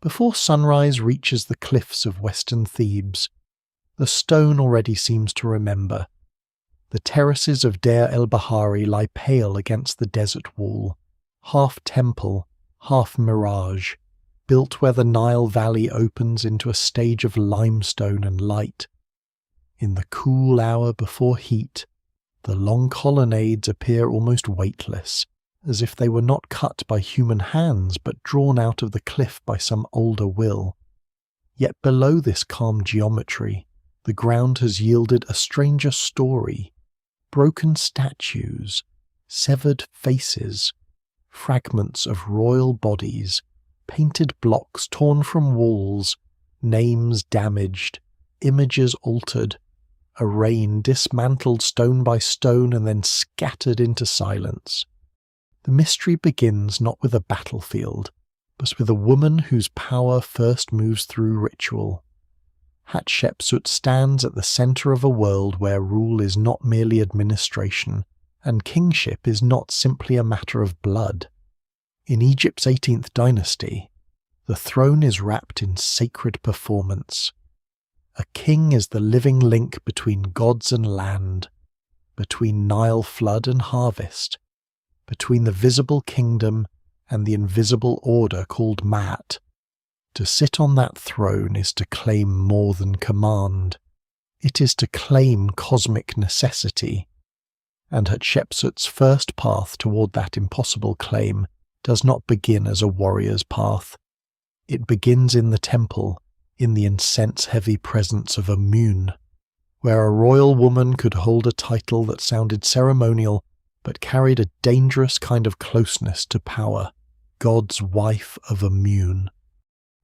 Before sunrise reaches the cliffs of western Thebes, the stone already seems to remember. The terraces of Deir el-Bahari lie pale against the desert wall, half temple, half mirage, built where the Nile Valley opens into a stage of limestone and light. In the cool hour before heat, the long colonnades appear almost weightless, as if they were not cut by human hands but drawn out of the cliff by some older will. Yet below this calm geometry, the ground has yielded a stranger story. Broken statues, severed faces, fragments of royal bodies, painted blocks torn from walls, names damaged, images altered, a reign dismantled stone by stone and then scattered into silence. The mystery begins not with a battlefield, but with a woman whose power first moves through ritual. Hatshepsut stands at the centre of a world where rule is not merely administration, and kingship is not simply a matter of blood. In Egypt's 18th dynasty, the throne is wrapped in sacred performance. A king is the living link between gods and land, between Nile flood and harvest, between the visible kingdom and the invisible order called Ma'at. To sit on that throne is to claim more than command. It is to claim cosmic necessity. And Hatshepsut's first path toward that impossible claim does not begin as a warrior's path. It begins in the temple, in the incense-heavy presence of Amun, where a royal woman could hold a title that sounded ceremonial but carried a dangerous kind of closeness to power, God's wife of Amun.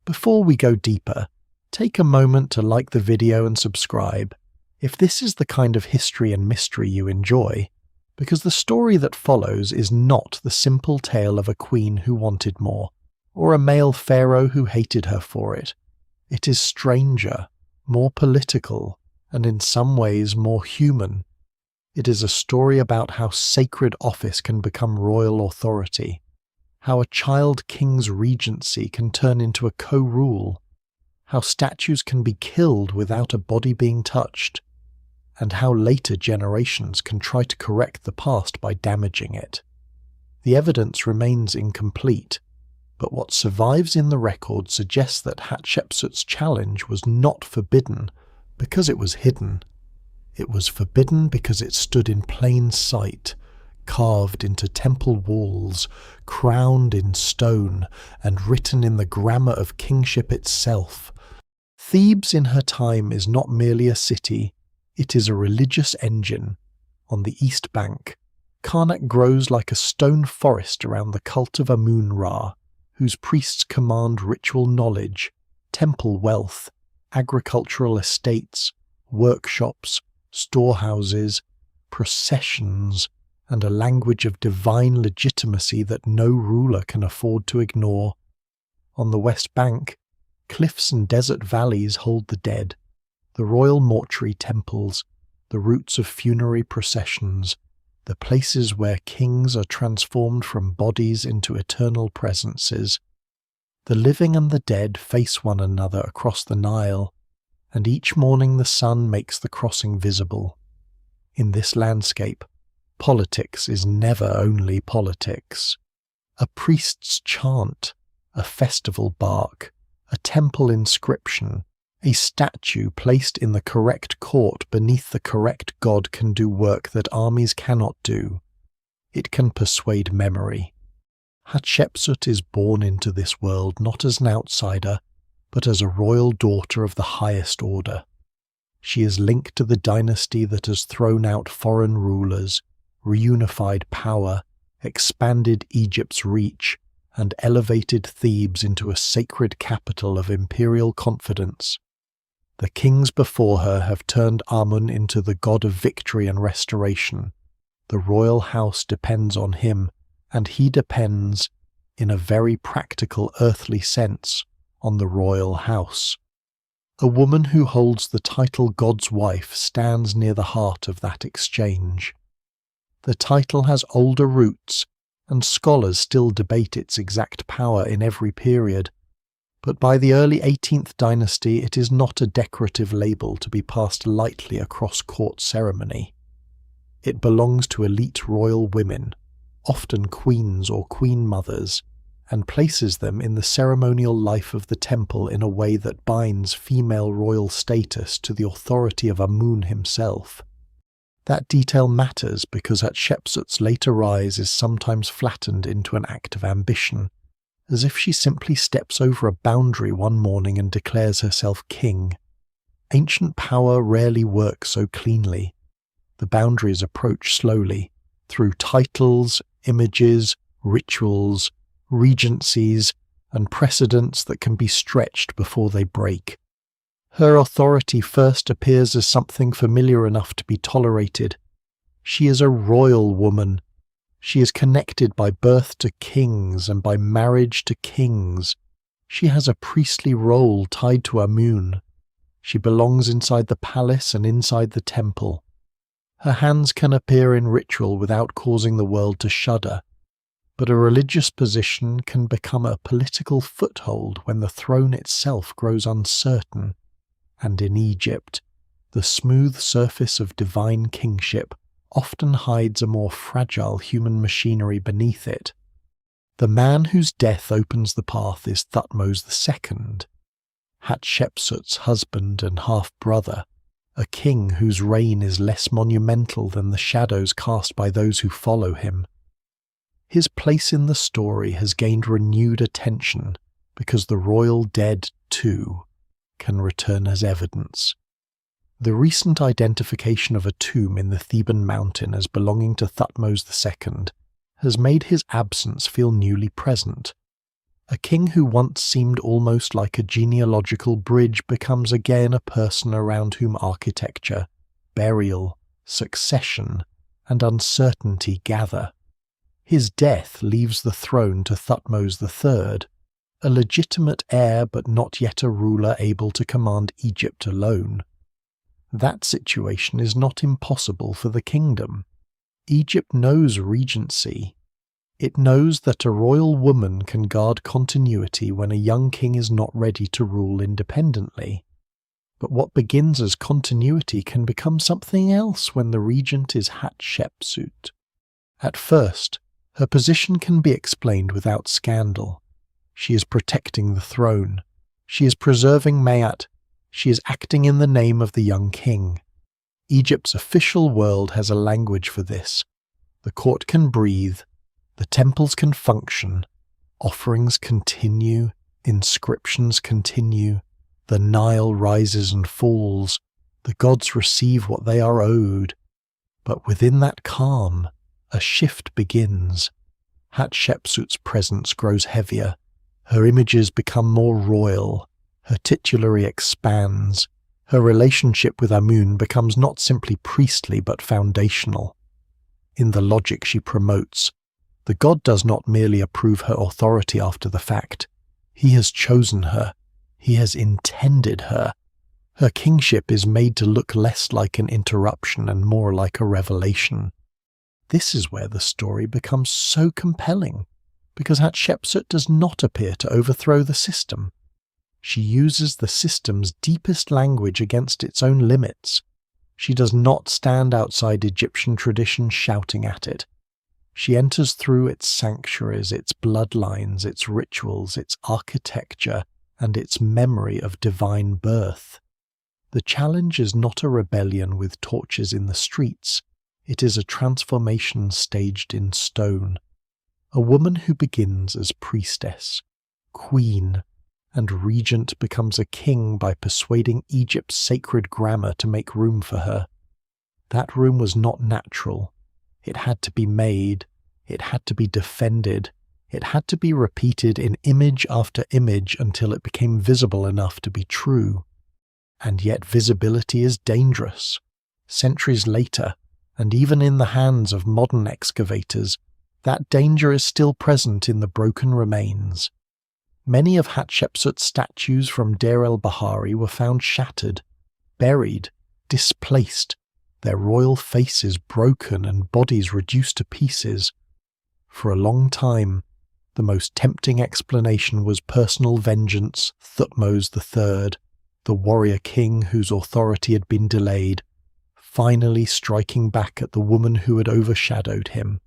Before we go deeper, take a moment to like the video and subscribe if this is the kind of history and mystery you enjoy, because the story that follows is not the simple tale of a queen who wanted more, or a male pharaoh who hated her for it. It is stranger, more political, and in some ways more human. It is a story about how sacred office can become royal authority, how a child king's regency can turn into a co-rule, how statues can be killed without a body being touched, and how later generations can try to correct the past by damaging it. The evidence remains incomplete, but what survives in the record suggests that Hatshepsut's challenge was not forbidden because it was hidden. It was forbidden because it stood in plain sight, carved into temple walls, crowned in stone, and written in the grammar of kingship itself. Thebes in her time is not merely a city, it is a religious engine. On the east bank, Karnak grows like a stone forest around the cult of Amun-Ra, whose priests command ritual knowledge, temple wealth, agricultural estates, workshops, storehouses, processions, and a language of divine legitimacy that no ruler can afford to ignore. On the west bank, cliffs and desert valleys hold the dead, the royal mortuary temples, the routes of funerary processions, the places where kings are transformed from bodies into eternal presences. The living and the dead face one another across the Nile, and each morning the sun makes the crossing visible. In this landscape, politics is never only politics. A priest's chant, a festival bark, a temple inscription, a statue placed in the correct court beneath the correct god can do work that armies cannot do. It can persuade memory. Hatshepsut is born into this world not as an outsider, but as a royal daughter of the highest order. She is linked to the dynasty that has thrown out foreign rulers, reunified power, expanded Egypt's reach, and elevated Thebes into a sacred capital of imperial confidence. The kings before her have turned Amun into the god of victory and restoration. The royal house depends on him, and he depends, in a very practical earthly sense, on the royal house. A woman who holds the title God's wife stands near the heart of that exchange. The title has older roots, and scholars still debate its exact power in every period, but by the early 18th dynasty it is not a decorative label to be passed lightly across court ceremony. It belongs to elite royal women, often queens or queen mothers, and places them in the ceremonial life of the temple in a way that binds female royal status to the authority of Amun himself. That detail matters because Hatshepsut's later rise is sometimes flattened into an act of ambition, as if she simply steps over a boundary one morning and declares herself king. Ancient power rarely works so cleanly. The boundaries approach slowly, through titles, images, rituals, regencies, and precedents that can be stretched before they break. Her authority first appears as something familiar enough to be tolerated. She is a royal woman. She is connected by birth to kings and by marriage to kings. She has a priestly role tied to Amun. She belongs inside the palace and inside the temple. Her hands can appear in ritual without causing the world to shudder, but a religious position can become a political foothold when the throne itself grows uncertain. And in Egypt, the smooth surface of divine kingship often hides a more fragile human machinery beneath it. The man whose death opens the path is Thutmose II, Hatshepsut's husband and half-brother, a king whose reign is less monumental than the shadows cast by those who follow him. His place in the story has gained renewed attention because the royal dead, too, can return as evidence. The recent identification of a tomb in the Theban mountain as belonging to Thutmose II has made his absence feel newly present. A king who once seemed almost like a genealogical bridge becomes again a person around whom architecture, burial, succession, and uncertainty gather. His death leaves the throne to Thutmose III, a legitimate heir but not yet a ruler able to command Egypt alone. That situation is not impossible for the kingdom. Egypt knows regency. It knows that a royal woman can guard continuity when a young king is not ready to rule independently. But what begins as continuity can become something else when the regent is Hatshepsut. At first, her position can be explained without scandal. She is protecting the throne. She is preserving Mayat. She is acting in the name of the young king. Egypt's official world has a language for this. The court can breathe. The temples can function. Offerings continue. Inscriptions continue. The Nile rises and falls. The gods receive what they are owed. But within that calm, a shift begins. Hatshepsut's presence grows heavier. Her images become more royal. Her titulary expands. Her relationship with Amun becomes not simply priestly but foundational. In the logic she promotes, the god does not merely approve her authority after the fact. He has chosen her. He has intended her. Her kingship is made to look less like an interruption and more like a revelation. This is where the story becomes so compelling, because Hatshepsut does not appear to overthrow the system. She uses the system's deepest language against its own limits. She does not stand outside Egyptian tradition shouting at it. She enters through its sanctuaries, its bloodlines, its rituals, its architecture, and its memory of divine birth. The challenge is not a rebellion with torches in the streets. It is a transformation staged in stone. A woman who begins as priestess, queen, and regent becomes a king by persuading Egypt's sacred grammar to make room for her. That room was not natural. It had to be made. It had to be defended. It had to be repeated in image after image until it became visible enough to be true. And yet visibility is dangerous. Centuries later, and even in the hands of modern excavators, that danger is still present in the broken remains. Many of Hatshepsut's statues from Deir el-Bahari were found shattered, buried, displaced, their royal faces broken and bodies reduced to pieces. For a long time, The most tempting explanation was personal vengeance, Thutmose III, the warrior king whose authority had been delayed, finally striking back at the woman who had overshadowed him.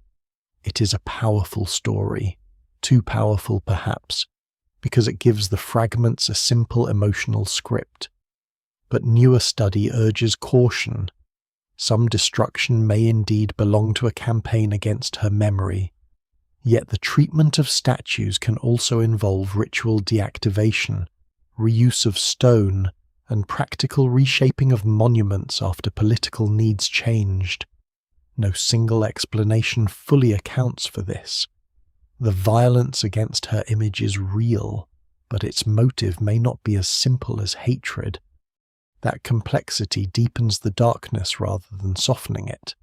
It is a powerful story, too powerful perhaps, because it gives the fragments a simple emotional script. But newer study urges caution. Some destruction may indeed belong to a campaign against her memory, yet the treatment of statues can also involve ritual deactivation, reuse of stone, and practical reshaping of monuments after political needs changed. No single explanation fully accounts for this. The violence against her image is real, but its motive may not be as simple as hatred. That complexity deepens the darkness rather than softening it.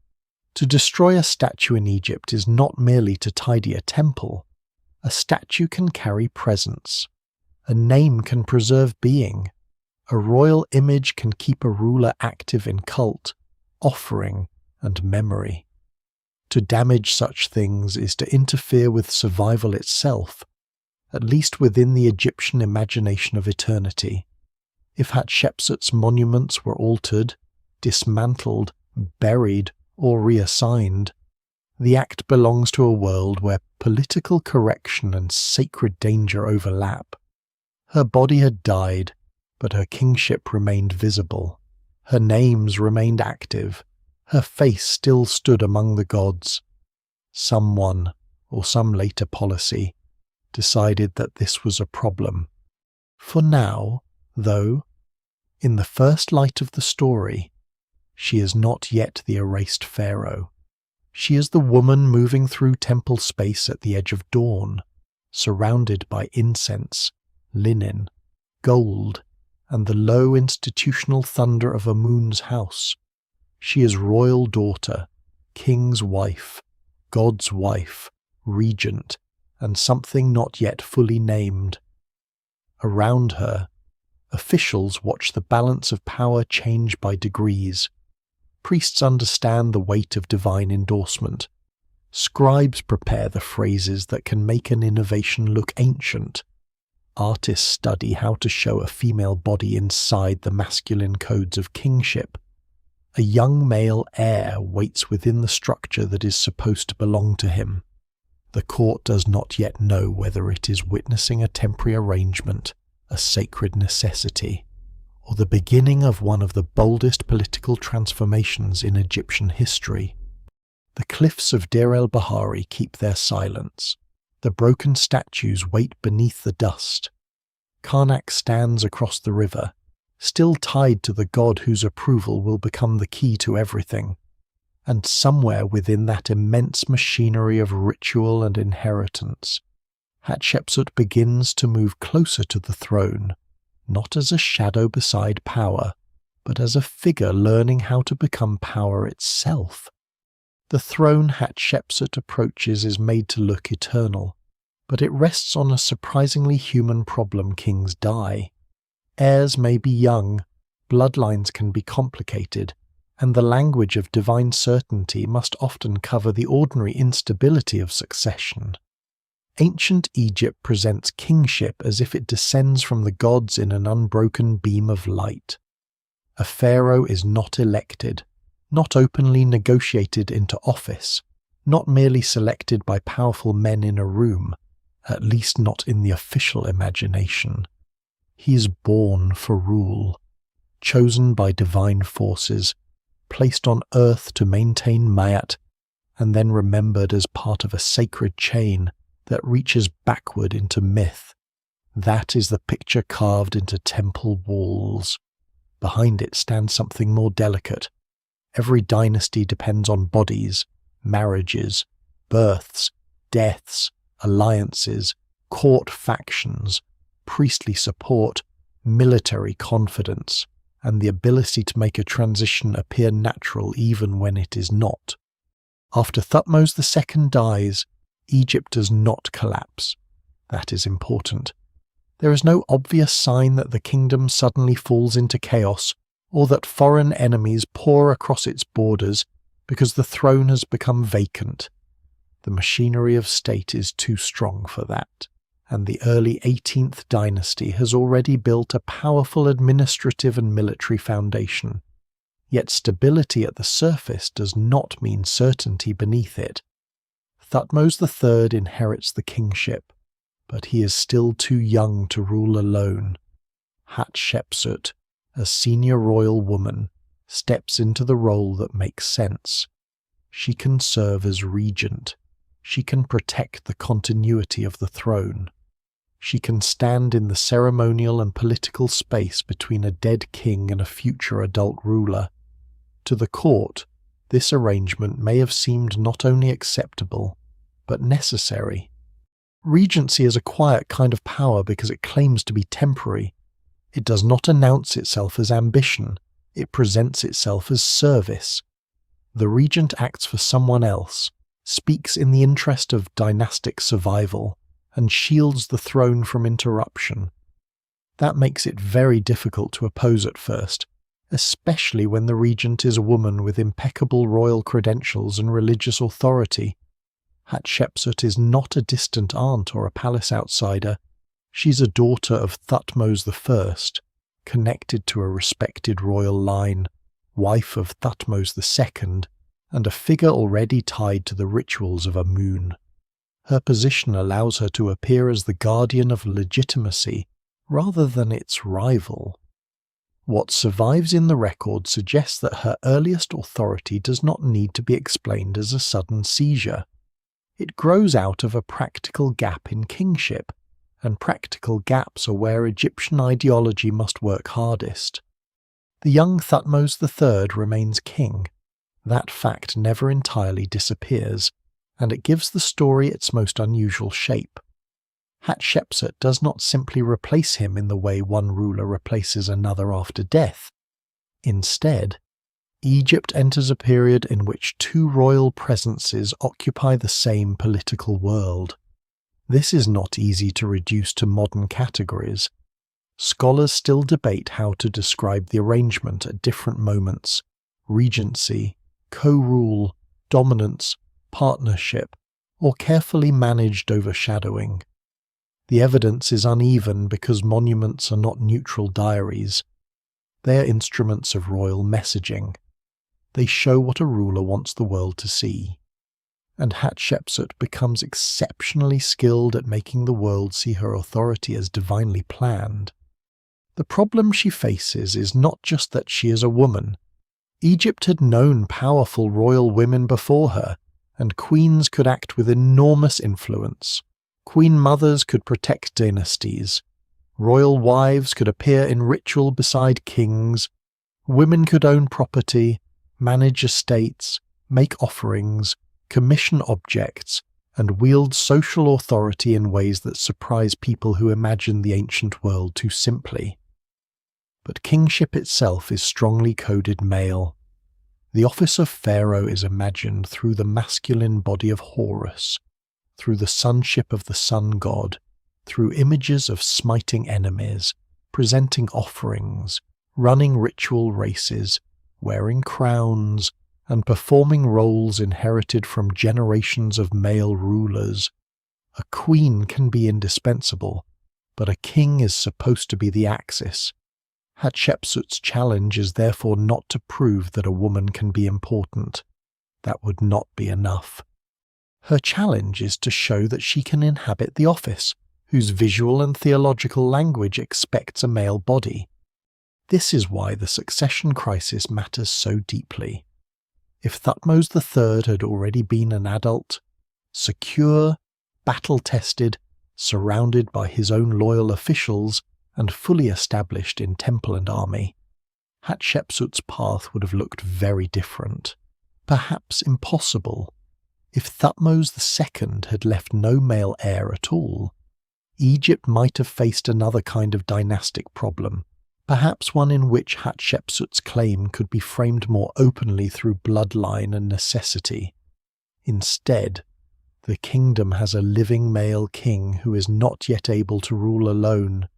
To destroy a statue in Egypt is not merely to tidy a temple. A statue can carry presence. A name can preserve being. A royal image can keep a ruler active in cult, offering, and memory. To damage such things is to interfere with survival itself, at least within the Egyptian imagination of eternity. If Hatshepsut's monuments were altered, dismantled, buried, or reassigned, the act belongs to a world where political correction and sacred danger overlap. Her body had died, but her kingship remained visible. Her names remained active. Her face still stood among the gods. Someone, or some later policy, decided that this was a problem. For now, though, in the first light of the story, she is not yet the erased pharaoh. She is the woman moving through temple space at the edge of dawn, surrounded by incense, linen, gold, and the low institutional thunder of Amun's house. She is royal daughter, king's wife, God's wife, regent, and something not yet fully named. Around her, officials watch the balance of power change by degrees. Priests understand the weight of divine endorsement. Scribes prepare the phrases that can make an innovation look ancient. Artists study how to show a female body inside the masculine codes of kingship. A young male heir waits within the structure that is supposed to belong to him. The court does not yet know whether it is witnessing a temporary arrangement, a sacred necessity, or the beginning of one of the boldest political transformations in Egyptian history. The cliffs of Deir el-Bahari keep their silence. The broken statues wait beneath the dust. Karnak stands across the river, still tied to the god whose approval will become the key to everything. And somewhere within that immense machinery of ritual and inheritance, Hatshepsut begins to move closer to the throne, not as a shadow beside power, but as a figure learning how to become power itself. The throne Hatshepsut approaches is made to look eternal, but it rests on a surprisingly human problem: kings die. Heirs may be young, bloodlines can be complicated, and the language of divine certainty must often cover the ordinary instability of succession. Ancient Egypt presents kingship as if it descends from the gods in an unbroken beam of light. A pharaoh is not elected, not openly negotiated into office, not merely selected by powerful men in a room, at least not in the official imagination. He is born for rule, chosen by divine forces, placed on earth to maintain Mayat, and then remembered as part of a sacred chain that reaches backward into myth. That is the picture carved into temple walls. Behind it stands something more delicate. Every dynasty depends on bodies, marriages, births, deaths, alliances, court factions, priestly support, military confidence, and the ability to make a transition appear natural even when it is not. After Thutmose II dies, Egypt does not collapse. That is important. There is no obvious sign that the kingdom suddenly falls into chaos, or that foreign enemies pour across its borders because the throne has become vacant. The machinery of state is too strong for that, and the early 18th dynasty has already built a powerful administrative and military foundation. Yet stability at the surface does not mean certainty beneath it. Thutmose III inherits the kingship, but he is still too young to rule alone. Hatshepsut, a senior royal woman, steps into the role that makes sense. She can serve as regent. She can protect the continuity of the throne. She can stand in the ceremonial and political space between a dead king and a future adult ruler. To the court, this arrangement may have seemed not only acceptable, but necessary. Regency is a quiet kind of power because it claims to be temporary. It does not announce itself as ambition, it presents itself as service. The regent acts for someone else, speaks in the interest of dynastic survival, and shields the throne from interruption. That makes it very difficult to oppose at first, especially when the regent is a woman with impeccable royal credentials and religious authority. Hatshepsut is not a distant aunt or a palace outsider. She's a daughter of Thutmose I, connected to a respected royal line, wife of Thutmose II, and a figure already tied to the rituals of Amun. Her position allows her to appear as the guardian of legitimacy rather than its rival. What survives in the record suggests that her earliest authority does not need to be explained as a sudden seizure. It grows out of a practical gap in kingship, and practical gaps are where Egyptian ideology must work hardest. The young Thutmose III remains king. That fact never entirely disappears, and it gives the story its most unusual shape. Hatshepsut does not simply replace him in the way one ruler replaces another after death. Instead, Egypt enters a period in which two royal presences occupy the same political world. This is not easy to reduce to modern categories. Scholars still debate how to describe the arrangement at different moments: regency, co-rule, dominance, partnership, or carefully managed overshadowing. The evidence is uneven because monuments are not neutral diaries. They are instruments of royal messaging. They show what a ruler wants the world to see. And Hatshepsut becomes exceptionally skilled at making the world see her authority as divinely planned. The problem she faces is not just that she is a woman. Egypt had known powerful royal women before her, and queens could act with enormous influence. Queen mothers could protect dynasties. Royal wives could appear in ritual beside kings. Women could own property, manage estates, make offerings, commission objects, and wield social authority in ways that surprise people who imagine the ancient world too simply. But kingship itself is strongly coded male. The office of pharaoh is imagined through the masculine body of Horus, through the sonship of the sun god, through images of smiting enemies, presenting offerings, running ritual races, wearing crowns, and performing roles inherited from generations of male rulers. A queen can be indispensable, but a king is supposed to be the axis. Hatshepsut's challenge is therefore not to prove that a woman can be important. That would not be enough. Her challenge is to show that she can inhabit the office, whose visual and theological language expects a male body. This is why the succession crisis matters so deeply. If Thutmose III had already been an adult, secure, battle-tested, surrounded by his own loyal officials, and fully established in temple and army, Hatshepsut's path would have looked very different, perhaps impossible. If Thutmose II had left no male heir at all, Egypt might have faced another kind of dynastic problem, perhaps one in which Hatshepsut's claim could be framed more openly through bloodline and necessity. Instead, the kingdom has a living male king who is not yet able to rule alone.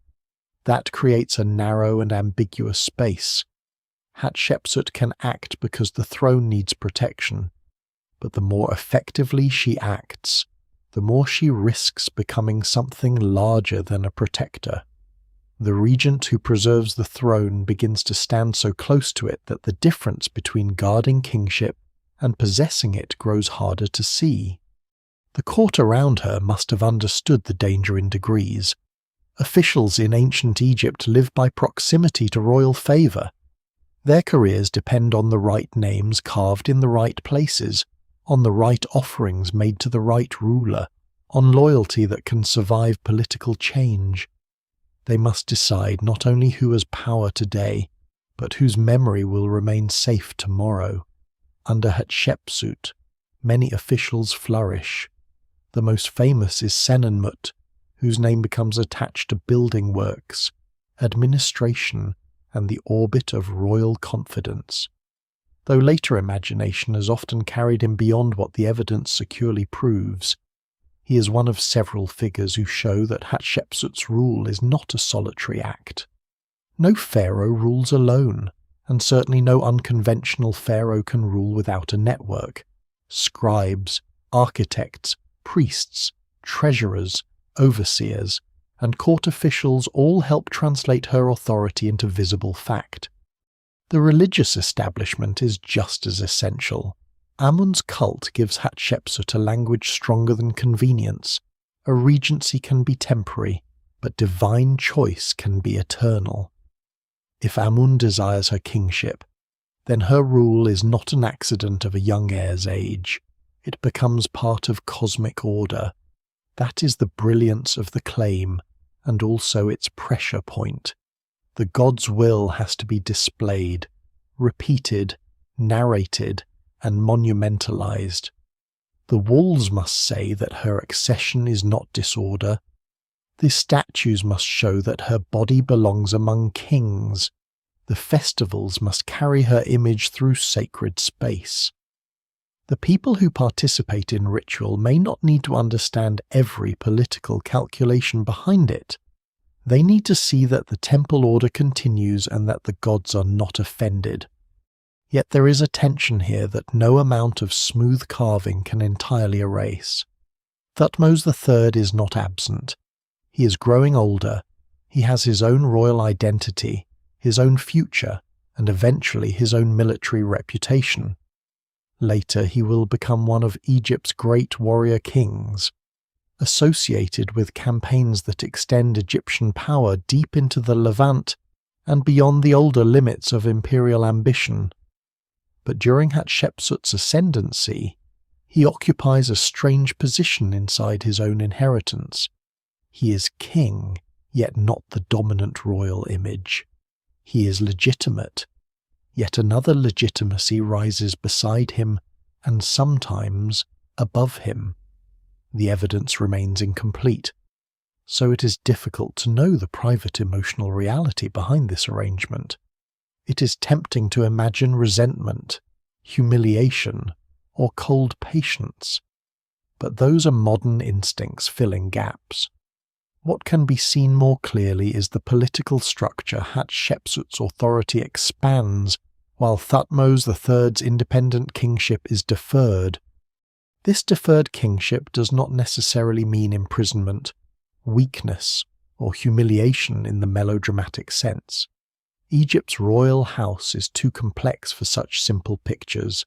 That creates a narrow and ambiguous space. Hatshepsut can act because the throne needs protection, but the more effectively she acts, the more she risks becoming something larger than a protector. The regent who preserves the throne begins to stand so close to it that the difference between guarding kingship and possessing it grows harder to see. The court around her must have understood the danger in degrees. Officials in ancient Egypt live by proximity to royal favour. Their careers depend on the right names carved in the right places, on the right offerings made to the right ruler, on loyalty that can survive political change. They must decide not only who has power today, but whose memory will remain safe tomorrow. Under Hatshepsut, many officials flourish. The most famous is Senenmut, whose name becomes attached to building works, administration, and the orbit of royal confidence. Though later imagination has often carried him beyond what the evidence securely proves, he is one of several figures who show that Hatshepsut's rule is not a solitary act. No pharaoh rules alone, and certainly no unconventional pharaoh can rule without a network. Scribes, architects, priests, treasurers, overseers, and court officials all help translate her authority into visible fact. The religious establishment is just as essential. Amun's cult gives Hatshepsut a language stronger than convenience. A regency can be temporary, but divine choice can be eternal. If Amun desires her kingship, then her rule is not an accident of a young heir's age. It becomes part of cosmic order. That is the brilliance of the claim, and also its pressure point. The god's will has to be displayed, repeated, narrated, and monumentalized. The walls must say that her accession is not disorder. The statues must show that her body belongs among kings. The festivals must carry her image through sacred space. The people who participate in ritual may not need to understand every political calculation behind it. They need to see that the temple order continues and that the gods are not offended. Yet there is a tension here that no amount of smooth carving can entirely erase. Thutmose III is not absent. He is growing older. He has his own royal identity, his own future, and eventually his own military reputation. Later he will become one of Egypt's great warrior kings, associated with campaigns that extend Egyptian power deep into the Levant and beyond the older limits of imperial ambition. But during Hatshepsut's ascendancy, he occupies a strange position inside his own inheritance. He is king, yet not the dominant royal image. He is legitimate, yet another legitimacy rises beside him and sometimes above him. The evidence remains incomplete, so it is difficult to know the private emotional reality behind this arrangement. It is tempting to imagine resentment, humiliation, or cold patience, but those are modern instincts filling gaps. What can be seen more clearly is the political structure Hatshepsut's authority expands while Thutmose III's independent kingship is deferred. This deferred kingship does not necessarily mean imprisonment, weakness, or humiliation in the melodramatic sense. Egypt's royal house is too complex for such simple pictures.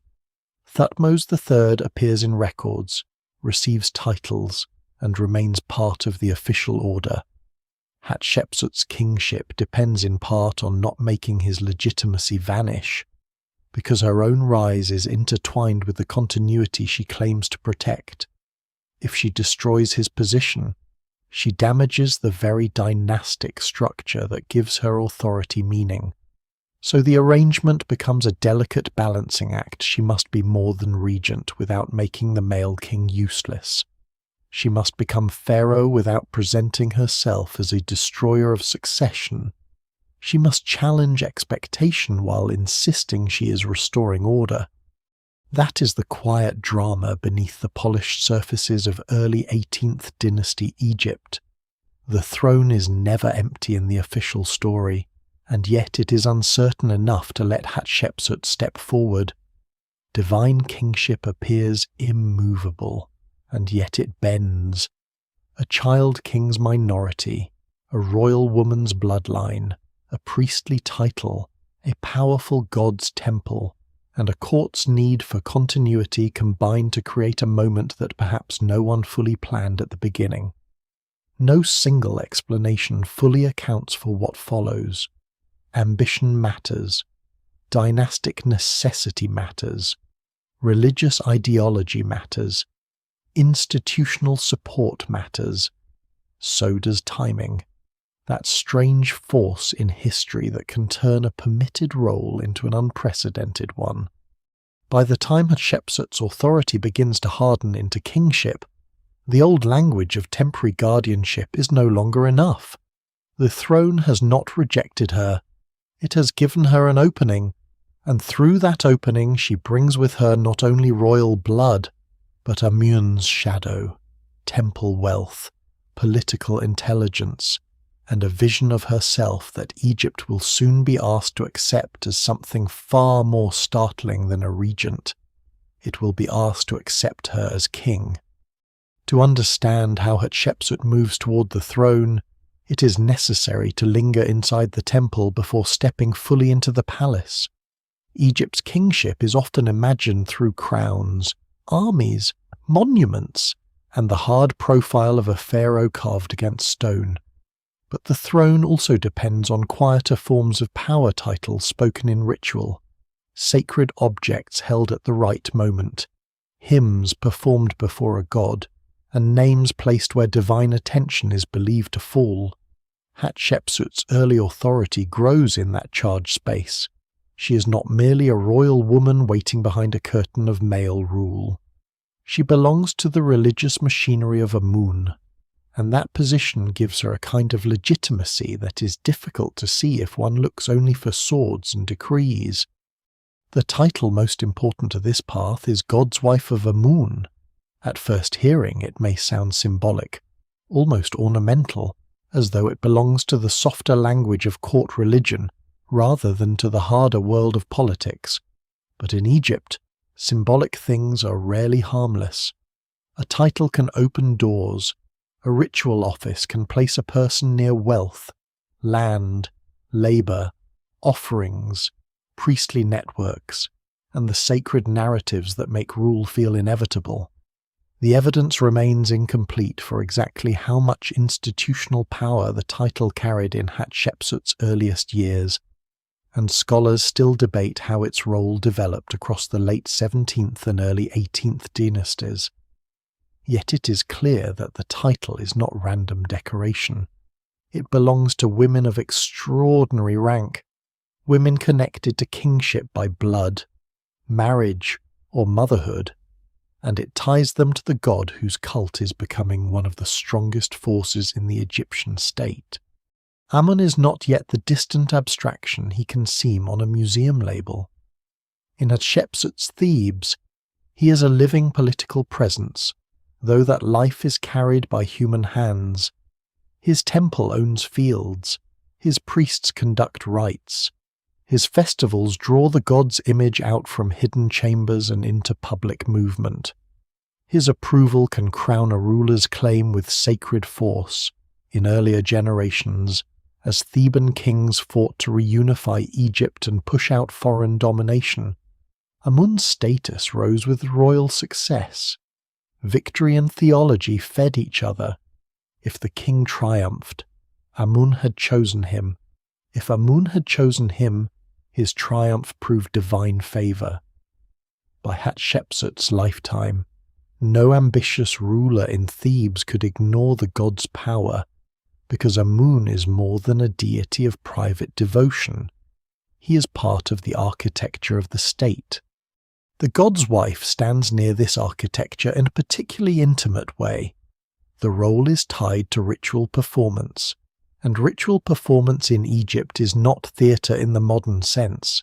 Thutmose III appears in records, receives titles, and remains part of the official order. Hatshepsut's kingship depends in part on not making his legitimacy vanish, because her own rise is intertwined with the continuity she claims to protect. If she destroys his position, she damages the very dynastic structure that gives her authority meaning. So the arrangement becomes a delicate balancing act. She must be more than regent without making the male king useless. She must become pharaoh without presenting herself as a destroyer of succession. She must challenge expectation while insisting she is restoring order. That is the quiet drama beneath the polished surfaces of early 18th dynasty Egypt. The throne is never empty in the official story, and yet it is uncertain enough to let Hatshepsut step forward. divine kingship appears immovable, and yet it bends. A child king's minority, a royal woman's bloodline, a priestly title, a powerful god's temple, and a court's need for continuity combine to create a moment that perhaps no one fully planned at the beginning. No single explanation fully accounts for what follows. Ambition matters. Dynastic necessity matters. Religious ideology matters. Institutional support matters. So does timing. That strange force in history that can turn a permitted role into an unprecedented one. By the time Hatshepsut's authority begins to harden into kingship, the old language of temporary guardianship is no longer enough. The throne has not rejected her. It has given her an opening, and through that opening she brings with her not only royal blood, but Amun's shadow, temple wealth, political intelligence, and a vision of herself that Egypt will soon be asked to accept as something far more startling than a regent. It will be asked to accept her as king. To understand how Hatshepsut moves toward the throne, it is necessary to linger inside the temple before stepping fully into the palace. Egypt's kingship is often imagined through crowns, armies, monuments, and the hard profile of a pharaoh carved against stone. But the throne also depends on quieter forms of power titles spoken in ritual, sacred objects held at the right moment, hymns performed before a god, and names placed where divine attention is believed to fall. Hatshepsut's early authority grows in that charged space. She is not merely a royal woman waiting behind a curtain of male rule. She belongs to the religious machinery of Amun, and that position gives her a kind of legitimacy that is difficult to see if one looks only for swords and decrees. The title most important to this path is God's Wife of Amun. At first hearing, it may sound symbolic, almost ornamental, as though it belongs to the softer language of court religion rather than to the harder world of politics. But in Egypt, symbolic things are rarely harmless. A title can open doors. A ritual office can place a person near wealth, land, labour, offerings, priestly networks, and the sacred narratives that make rule feel inevitable. The evidence remains incomplete for exactly how much institutional power the title carried in Hatshepsut's earliest years, and scholars still debate how its role developed across the late 17th and early 18th dynasties. Yet it is clear that the title is not random decoration. It belongs to women of extraordinary rank, women connected to kingship by blood, marriage, or motherhood, and it ties them to the god whose cult is becoming one of the strongest forces in the Egyptian state. Amun is not yet the distant abstraction he can seem on a museum label. In Hatshepsut's Thebes, he is a living political presence, though that life is carried by human hands. His temple owns fields, his priests conduct rites, his festivals draw the god's image out from hidden chambers and into public movement. His approval can crown a ruler's claim with sacred force. In earlier generations, as Theban kings fought to reunify Egypt and push out foreign domination, Amun's status rose with royal success. Victory and theology fed each other. If the king triumphed, Amun had chosen him. If Amun had chosen him, his triumph proved divine favour. By Hatshepsut's lifetime, no ambitious ruler in Thebes could ignore the god's power, because Amun is more than a deity of private devotion. He is part of the architecture of the state. The god's wife stands near this architecture in a particularly intimate way. The role is tied to ritual performance, and ritual performance in Egypt is not theatre in the modern sense.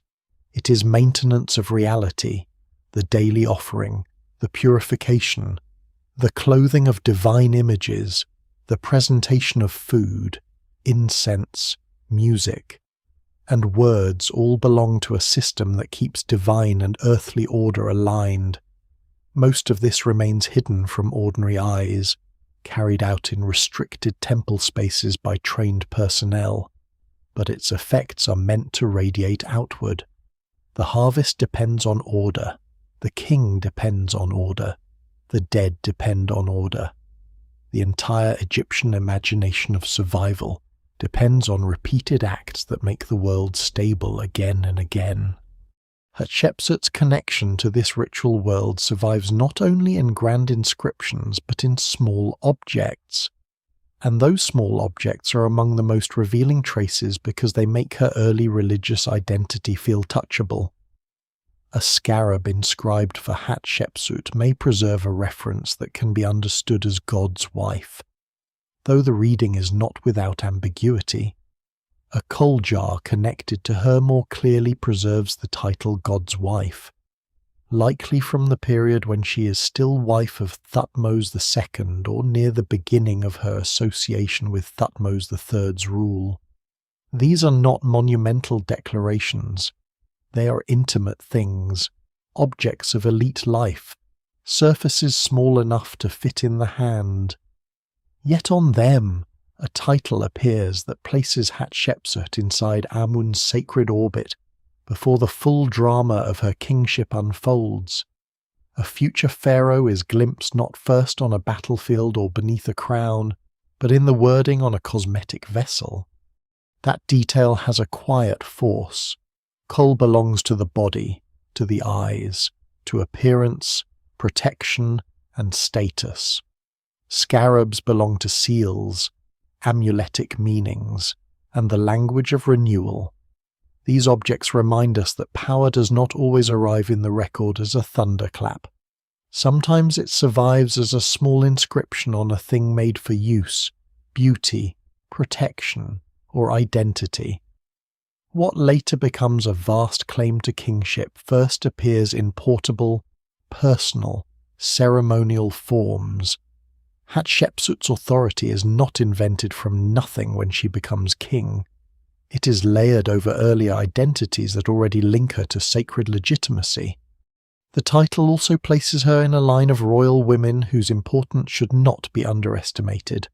It is maintenance of reality, the daily offering, the purification, the clothing of divine images, the presentation of food, incense, music. and words all belong to a system that keeps divine and earthly order aligned. Most of this remains hidden from ordinary eyes, carried out in restricted temple spaces by trained personnel, but its effects are meant to radiate outward. The harvest depends on order, the king depends on order, the dead depend on order. The entire Egyptian imagination of survival depends on repeated acts that make the world stable again and again. Hatshepsut's connection to this ritual world survives not only in grand inscriptions but in small objects. And those small objects are among the most revealing traces because they make her early religious identity feel touchable. A scarab inscribed for Hatshepsut may preserve a reference that can be understood as God's wife, though the reading is not without ambiguity. A coal jar connected to her more clearly preserves the title God's wife, likely from the period when she is still wife of Thutmose II or near the beginning of her association with Thutmose III's rule. These are not monumental declarations. They are intimate things, objects of elite life, surfaces small enough to fit in the hand. Yet on them, a title appears that places Hatshepsut inside Amun's sacred orbit before the full drama of her kingship unfolds. A future pharaoh is glimpsed not first on a battlefield or beneath a crown, but in the wording on a cosmetic vessel. That detail has a quiet force. Kol belongs to the body, to the eyes, to appearance, protection, and status. Scarabs belong to seals, amuletic meanings, and the language of renewal. These objects remind us that power does not always arrive in the record as a thunderclap. Sometimes it survives as a small inscription on a thing made for use, beauty, protection, or identity. What later becomes a vast claim to kingship first appears in portable, personal, ceremonial forms. Hatshepsut's authority is not invented from nothing when she becomes king. It is layered over earlier identities that already link her to sacred legitimacy. The title also places her in a line of royal women whose importance should not be underestimated.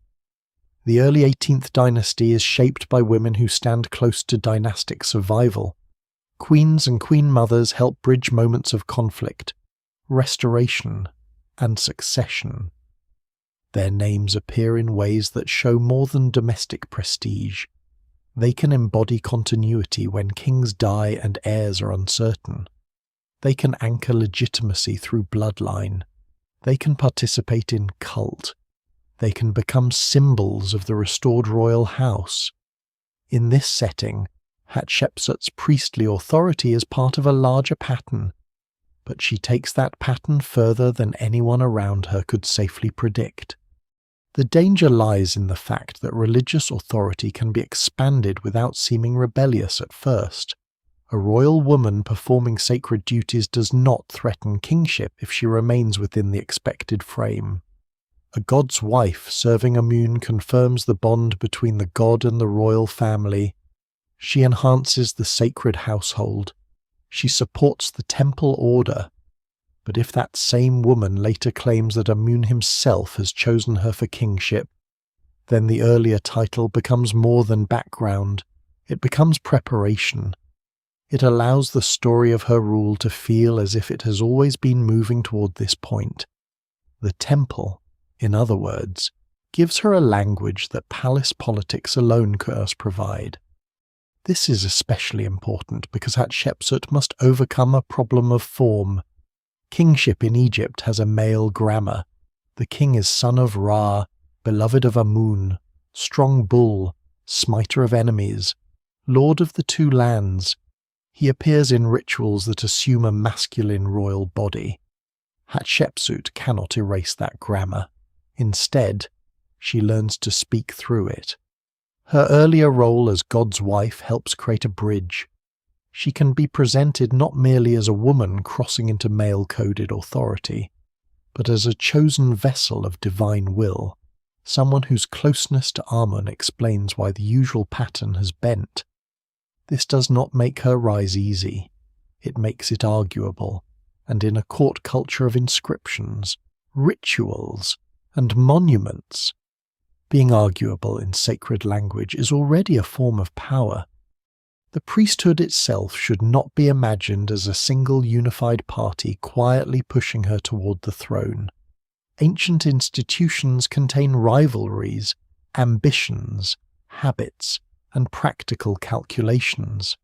The early 18th dynasty is shaped by women who stand close to dynastic survival. Queens and queen mothers help bridge moments of conflict, restoration, and succession. Their names appear in ways that show more than domestic prestige. They can embody continuity when kings die and heirs are uncertain. They can anchor legitimacy through bloodline. They can participate in cult. They can become symbols of the restored royal house. In this setting, Hatshepsut's priestly authority is part of a larger pattern, but she takes that pattern further than anyone around her could safely predict. The danger lies in the fact that religious authority can be expanded without seeming rebellious at first. A royal woman performing sacred duties does not threaten kingship if she remains within the expected frame. A god's wife serving Amun confirms the bond between the god and the royal family. She enhances the sacred household. She supports the temple order. But if that same woman later claims that Amun himself has chosen her for kingship, then the earlier title becomes more than background. It becomes preparation. It allows the story of her rule to feel as if it has always been moving toward this point. The temple, in other words, gives her a language that palace politics alone could provide. This is especially important because Hatshepsut must overcome a problem of form. Kingship in Egypt has a male grammar. The king is son of Ra, beloved of Amun, strong bull, smiter of enemies, lord of the two lands. He appears in rituals that assume a masculine royal body. Hatshepsut cannot erase that grammar. Instead, she learns to speak through it. Her earlier role as God's wife helps create a bridge. She can be presented not merely as a woman crossing into male-coded authority, but as a chosen vessel of divine will, someone whose closeness to Amun explains why the usual pattern has bent. This does not make her rise easy. It makes it arguable, and in a court culture of inscriptions, rituals, and monuments, being arguable in sacred language is already a form of power. The priesthood itself should not be imagined as a single unified party quietly pushing her toward the throne. Ancient institutions contain rivalries, ambitions, habits, and practical calculations.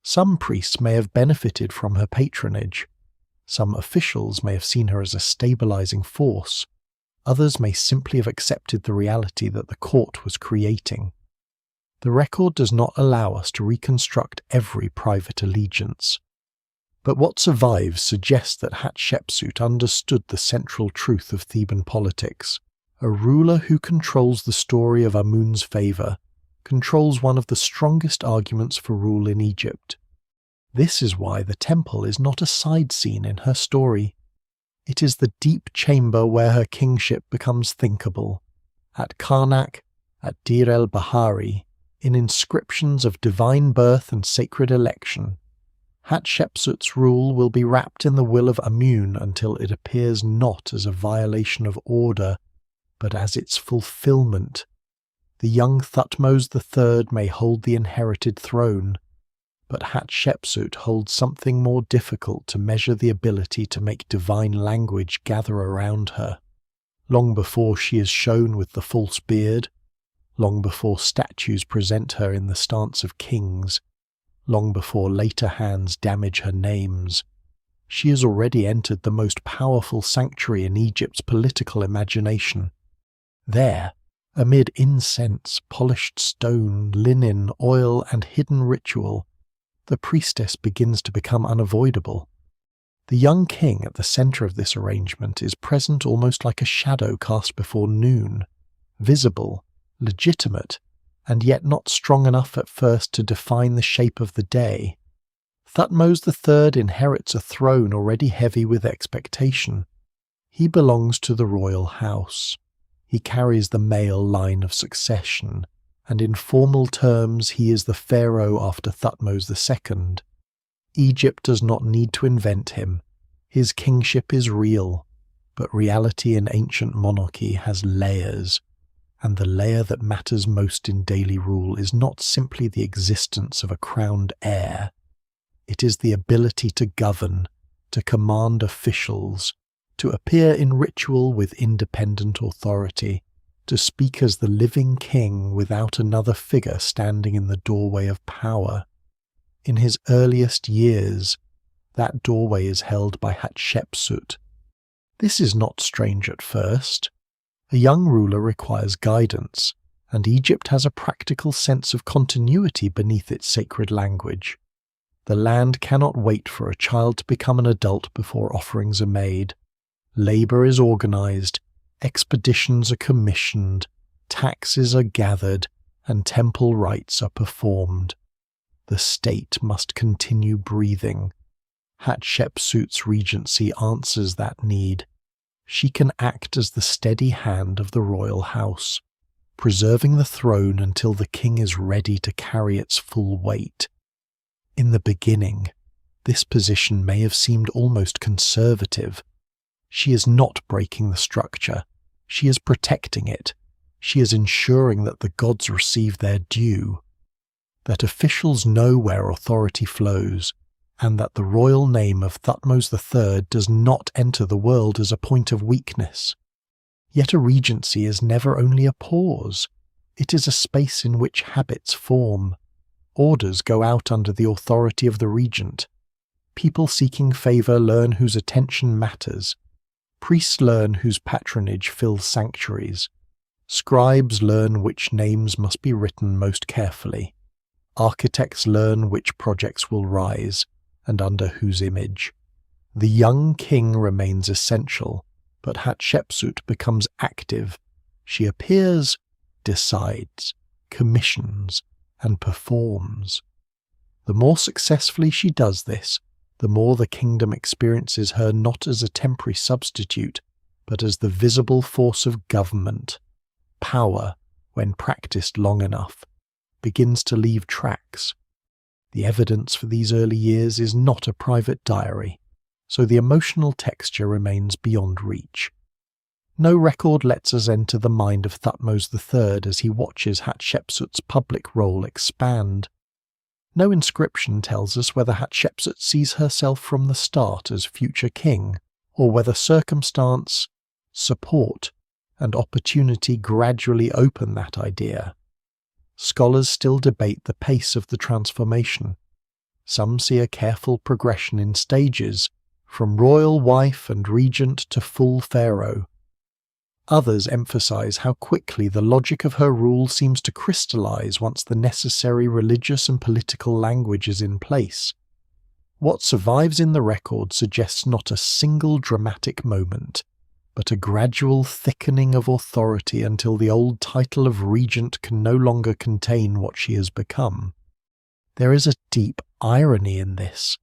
Some priests may have benefited from her patronage. Some officials may have seen her as a stabilizing force. Others may simply have accepted the reality that the court was creating. The record does not allow us to reconstruct every private allegiance. But what survives suggests that Hatshepsut understood the central truth of Theban politics. A ruler who controls the story of Amun's favor controls one of the strongest arguments for rule in Egypt. This is why the temple is not a side scene in her story. It is the deep chamber where her kingship becomes thinkable. At Karnak, at Deir el-Bahari, in inscriptions of divine birth and sacred election, Hatshepsut's rule will be wrapped in the will of Amun until it appears not as a violation of order, but as its fulfillment. The young Thutmose III may hold the inherited throne, but Hatshepsut holds something more difficult to measure: the ability to make divine language gather around her. Long before she is shown with the false beard, long before statues present her in the stance of kings, long before later hands damage her names, she has already entered the most powerful sanctuary in Egypt's political imagination. There, amid incense, polished stone, linen, oil, and hidden ritual, the priestess begins to become unavoidable. The young king at the center of this arrangement is present almost like a shadow cast before noon, visible, legitimate, and yet not strong enough at first to define the shape of the day. Thutmose III inherits a throne already heavy with expectation. He belongs to the royal house. He carries the male line of succession, and in formal terms he is the pharaoh after Thutmose II. Egypt does not need to invent him. His kingship is real, but reality in ancient monarchy has layers, and the layer that matters most in daily rule is not simply the existence of a crowned heir. It is the ability to govern, to command officials, to appear in ritual with independent authority, to speak as the living king without another figure standing in the doorway of power. In his earliest years, that doorway is held by Hatshepsut. This is not strange at first. A young ruler requires guidance, and Egypt has a practical sense of continuity beneath its sacred language. The land cannot wait for a child to become an adult before offerings are made. Labor is organized, expeditions are commissioned, taxes are gathered, and temple rites are performed. The state must continue breathing. Hatshepsut's regency answers that need. She can act as the steady hand of the royal house, preserving the throne until the king is ready to carry its full weight. In the beginning, this position may have seemed almost conservative. She is not breaking the structure. She is protecting it. She is ensuring that the gods receive their due, that officials know where authority flows, and that the royal name of Thutmose III does not enter the world as a point of weakness. Yet a regency is never only a pause. It is a space in which habits form. Orders go out under the authority of the regent. People seeking favor learn whose attention matters. Priests learn whose patronage fills sanctuaries. Scribes learn which names must be written most carefully. Architects learn which projects will rise, and under whose image. The young king remains essential, but Hatshepsut becomes active. She appears, decides, commissions, and performs. The more successfully she does this, the more the kingdom experiences her not as a temporary substitute, but as the visible force of government. Power, when practiced long enough, begins to leave tracks. The evidence for these early years is not a private diary, so the emotional texture remains beyond reach. No record lets us enter the mind of Thutmose III as he watches Hatshepsut's public role expand. No inscription tells us whether Hatshepsut sees herself from the start as future king, or whether circumstance, support, and opportunity gradually open that idea. Scholars still debate the pace of the transformation. Some see a careful progression in stages, from royal wife and regent to full pharaoh. Others emphasize how quickly the logic of her rule seems to crystallize once the necessary religious and political language is in place. What survives in the record suggests not a single dramatic moment, but a gradual thickening of authority until the old title of regent can no longer contain what she has become. There is a deep irony in this.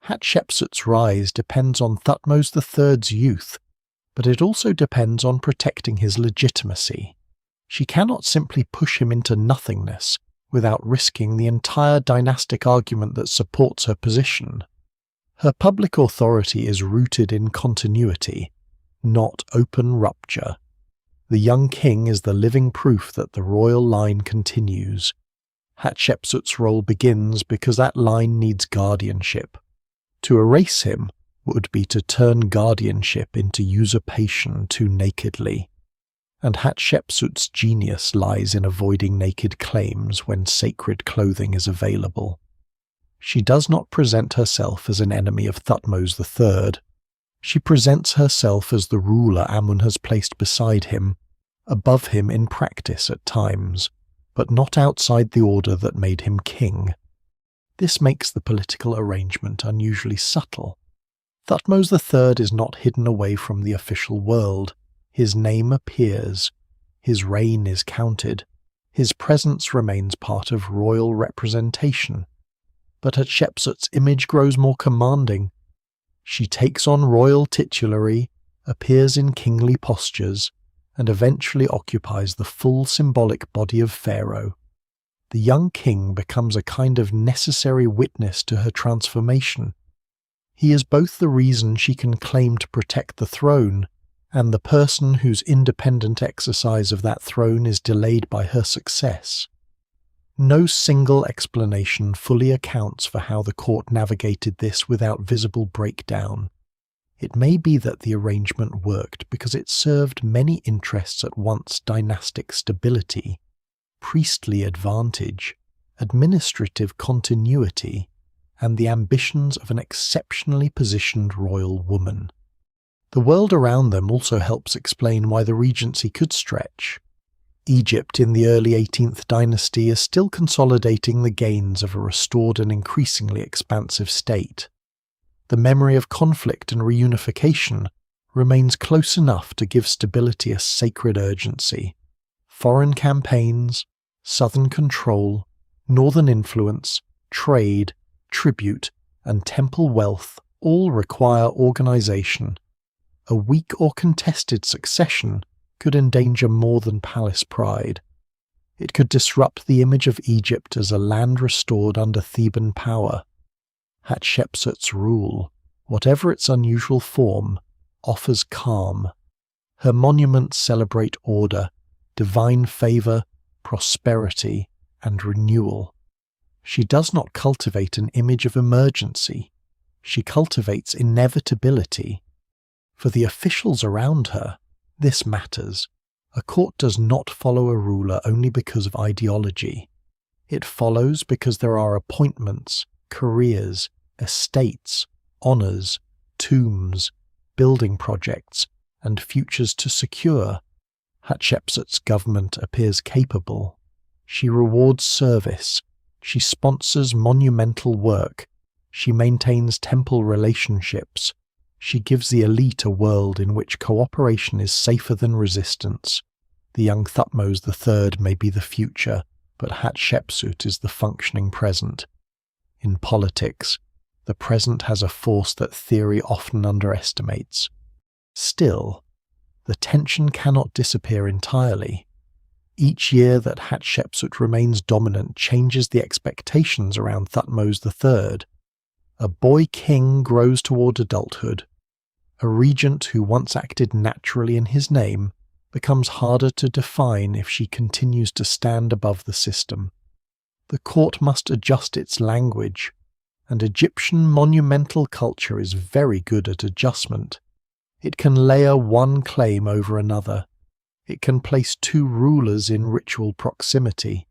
Hatshepsut's rise depends on Thutmose III's youth, but it also depends on protecting his legitimacy. She cannot simply push him into nothingness without risking the entire dynastic argument that supports her position. Her public authority is rooted in continuity, not open rupture. The young king is the living proof that the royal line continues. Hatshepsut's role begins because that line needs guardianship. To erase him would be to turn guardianship into usurpation too nakedly. And Hatshepsut's genius lies in avoiding naked claims when sacred clothing is available. She does not present herself as an enemy of Thutmose III. She presents herself as the ruler Amun has placed beside him, above him in practice at times, but not outside the order that made him king. This makes the political arrangement unusually subtle. Thutmose III is not hidden away from the official world. His name appears. His reign is counted. His presence remains part of royal representation. But Hatshepsut's image grows more commanding. She takes on royal titulary, appears in kingly postures, and eventually occupies the full symbolic body of Pharaoh. The young king becomes a kind of necessary witness to her transformation. He is both the reason she can claim to protect the throne, and the person whose independent exercise of that throne is delayed by her success. No single explanation fully accounts for how the court navigated this without visible breakdown. It may be that the arrangement worked because it served many interests at once: dynastic stability, priestly advantage, administrative continuity, and the ambitions of an exceptionally positioned royal woman. The world around them also helps explain why the regency could stretch. Egypt in the early 18th dynasty is still consolidating the gains of a restored and increasingly expansive state. The memory of conflict and reunification remains close enough to give stability a sacred urgency. Foreign campaigns, southern control, northern influence, trade, tribute, and temple wealth all require organization. A weak or contested succession could endanger more than palace pride. It could disrupt the image of Egypt as a land restored under Theban power. Hatshepsut's rule, whatever its unusual form, offers calm. Her monuments celebrate order, divine favor, prosperity, and renewal. She does not cultivate an image of emergency. She cultivates inevitability. For the officials around her, this matters. A court does not follow a ruler only because of ideology. It follows because there are appointments, careers, estates, honors, tombs, building projects, and futures to secure. Hatshepsut's government appears capable. She rewards service. She sponsors monumental work. She maintains temple relationships. She gives the elite a world in which cooperation is safer than resistance. The young Thutmose III may be the future, but Hatshepsut is the functioning present. In politics, the present has a force that theory often underestimates. Still, the tension cannot disappear entirely. Each year that Hatshepsut remains dominant changes the expectations around Thutmose III. A boy king grows toward adulthood. A regent who once acted naturally in his name becomes harder to define if she continues to stand above the system. The court must adjust its language, and Egyptian monumental culture is very good at adjustment. It can layer one claim over another. It can place two rulers in ritual proximity.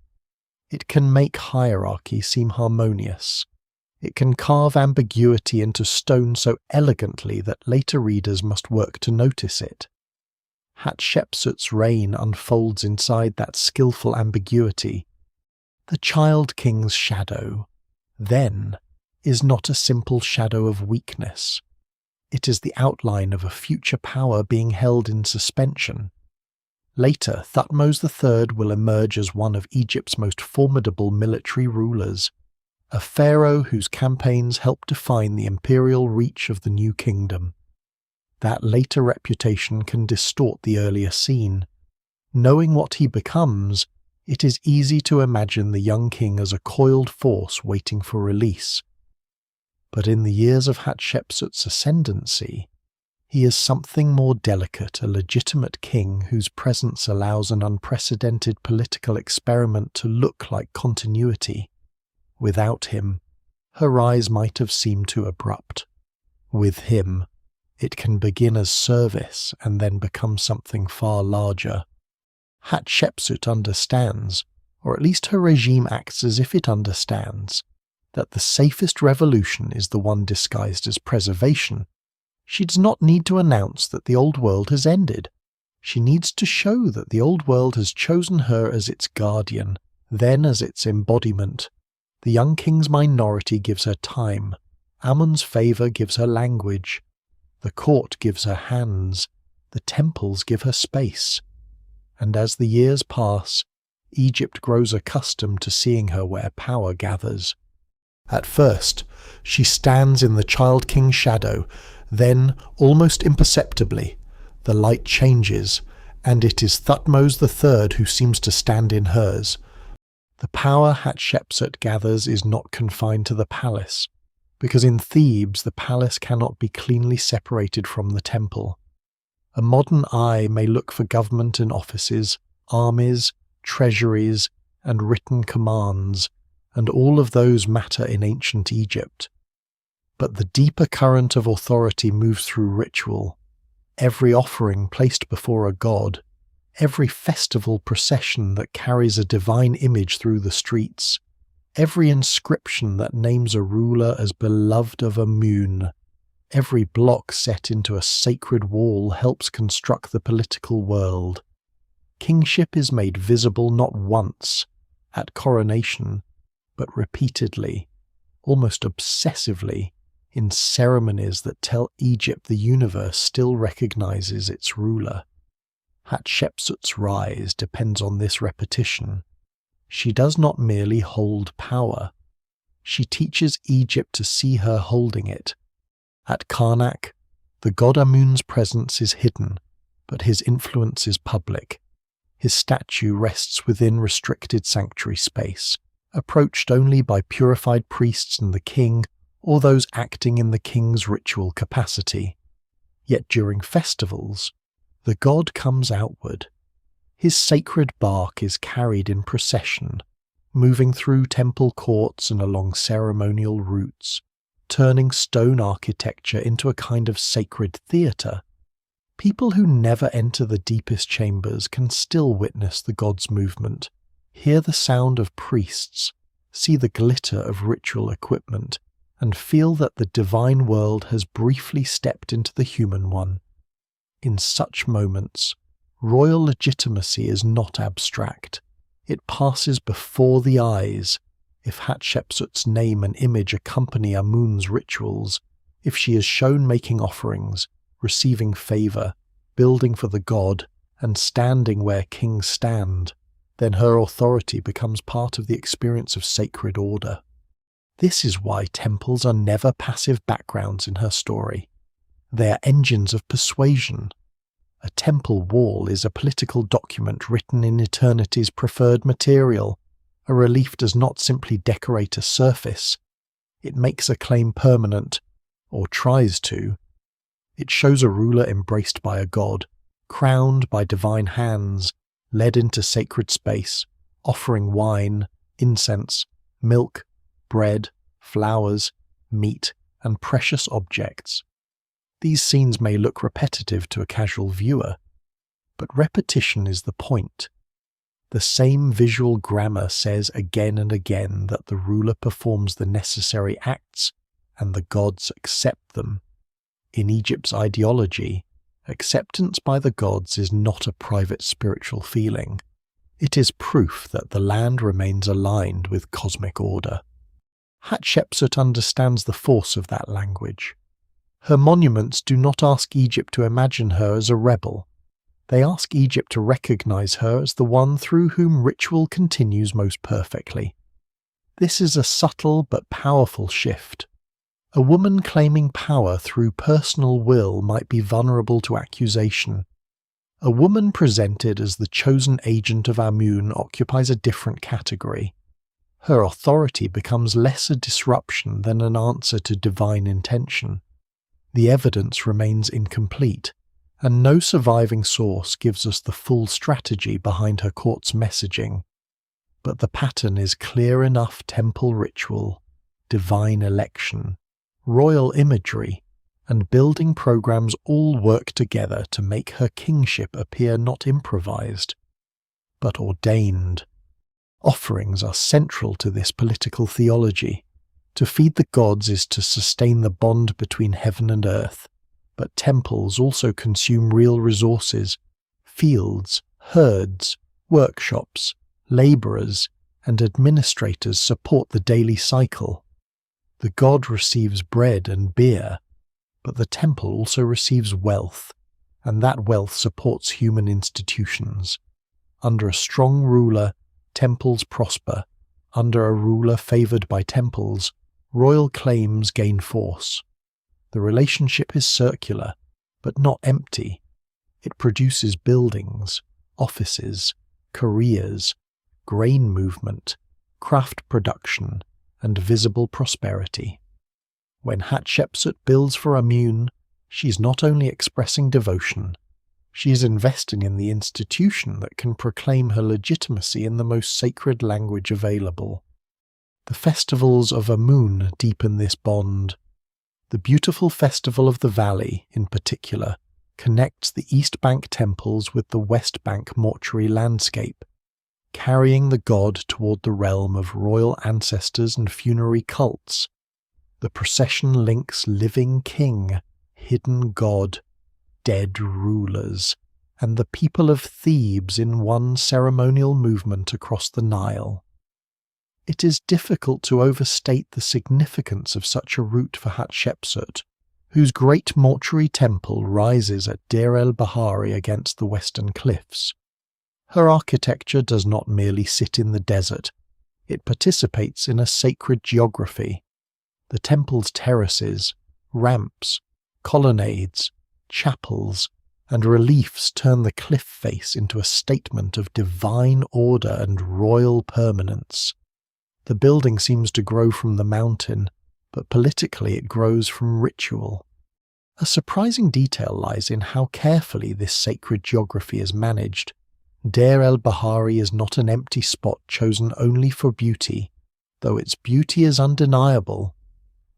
It can make hierarchy seem harmonious. It can carve ambiguity into stone so elegantly that later readers must work to notice it. Hatshepsut's reign unfolds inside that skillful ambiguity. The child king's shadow, then, is not a simple shadow of weakness. It is the outline of a future power being held in suspension. Later, Thutmose III will emerge as one of Egypt's most formidable military rulers, a pharaoh whose campaigns help define the imperial reach of the new kingdom. That later reputation can distort the earlier scene. Knowing what he becomes, it is easy to imagine the young king as a coiled force waiting for release. But in the years of Hatshepsut's ascendancy, he is something more delicate, a legitimate king whose presence allows an unprecedented political experiment to look like continuity. Without him, her rise might have seemed too abrupt. With him, it can begin as service and then become something far larger. Hatshepsut understands, or at least her regime acts as if it understands, that the safest revolution is the one disguised as preservation. She does not need to announce that the old world has ended. She needs to show that the old world has chosen her as its guardian, then as its embodiment. The young king's minority gives her time. Amun's favour gives her language. The court gives her hands. The temples give her space. And as the years pass, Egypt grows accustomed to seeing her where power gathers. At first, she stands in the child king's shadow. Then, almost imperceptibly, the light changes, and it is Thutmose III who seems to stand in hers. The power Hatshepsut gathers is not confined to the palace, because in Thebes the palace cannot be cleanly separated from the temple. A modern eye may look for government in offices, armies, treasuries, and written commands, and all of those matter in ancient Egypt. But the deeper current of authority moves through ritual. Every offering placed before a god, every festival procession that carries a divine image through the streets, every inscription that names a ruler as beloved of Amun, every block set into a sacred wall helps construct the political world. Kingship is made visible not once, at coronation, but repeatedly, almost obsessively, in ceremonies that tell Egypt the universe still recognizes its ruler. Hatshepsut's rise depends on this repetition. She does not merely hold power. She teaches Egypt to see her holding it. At Karnak, the god Amun's presence is hidden, but his influence is public. His statue rests within restricted sanctuary space, approached only by purified priests and the king, or those acting in the king's ritual capacity. Yet during festivals, the god comes outward. His sacred bark is carried in procession, moving through temple courts and along ceremonial routes, turning stone architecture into a kind of sacred theatre. People who never enter the deepest chambers can still witness the god's movement, hear the sound of priests, see the glitter of ritual equipment, and feel that the divine world has briefly stepped into the human one. In such moments, royal legitimacy is not abstract. It passes before the eyes. If Hatshepsut's name and image accompany Amun's rituals, if she is shown making offerings, receiving favour, building for the god, and standing where kings stand, then her authority becomes part of the experience of sacred order. This is why temples are never passive backgrounds in her story. They are engines of persuasion. A temple wall is a political document written in eternity's preferred material. A relief does not simply decorate a surface. It makes a claim permanent, or tries to. It shows a ruler embraced by a god, crowned by divine hands, led into sacred space, offering wine, incense, milk, bread, flowers, meat, and precious objects. These scenes may look repetitive to a casual viewer, but repetition is the point. The same visual grammar says again and again that the ruler performs the necessary acts and the gods accept them. In Egypt's ideology, acceptance by the gods is not a private spiritual feeling. It is proof that the land remains aligned with cosmic order. Hatshepsut understands the force of that language. Her monuments do not ask Egypt to imagine her as a rebel. They ask Egypt to recognize her as the one through whom ritual continues most perfectly. This is a subtle but powerful shift. A woman claiming power through personal will might be vulnerable to accusation. A woman presented as the chosen agent of Amun occupies a different category. Her authority becomes less a disruption than an answer to divine intention. The evidence remains incomplete, and no surviving source gives us the full strategy behind her court's messaging. But the pattern is clear enough: temple ritual, divine election, royal imagery, and building programs all work together to make her kingship appear not improvised, but ordained. Offerings are central to this political theology. To feed the gods is to sustain the bond between heaven and earth, but temples also consume real resources: fields, herds, workshops, labourers, and administrators support the daily cycle. The god receives bread and beer, but the temple also receives wealth, and that wealth supports human institutions. Under a strong ruler, temples prosper. Under a ruler favoured by temples, royal claims gain force. The relationship is circular, but not empty. It produces buildings, offices, careers, grain movement, craft production, and visible prosperity. When Hatshepsut builds for Amun, she is not only expressing devotion, she is investing in the institution that can proclaim her legitimacy in the most sacred language available. The festivals of Amun deepen this bond. The beautiful festival of the valley, in particular, connects the East Bank temples with the West Bank mortuary landscape, carrying the god toward the realm of royal ancestors and funerary cults. The procession links living king, hidden god, dead rulers, and the people of Thebes in one ceremonial movement across the Nile. It is difficult to overstate the significance of such a route for Hatshepsut, whose great mortuary temple rises at Deir el-Bahari against the western cliffs. Her architecture does not merely sit in the desert, it participates in a sacred geography. The temple's terraces, ramps, colonnades, chapels, and reliefs turn the cliff face into a statement of divine order and royal permanence. The building seems to grow from the mountain, but politically it grows from ritual. A surprising detail lies in how carefully this sacred geography is managed. Deir el-Bahari is not an empty spot chosen only for beauty, though its beauty is undeniable.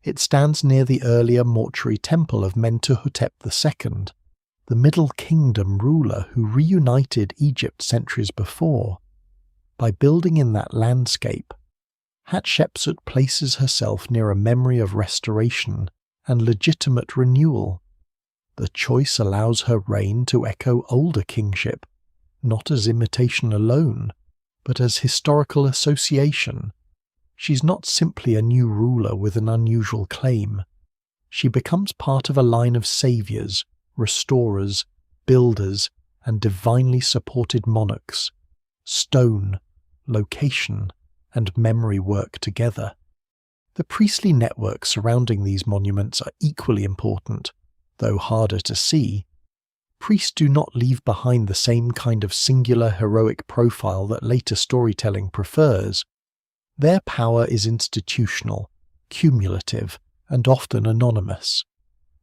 It stands near the earlier mortuary temple of Mentuhotep II, the Middle Kingdom ruler who reunited Egypt centuries before. By building in that landscape, Hatshepsut places herself near a memory of restoration and legitimate renewal. The choice allows her reign to echo older kingship, not as imitation alone, but as historical association. She's not simply a new ruler with an unusual claim. She becomes part of a line of saviors, restorers, builders, and divinely supported monarchs. Stone, location, and memory work together. The priestly networks surrounding these monuments are equally important, though harder to see. priests do not leave behind the same kind of singular heroic profile that later storytelling prefers. Their power is institutional, cumulative, and often anonymous.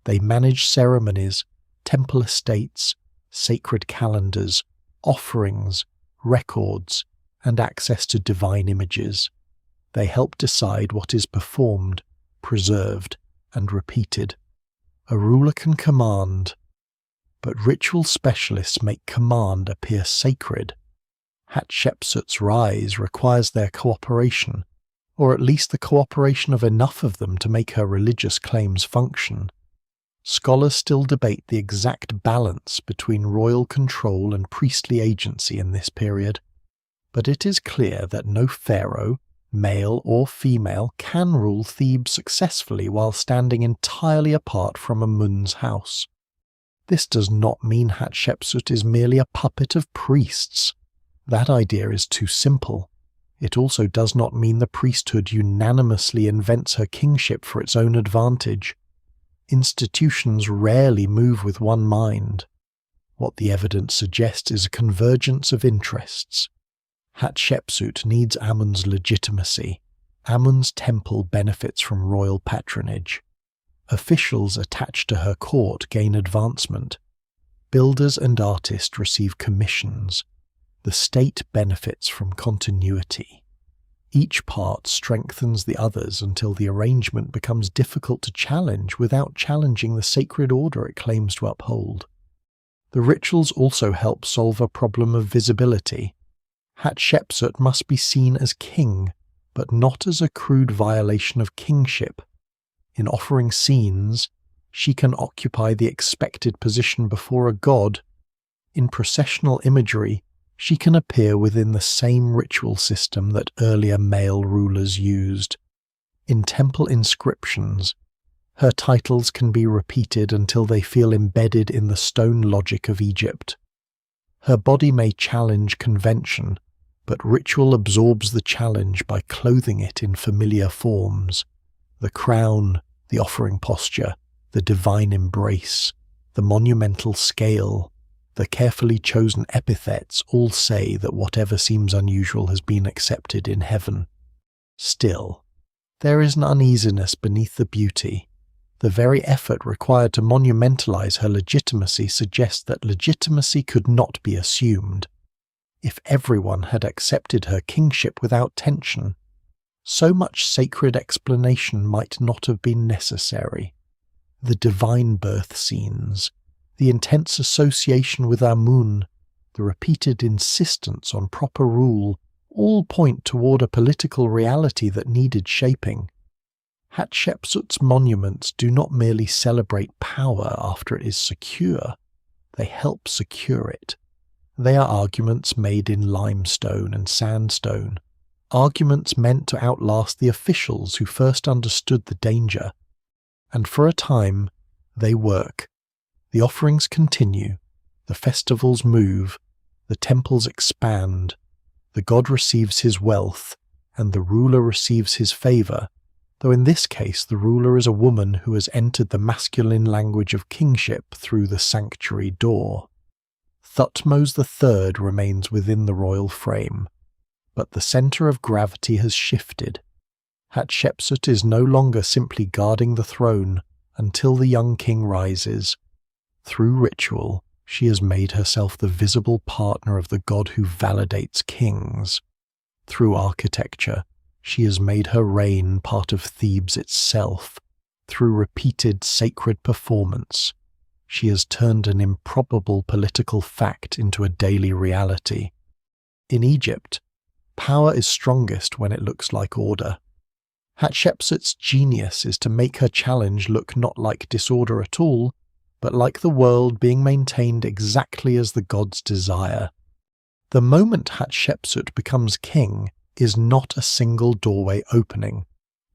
They manage ceremonies, temple estates, sacred calendars, offerings, records, and access to divine images. They help decide what is performed, preserved, and repeated. A ruler can command, but ritual specialists make command appear sacred. Hatshepsut's rise requires their cooperation, or at least the cooperation of enough of them to make her religious claims function. Scholars still debate the exact balance between royal control and priestly agency in this period, but it is clear that no pharaoh, male or female, can rule Thebes successfully while standing entirely apart from Amun's house. This does not mean Hatshepsut is merely a puppet of priests. That idea is too simple. It also does not mean the priesthood unanimously invents her kingship for its own advantage. Institutions rarely move with one mind. What the evidence suggests is a convergence of interests. Hatshepsut needs Amun's legitimacy. Amun's temple benefits from royal patronage. Officials attached to her court gain advancement. Builders and artists receive commissions. The state benefits from continuity. Each part strengthens the others until the arrangement becomes difficult to challenge without challenging the sacred order it claims to uphold. The rituals also help solve a problem of visibility. Hatshepsut must be seen as king, but not as a crude violation of kingship. In offering scenes, she can occupy the expected position before a god. In processional imagery, she can appear within the same ritual system that earlier male rulers used. In temple inscriptions, her titles can be repeated until they feel embedded in the stone logic of Egypt. Her body may challenge convention, but ritual absorbs the challenge by clothing it in familiar forms. The crown, the offering posture, the divine embrace, the monumental scale, the carefully chosen epithets all say that whatever seems unusual has been accepted in heaven. Still, there is an uneasiness beneath the beauty. The very effort required to monumentalize her legitimacy suggests that legitimacy could not be assumed. If everyone had accepted her kingship without tension, so much sacred explanation might not have been necessary. The divine birth scenes, the intense association with Amun, the repeated insistence on proper rule, all point toward a political reality that needed shaping. Hatshepsut's monuments do not merely celebrate power after it is secure, they help secure it. They are arguments made in limestone and sandstone, arguments meant to outlast the officials who first understood the danger. And for a time, they work. The offerings continue, the festivals move, the temples expand, the god receives his wealth, and the ruler receives his favour, though in this case the ruler is a woman who has entered the masculine language of kingship through the sanctuary door. Thutmose III remains within the royal frame, but the centre of gravity has shifted. Hatshepsut is no longer simply guarding the throne until the young king rises. Through ritual, she has made herself the visible partner of the god who validates kings. Through architecture, she has made her reign part of Thebes itself. Through repeated sacred performance, she has turned an improbable political fact into a daily reality. In Egypt, power is strongest when it looks like order. Hatshepsut's genius is to make her challenge look not like disorder at all, but like the world being maintained exactly as the gods desire. The moment Hatshepsut becomes king is not a single doorway opening,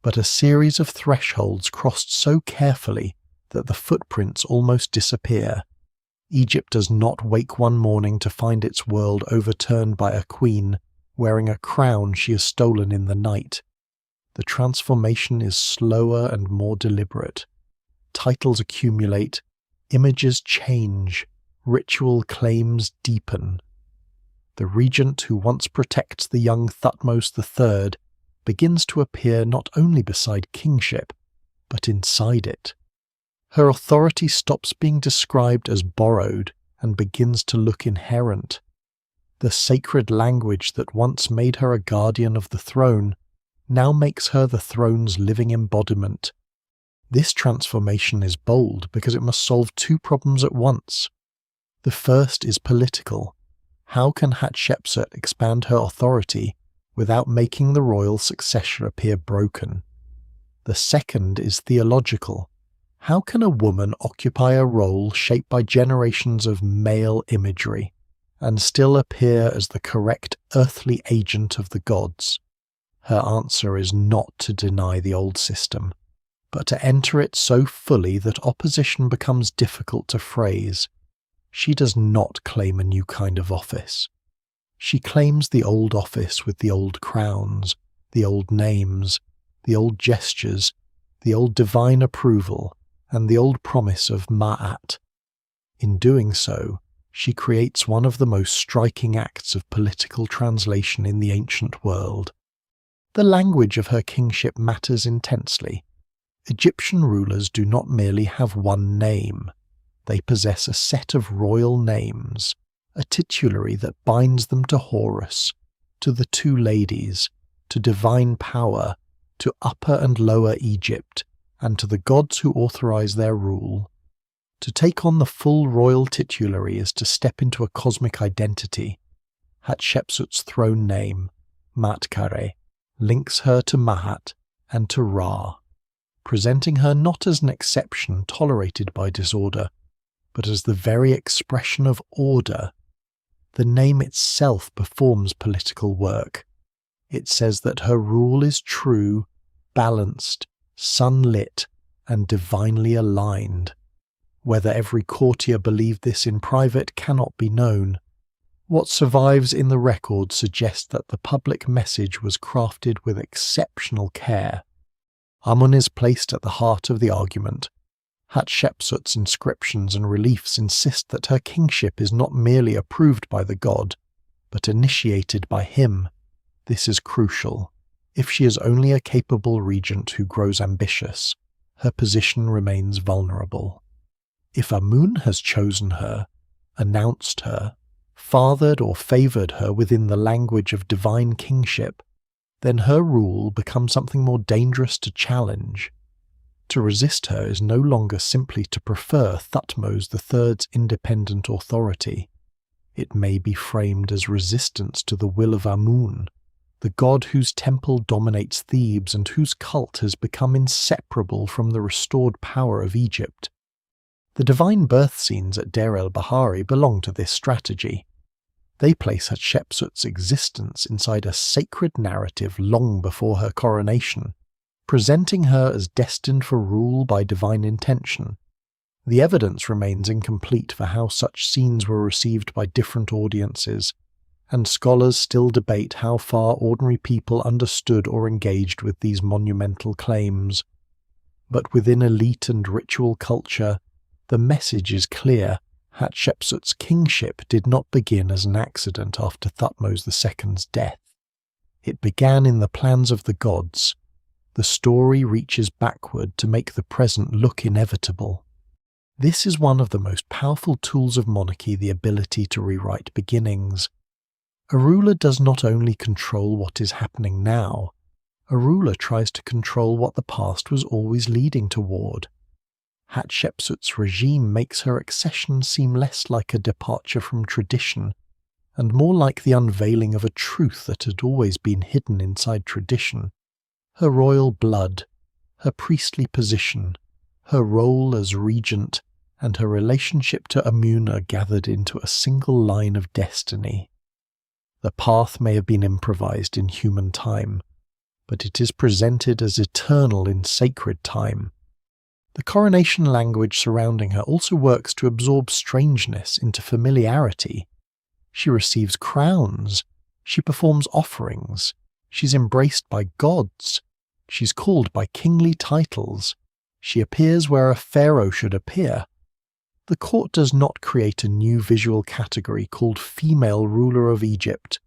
but a series of thresholds crossed so carefully that the footprints almost disappear. Egypt does not wake one morning to find its world overturned by a queen wearing a crown she has stolen in the night. The transformation is slower and more deliberate. Titles accumulate, images change, ritual claims deepen. The regent who once protects the young Thutmose III begins to appear not only beside kingship, but inside it. Her authority stops being described as borrowed and begins to look inherent. The sacred language that once made her a guardian of the throne now makes her the throne's living embodiment. This transformation is bold because it must solve two problems at once. The first is political. How can Hatshepsut expand her authority without making the royal succession appear broken? The second is theological. How can a woman occupy a role shaped by generations of male imagery and still appear as the correct earthly agent of the gods? Her answer is not to deny the old system, but to enter it so fully that opposition becomes difficult to phrase. She does not claim a new kind of office. She claims the old office with the old crowns, the old names, the old gestures, the old divine approval, and the old promise of Ma'at. In doing so, she creates one of the most striking acts of political translation in the ancient world. The language of her kingship matters intensely. Egyptian rulers do not merely have one name. They possess a set of royal names, a titulary that binds them to Horus, to the two ladies, to divine power, to Upper and Lower Egypt, and to the gods who authorize their rule. To take on the full royal titulary is to step into a cosmic identity. Hatshepsut's throne name, Matkare, links her to Ma'at and to Ra, presenting her not as an exception tolerated by disorder, but as the very expression of order. The name itself performs political work. It says that her rule is true, balanced, sunlit, and divinely aligned. Whether every courtier believed this in private cannot be known. What survives in the record suggests that the public message was crafted with exceptional care. Amun is placed at the heart of the argument. Hatshepsut's inscriptions and reliefs insist that her kingship is not merely approved by the god, but initiated by him. This is crucial. If she is only a capable regent who grows ambitious, her position remains vulnerable. If Amun has chosen her, announced her, fathered or favoured her within the language of divine kingship, then her rule becomes something more dangerous to challenge. To resist her is no longer simply to prefer Thutmose III's independent authority. It may be framed as resistance to the will of Amun, the god whose temple dominates Thebes and whose cult has become inseparable from the restored power of Egypt. The divine birth scenes at Deir el-Bahari belong to this strategy. They place Hatshepsut's existence inside a sacred narrative long before her coronation, presenting her as destined for rule by divine intention. The evidence remains incomplete for how such scenes were received by different audiences, and scholars still debate how far ordinary people understood or engaged with these monumental claims. But within elite and ritual culture, the message is clear. Hatshepsut's kingship did not begin as an accident after Thutmose II's death. It began in the plans of the gods. The story reaches backward to make the present look inevitable. This is one of the most powerful tools of monarchy, the ability to rewrite beginnings. A ruler does not only control what is happening now, a ruler tries to control what the past was always leading toward. Hatshepsut's regime makes her accession seem less like a departure from tradition, and more like the unveiling of a truth that had always been hidden inside tradition. Her royal blood, her priestly position, her role as regent, and her relationship to Amun are gathered into a single line of destiny. The path may have been improvised in human time, but it is presented as eternal in sacred time. The coronation language surrounding her also works to absorb strangeness into familiarity. She receives crowns, she performs offerings, she's embraced by gods, she's called by kingly titles, she appears where a pharaoh should appear. The court does not create a new visual category called female ruler of Egypt.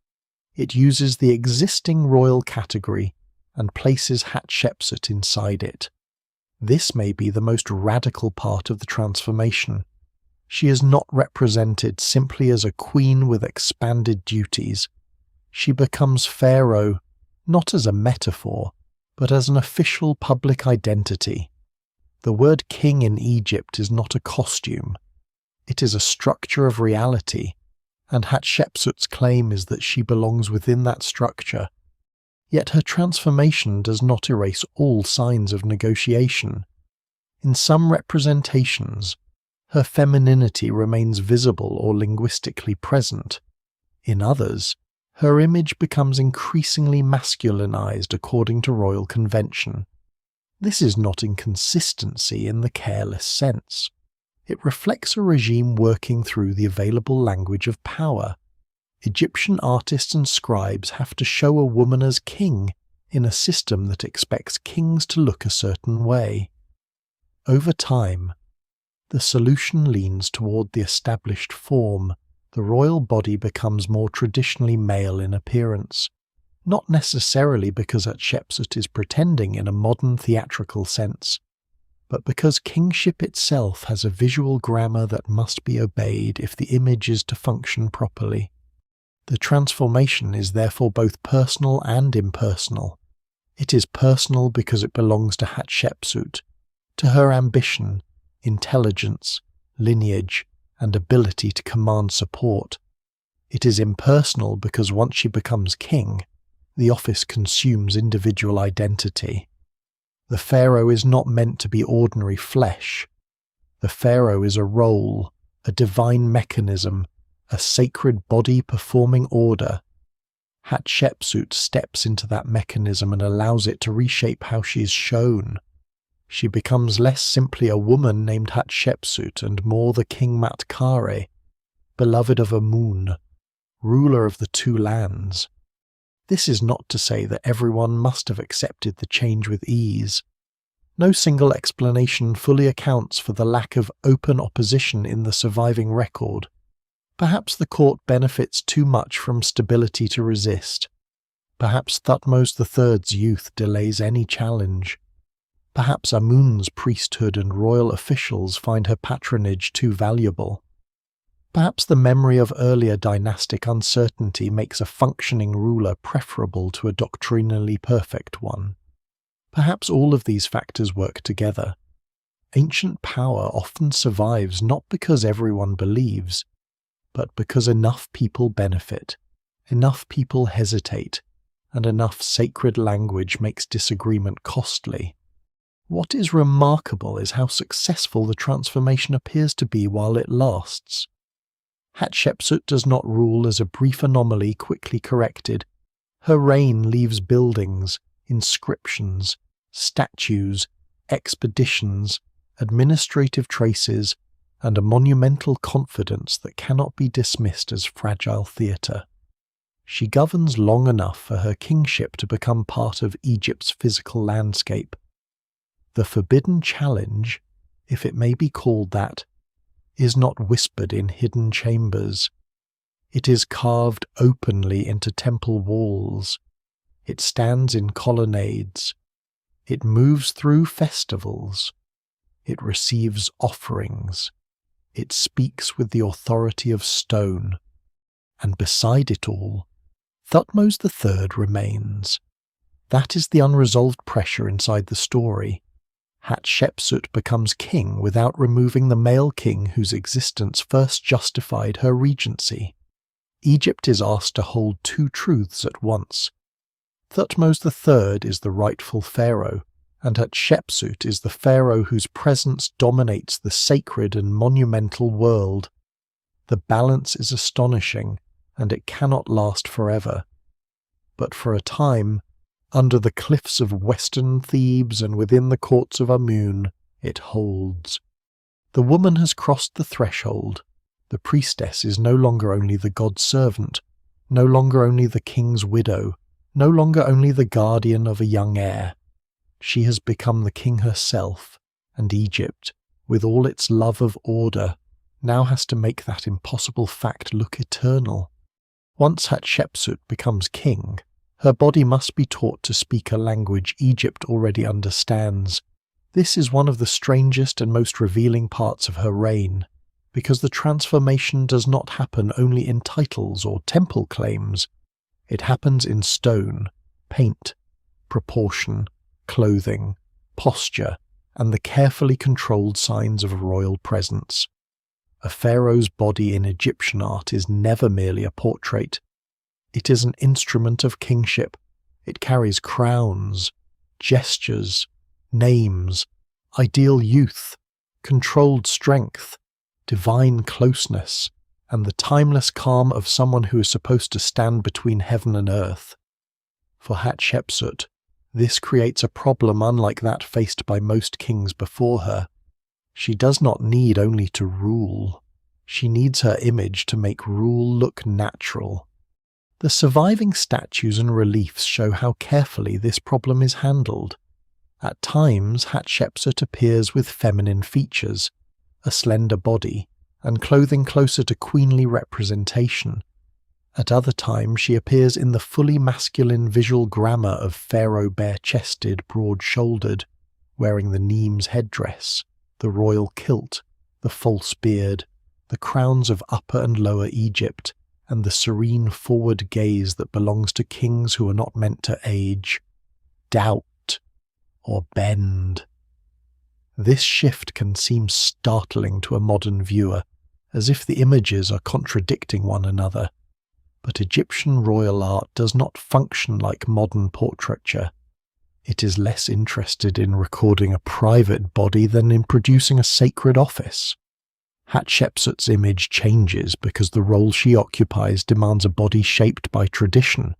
It uses the existing royal category and places Hatshepsut inside it. This may be the most radical part of the transformation. She is not represented simply as a queen with expanded duties. She becomes pharaoh, not as a metaphor, but as an official public identity. The word king in Egypt is not a costume. It is a structure of reality, and Hatshepsut's claim is that she belongs within that structure. Yet her transformation does not erase all signs of negotiation. In some representations, her femininity remains visible or linguistically present. In others, her image becomes increasingly masculinized according to royal convention. This is not inconsistency in the careless sense. It reflects a regime working through the available language of power. Egyptian artists and scribes have to show a woman as king in a system that expects kings to look a certain way. Over time, the solution leans toward the established form. The royal body becomes more traditionally male in appearance, not necessarily because Hatshepsut is pretending in a modern theatrical sense, but because kingship itself has a visual grammar that must be obeyed if the image is to function properly. The transformation is therefore both personal and impersonal. It is personal because it belongs to Hatshepsut, to her ambition, intelligence, lineage, and ability to command support. It is impersonal because once she becomes king, the office consumes individual identity. The pharaoh is not meant to be ordinary flesh. The pharaoh is a role, a divine mechanism, a sacred body performing order. Hatshepsut steps into that mechanism and allows it to reshape how she is shown. She becomes less simply a woman named Hatshepsut and more the King Matkare, beloved of Amun, ruler of the two lands. This is not to say that everyone must have accepted the change with ease. No single explanation fully accounts for the lack of open opposition in the surviving record. Perhaps the court benefits too much from stability to resist. Perhaps Thutmose III's youth delays any challenge. Perhaps Amun's priesthood and royal officials find her patronage too valuable. Perhaps the memory of earlier dynastic uncertainty makes a functioning ruler preferable to a doctrinally perfect one. Perhaps all of these factors work together. Ancient power often survives not because everyone believes, but because enough people benefit, enough people hesitate, and enough sacred language makes disagreement costly. What is remarkable is how successful the transformation appears to be while it lasts. Hatshepsut does not rule as a brief anomaly quickly corrected. Her reign leaves buildings, inscriptions, statues, expeditions, administrative traces, and a monumental confidence that cannot be dismissed as fragile theatre. She governs long enough for her kingship to become part of Egypt's physical landscape. The forbidden challenge, if it may be called that, is not whispered in hidden chambers. It is carved openly into temple walls. It stands in colonnades. It moves through festivals. It receives offerings. It speaks with the authority of stone. And beside it all, Thutmose III remains. That is the unresolved pressure inside the story. Hatshepsut becomes king without removing the male king whose existence first justified her regency. Egypt is asked to hold two truths at once. Thutmose III is the rightful pharaoh, and Hatshepsut is the pharaoh whose presence dominates the sacred and monumental world. The balance is astonishing, and it cannot last forever. But for a time, under the cliffs of western Thebes and within the courts of Amun, it holds. The woman has crossed the threshold. The priestess is no longer only the god's servant, no longer only the king's widow, no longer only the guardian of a young heir. She has become the king herself, and Egypt, with all its love of order, now has to make that impossible fact look eternal. Once Hatshepsut becomes king, her body must be taught to speak a language Egypt already understands. This is one of the strangest and most revealing parts of her reign, because the transformation does not happen only in titles or temple claims. It happens in stone, paint, proportion, clothing, posture, and the carefully controlled signs of royal presence. A pharaoh's body in Egyptian art is never merely a portrait. It is an instrument of kingship. It carries crowns, gestures, names, ideal youth, controlled strength, divine closeness, and the timeless calm of someone who is supposed to stand between heaven and earth. For Hatshepsut, this creates a problem unlike that faced by most kings before her. She does not need only to rule. She needs her image to make rule look natural. The surviving statues and reliefs show how carefully this problem is handled. At times, Hatshepsut appears with feminine features, a slender body, and clothing closer to queenly representation. At other times, she appears in the fully masculine visual grammar of pharaoh bare-chested, broad-shouldered, wearing the Nemes headdress, the royal kilt, the false beard, the crowns of Upper and Lower Egypt, and the serene forward gaze that belongs to kings who are not meant to age, doubt, or bend. This shift can seem startling to a modern viewer, as if the images are contradicting one another. But Egyptian royal art does not function like modern portraiture. It is less interested in recording a private body than in producing a sacred office. Hatshepsut's image changes because the role she occupies demands a body shaped by tradition.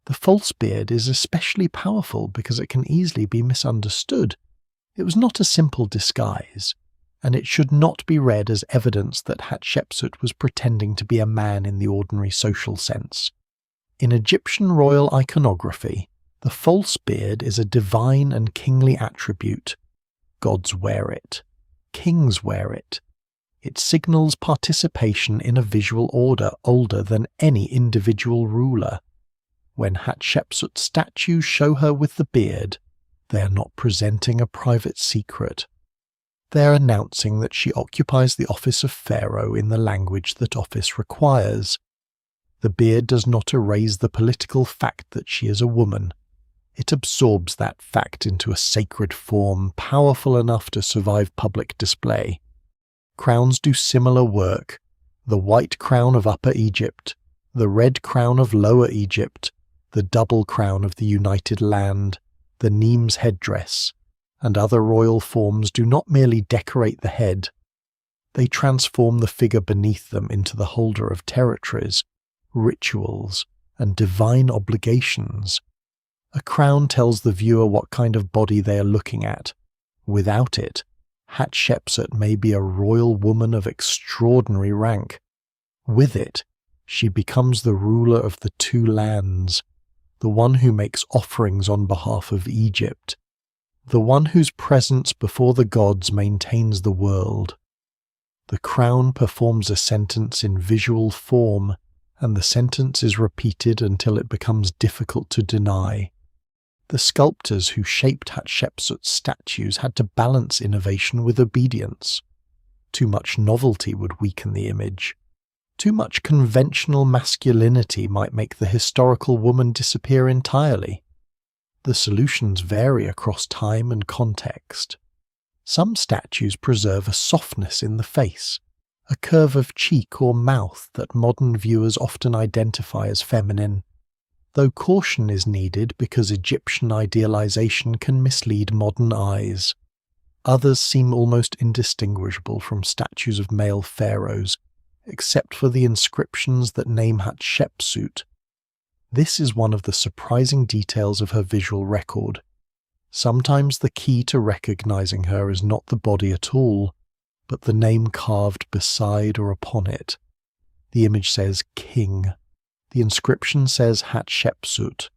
The false beard is especially powerful because it can easily be misunderstood. It was not a simple disguise, and it should not be read as evidence that Hatshepsut was pretending to be a man in the ordinary social sense. In Egyptian royal iconography, the false beard is a divine and kingly attribute. Gods wear it. Kings wear it. It signals participation in a visual order older than any individual ruler. When Hatshepsut statues show her with the beard, they are not presenting a private secret. They are announcing that she occupies the office of pharaoh in the language that office requires. The beard does not erase the political fact that she is a woman. It absorbs that fact into a sacred form powerful enough to survive public display. Crowns do similar work. The white crown of Upper Egypt, the red crown of Lower Egypt, the double crown of the United Land, the Nemes headdress, and other royal forms do not merely decorate the head. They transform the figure beneath them into the holder of territories, rituals, and divine obligations. A crown tells the viewer what kind of body they are looking at. Without it, Hatshepsut may be a royal woman of extraordinary rank. With it, she becomes the ruler of the two lands, the one who makes offerings on behalf of Egypt, the one whose presence before the gods maintains the world. The crown performs a sentence in visual form, and the sentence is repeated until it becomes difficult to deny. The sculptors who shaped Hatshepsut's statues had to balance innovation with obedience. Too much novelty would weaken the image. Too much conventional masculinity might make the historical woman disappear entirely. The solutions vary across time and context. Some statues preserve a softness in the face, a curve of cheek or mouth that modern viewers often identify as feminine, though caution is needed because Egyptian idealization can mislead modern eyes. Others seem almost indistinguishable from statues of male pharaohs, except for the inscriptions that name Hatshepsut. This is one of the surprising details of her visual record. Sometimes the key to recognizing her is not the body at all, but the name carved beside or upon it. The image says king. The inscription says Hatshepsut.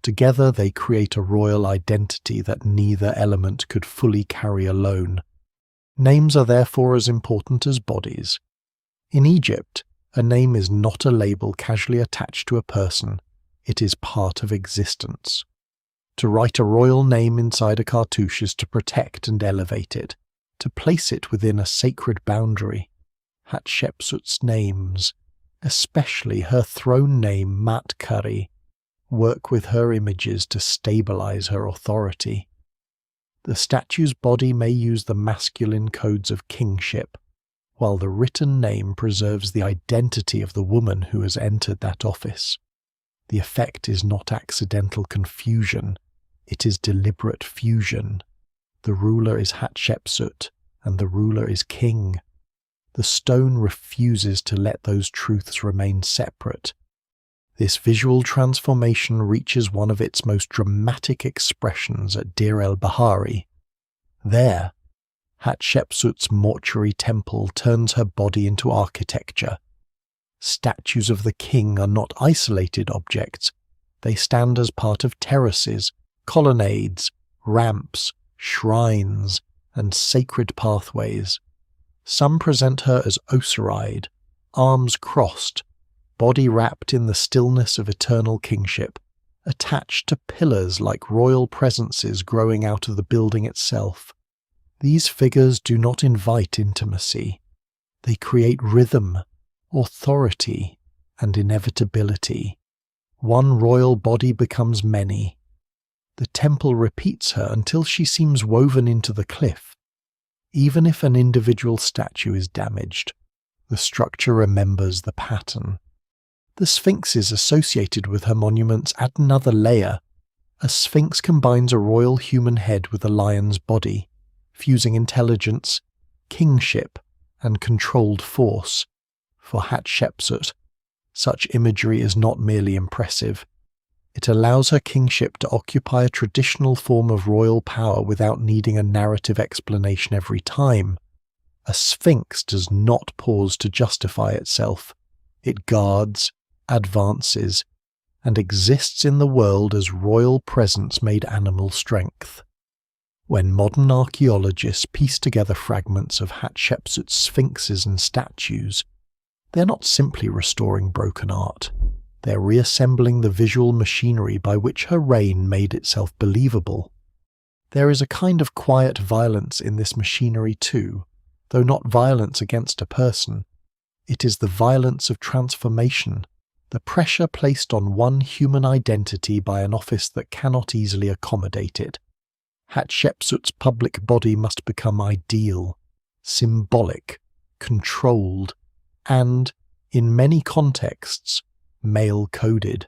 Together they create a royal identity that neither element could fully carry alone. Names are therefore as important as bodies. In Egypt, a name is not a label casually attached to a person, it is part of existence. To write a royal name inside a cartouche is to protect and elevate it, to place it within a sacred boundary. Hatshepsut's names, especially her throne name Mat-Kari, work with her images to stabilize her authority. The statue's body may use the masculine codes of kingship, while the written name preserves the identity of the woman who has entered that office. The effect is not accidental confusion, it is deliberate fusion. The ruler is Hatshepsut, and the ruler is king. The stone refuses to let those truths remain separate. This visual transformation reaches one of its most dramatic expressions at Deir el-Bahari. There, Hatshepsut's mortuary temple turns her body into architecture. Statues of the king are not isolated objects. They stand as part of terraces, colonnades, ramps, shrines, and sacred pathways. Some present her as osiride, arms crossed, body wrapped in the stillness of eternal kingship, attached to pillars like royal presences growing out of the building itself. These figures do not invite intimacy. They create rhythm, authority, and inevitability. One royal body becomes many. The temple repeats her until she seems woven into the cliff. Even if an individual statue is damaged, the structure remembers the pattern. The sphinxes associated with her monuments add another layer. A sphinx combines a royal human head with a lion's body, fusing intelligence, kingship, and controlled force. For Hatshepsut, such imagery is not merely impressive. It allows her kingship to occupy a traditional form of royal power without needing a narrative explanation every time. A sphinx does not pause to justify itself. It guards, advances, and exists in the world as royal presence made animal strength. When modern archaeologists piece together fragments of Hatshepsut's sphinxes and statues, they're not simply restoring broken art. They're reassembling the visual machinery by which her reign made itself believable. There is a kind of quiet violence in this machinery too, though not violence against a person. It is the violence of transformation, the pressure placed on one human identity by an office that cannot easily accommodate it. Hatshepsut's public body must become ideal, symbolic, controlled, and, in many contexts, male-coded.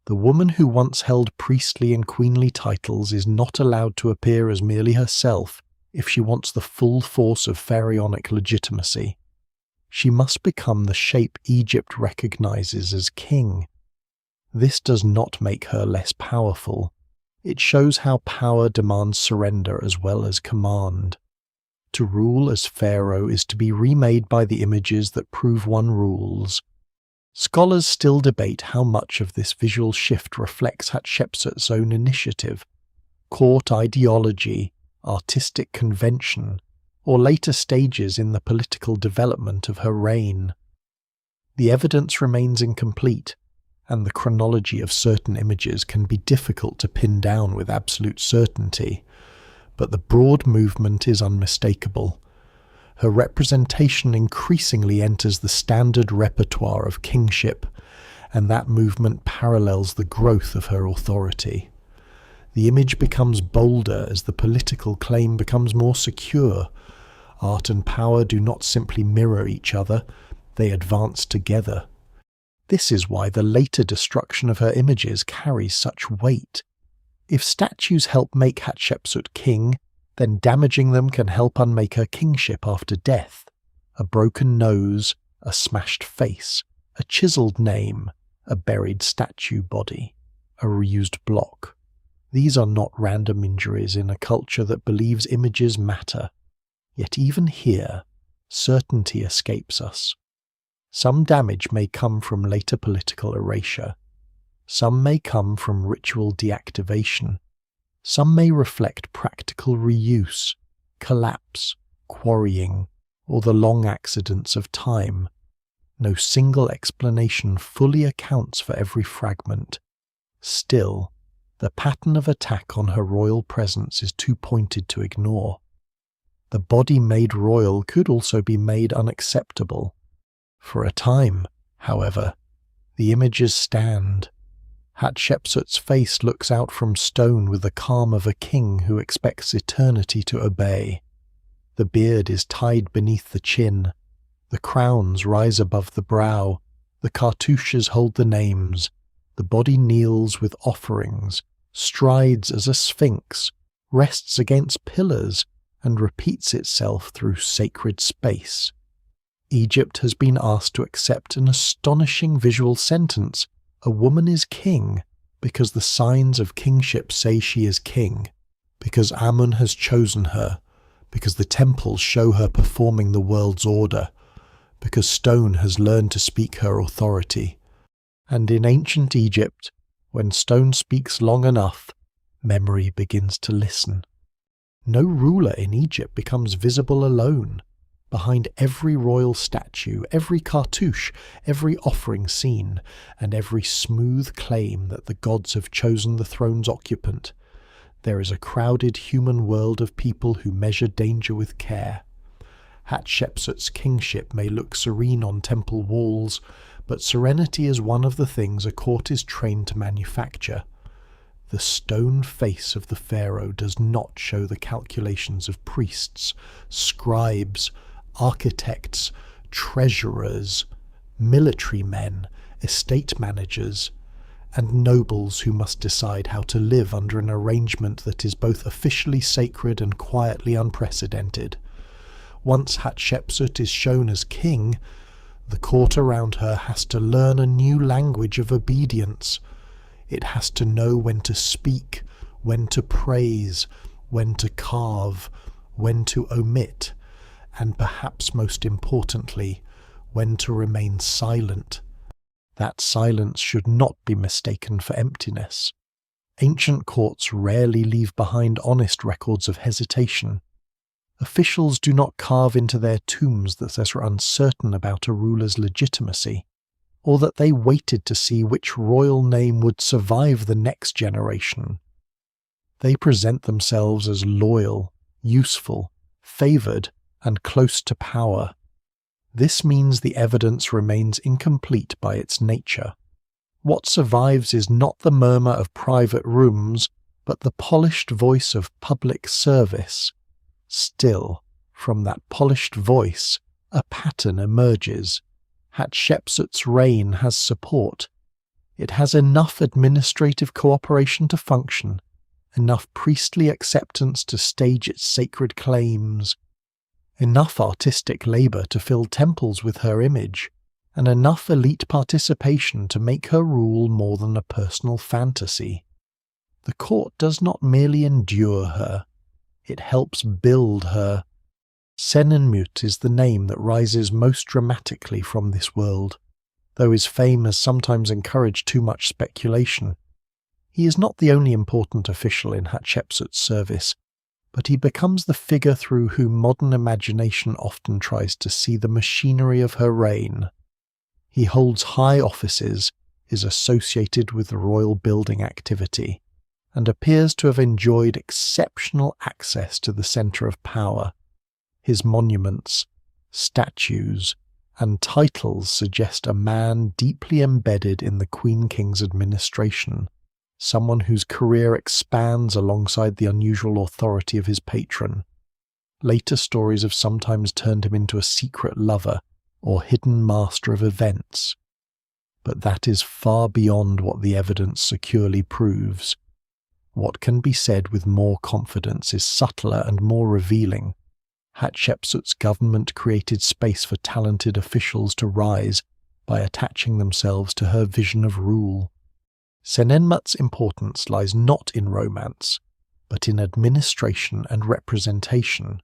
The woman who once held priestly and queenly titles is not allowed to appear as merely herself if she wants the full force of pharaonic legitimacy. She must become the shape Egypt recognizes as king. This does not make her less powerful. It shows how power demands surrender as well as command. To rule as pharaoh is to be remade by the images that prove one rules. Scholars still debate how much of this visual shift reflects Hatshepsut's own initiative, court ideology, artistic convention, or later stages in the political development of her reign. The evidence remains incomplete, and the chronology of certain images can be difficult to pin down with absolute certainty, but the broad movement is unmistakable. Her representation increasingly enters the standard repertoire of kingship, and that movement parallels the growth of her authority. The image becomes bolder as the political claim becomes more secure. Art and power do not simply mirror each other, they advance together. This is why the later destruction of her images carries such weight. If statues help make Hatshepsut king, then damaging them can help unmake her kingship after death. A broken nose, a smashed face, a chiseled name, a buried statue body, a reused block. These are not random injuries in a culture that believes images matter. Yet even here, certainty escapes us. Some damage may come from later political erasure. Some may come from ritual deactivation. Some may reflect practical reuse, collapse, quarrying, or the long accidents of time. No single explanation fully accounts for every fragment. Still, the pattern of attack on her royal presence is too pointed to ignore. The body made royal could also be made unacceptable. For a time, however, the images stand. Hatshepsut's face looks out from stone with the calm of a king who expects eternity to obey. The beard is tied beneath the chin. The crowns rise above the brow. The cartouches hold the names. The body kneels with offerings, strides as a sphinx, rests against pillars, and repeats itself through sacred space. Egypt has been asked to accept an astonishing visual sentence: a woman is king, because the signs of kingship say she is king, because Amun has chosen her, because the temples show her performing the world's order, because stone has learned to speak her authority. And in ancient Egypt, when stone speaks long enough, memory begins to listen. No ruler in Egypt becomes visible alone. Behind every royal statue, every cartouche, every offering scene, and every smooth claim that the gods have chosen the throne's occupant, there is a crowded human world of people who measure danger with care. Hatshepsut's kingship may look serene on temple walls, but serenity is one of the things a court is trained to manufacture. The stone face of the pharaoh does not show the calculations of priests, scribes, architects, treasurers, military men, estate managers, and nobles who must decide how to live under an arrangement that is both officially sacred and quietly unprecedented. Once Hatshepsut is shown as king, the court around her has to learn a new language of obedience. It has to know when to speak, when to praise, when to carve, when to omit, and perhaps most importantly, when to remain silent. That silence should not be mistaken for emptiness. Ancient courts rarely leave behind honest records of hesitation. Officials do not carve into their tombs that they are uncertain about a ruler's legitimacy, or that they waited to see which royal name would survive the next generation. They present themselves as loyal, useful, favoured, and close to power. This means the evidence remains incomplete by its nature. What survives is not the murmur of private rooms, but the polished voice of public service. Still, from that polished voice, a pattern emerges. Hatshepsut's reign has support. It has enough administrative cooperation to function, enough priestly acceptance to stage its sacred claims, enough artistic labour to fill temples with her image, and enough elite participation to make her rule more than a personal fantasy. The court does not merely endure her, it helps build her. Senenmut is the name that rises most dramatically from this world, though his fame has sometimes encouraged too much speculation. He is not the only important official in Hatshepsut's service, but he becomes the figure through whom modern imagination often tries to see the machinery of her reign. He holds high offices, is associated with the royal building activity, and appears to have enjoyed exceptional access to the centre of power. His monuments, statues, and titles suggest a man deeply embedded in the Queen-King's administration, someone whose career expands alongside the unusual authority of his patron. Later stories have sometimes turned him into a secret lover or hidden master of events. But that is far beyond what the evidence securely proves. What can be said with more confidence is subtler and more revealing. Hatshepsut's government created space for talented officials to rise by attaching themselves to her vision of rule. Senenmut's importance lies not in romance, but in administration and representation.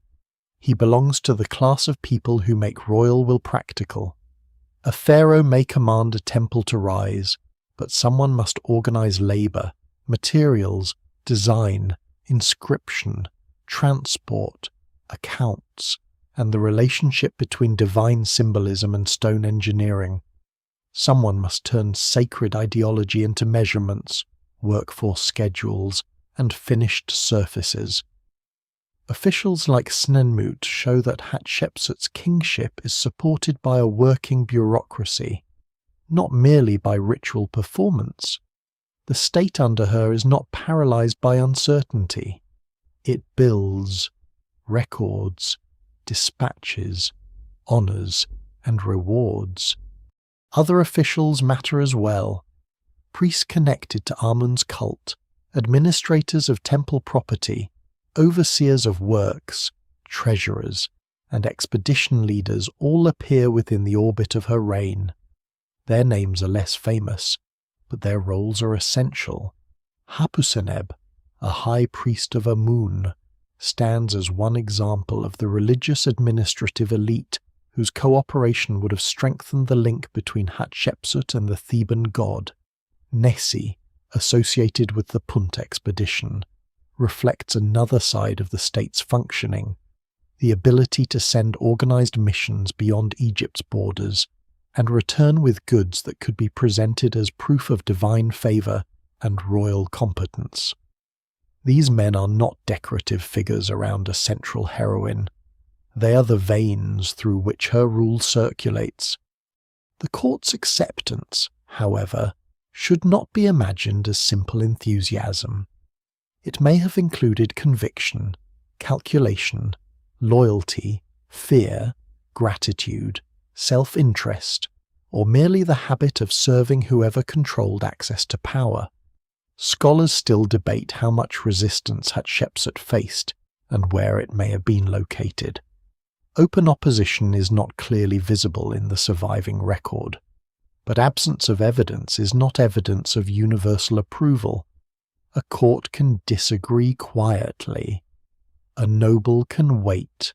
He belongs to the class of people who make royal will practical. A pharaoh may command a temple to rise, but someone must organize labour, materials, design, inscription, transport, accounts, and the relationship between divine symbolism and stone engineering. Someone must turn sacred ideology into measurements, workforce schedules, and finished surfaces. Officials like Snenmut show that Hatshepsut's kingship is supported by a working bureaucracy, not merely by ritual performance. The state under her is not paralyzed by uncertainty. It builds, records, dispatches, honors, and rewards. Other officials matter as well. Priests connected to Amun's cult, administrators of temple property, overseers of works, treasurers, and expedition leaders all appear within the orbit of her reign. Their names are less famous, but their roles are essential. Hapuseneb, a high priest of Amun, stands as one example of the religious administrative elite whose cooperation would have strengthened the link between Hatshepsut and the Theban god. Nessi, associated with the Punt expedition, reflects another side of the state's functioning, the ability to send organized missions beyond Egypt's borders and return with goods that could be presented as proof of divine favor and royal competence. These men are not decorative figures around a central heroine. They are the veins through which her rule circulates. The court's acceptance, however, should not be imagined as simple enthusiasm. It may have included conviction, calculation, loyalty, fear, gratitude, self-interest, or merely the habit of serving whoever controlled access to power. Scholars still debate how much resistance Hatshepsut faced and where it may have been located. Open opposition is not clearly visible in the surviving record, but absence of evidence is not evidence of universal approval. A court can disagree quietly. A noble can wait.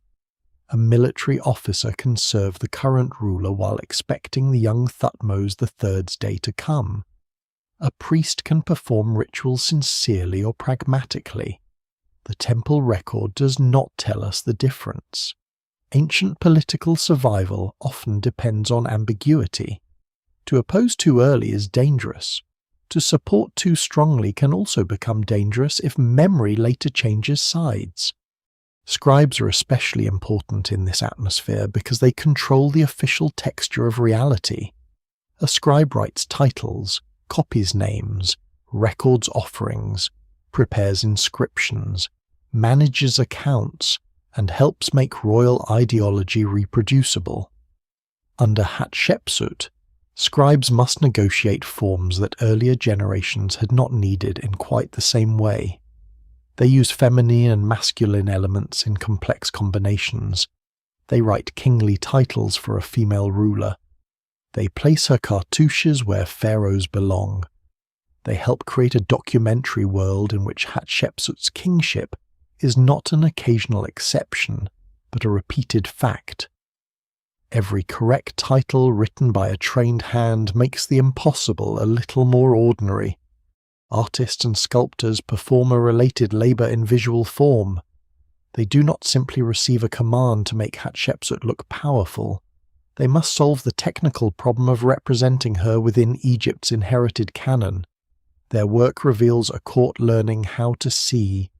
A military officer can serve the current ruler while expecting the young Thutmose III's day to come. A priest can perform rituals sincerely or pragmatically. The temple record does not tell us the difference. Ancient political survival often depends on ambiguity. To oppose too early is dangerous. To support too strongly can also become dangerous if memory later changes sides. Scribes are especially important in this atmosphere because they control the official texture of reality. A scribe writes titles, copies names, records offerings, prepares inscriptions, manages accounts, and helps make royal ideology reproducible. Under Hatshepsut, scribes must negotiate forms that earlier generations had not needed in quite the same way. They use feminine and masculine elements in complex combinations. They write kingly titles for a female ruler. They place her cartouches where pharaohs belong. They help create a documentary world in which Hatshepsut's kingship is not an occasional exception, but a repeated fact. Every correct title written by a trained hand makes the impossible a little more ordinary. Artists and sculptors perform a related labor in visual form. They do not simply receive a command to make Hatshepsut look powerful. They must solve the technical problem of representing her within Egypt's inherited canon. Their work reveals a court learning how to see.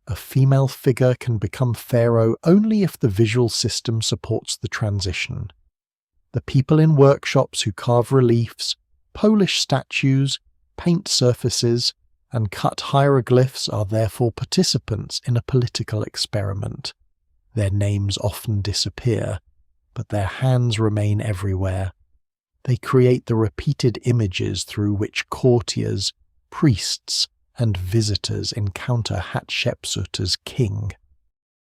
A female figure can become pharaoh only if the visual system supports the transition. The people in workshops who carve reliefs, polish statues, paint surfaces, and cut hieroglyphs are therefore participants in a political experiment. Their names often disappear, but their hands remain everywhere. They create the repeated images through which courtiers, priests, and visitors encounter Hatshepsut as king.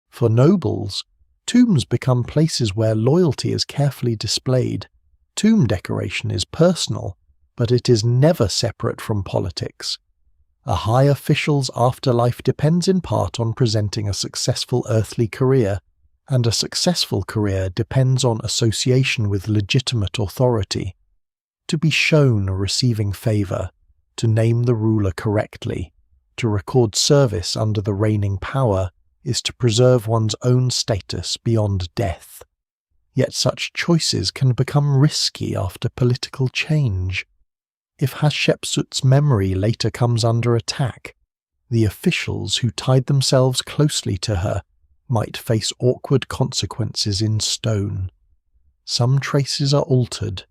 For nobles, tombs become places where loyalty is carefully displayed. Tomb decoration is personal, but it is never separate from politics. A high official's afterlife depends in part on presenting a successful earthly career, and a successful career depends on association with legitimate authority. To be shown receiving favor, to name the ruler correctly, to record service under the reigning power, is to preserve one's own status beyond death. Yet such choices can become risky after political change. If Hatshepsut's memory later comes under attack, the officials who tied themselves closely to her might face awkward consequences in stone. Some traces are altered,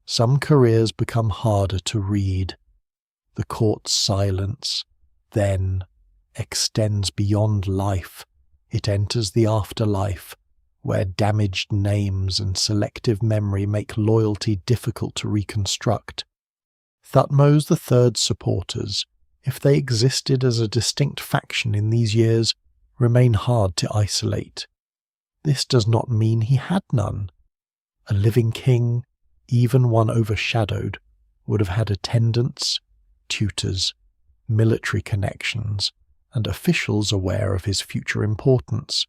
some careers become harder to read. The court's silence, then, extends beyond life. It enters the afterlife, where damaged names and selective memory make loyalty difficult to reconstruct. Thutmose III's supporters, if they existed as a distinct faction in these years, remain hard to isolate. This does not mean he had none. A living king, even one overshadowed, would have had attendants, tutors, military connections, and officials aware of his future importance.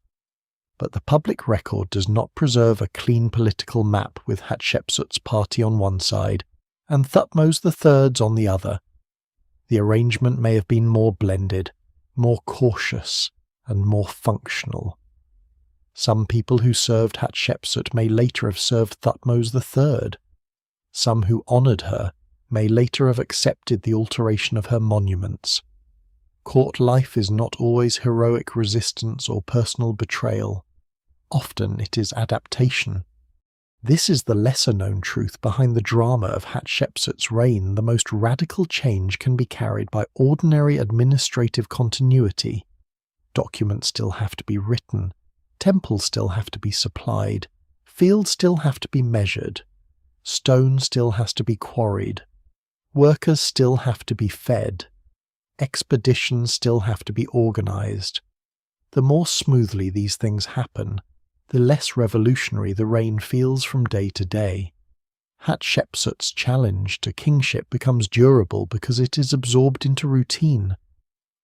But the public record does not preserve a clean political map with Hatshepsut's party on one side and Thutmose III's on the other. The arrangement may have been more blended, more cautious, and more functional. Some people who served Hatshepsut may later have served Thutmose III. Some who honoured her may later have accepted the alteration of her monuments. Court life is not always heroic resistance or personal betrayal. Often it is adaptation. This is the lesser-known truth behind the drama of Hatshepsut's reign. The most radical change can be carried by ordinary administrative continuity. Documents still have to be written, temples still have to be supplied, fields still have to be measured, stone still has to be quarried, workers still have to be fed, expeditions still have to be organised. The more smoothly these things happen, the less revolutionary the reign feels from day to day. Hatshepsut's challenge to kingship becomes durable because it is absorbed into routine.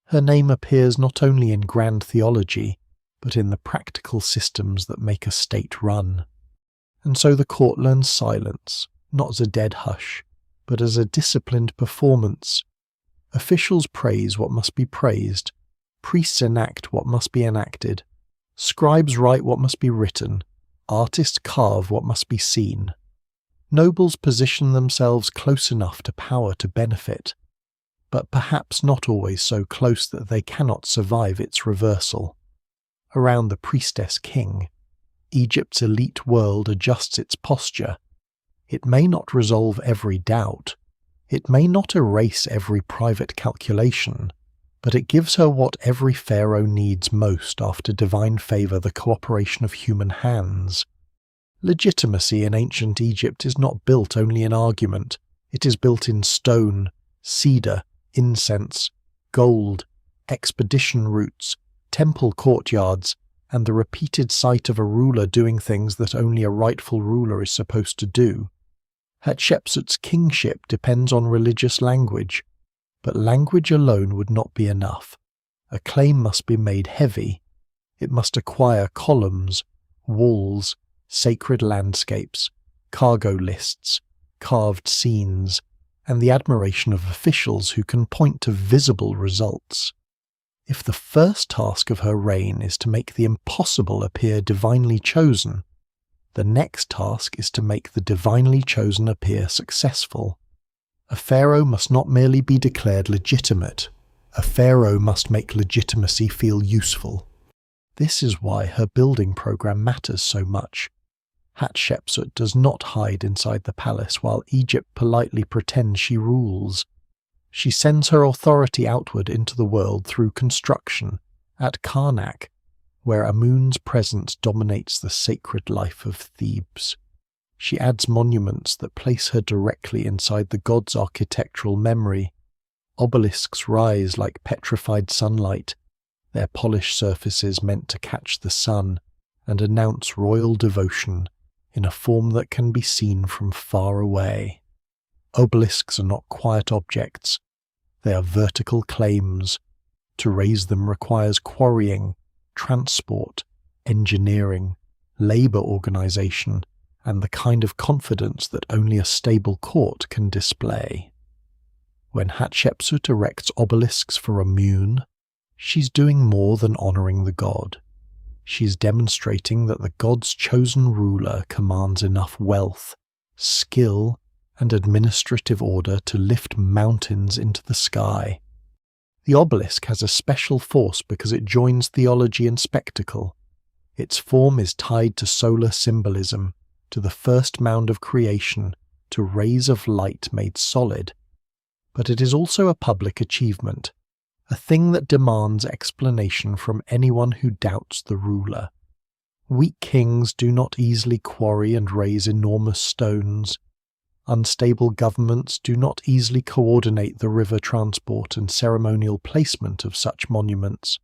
Her name appears not only in grand theology, but in the practical systems that make a state run. And so the court learns silence, not as a dead hush, but as a disciplined performance. Officials praise what must be praised, priests enact what must be enacted, scribes write what must be written, artists carve what must be seen. Nobles position themselves close enough to power to benefit, but perhaps not always so close that they cannot survive its reversal. Around the priestess king, Egypt's elite world adjusts its posture. It may not resolve every doubt, it may not erase every private calculation, but it gives her what every pharaoh needs most after divine favour: the cooperation of human hands. Legitimacy in ancient Egypt is not built only in argument, it is built in stone, cedar, incense, gold, expedition routes, temple courtyards, and the repeated sight of a ruler doing things that only a rightful ruler is supposed to do. Hatshepsut's kingship depends on religious language, but language alone would not be enough. A claim must be made heavy. It must acquire columns, walls, sacred landscapes, cargo lists, carved scenes, and the admiration of officials who can point to visible results. If the first task of her reign is to make the impossible appear divinely chosen, the next task is to make the divinely chosen appear successful. A pharaoh must not merely be declared legitimate. A pharaoh must make legitimacy feel useful. This is why her building program matters so much. Hatshepsut does not hide inside the palace while Egypt politely pretends she rules. She sends her authority outward into the world through construction, at Karnak, where Amun's presence dominates the sacred life of Thebes. She adds monuments that place her directly inside the god's architectural memory. Obelisks rise like petrified sunlight, their polished surfaces meant to catch the sun and announce royal devotion in a form that can be seen from far away. Obelisks are not quiet objects, they are vertical claims. To raise them requires quarrying, transport, engineering, labour organisation, and the kind of confidence that only a stable court can display. When Hatshepsut erects obelisks for Amun, She's doing more than honouring the god. She's demonstrating that the god's chosen ruler commands enough wealth, skill, and administrative order to lift mountains into the sky. The obelisk has a special force because it joins theology and spectacle. Its form is tied to solar symbolism, to the first mound of creation, to rays of light made solid. But it is also a public achievement, a thing that demands explanation from anyone who doubts the ruler. Weak kings do not easily quarry and raise enormous stones. Unstable governments do not easily coordinate the river transport and ceremonial placement of such monuments.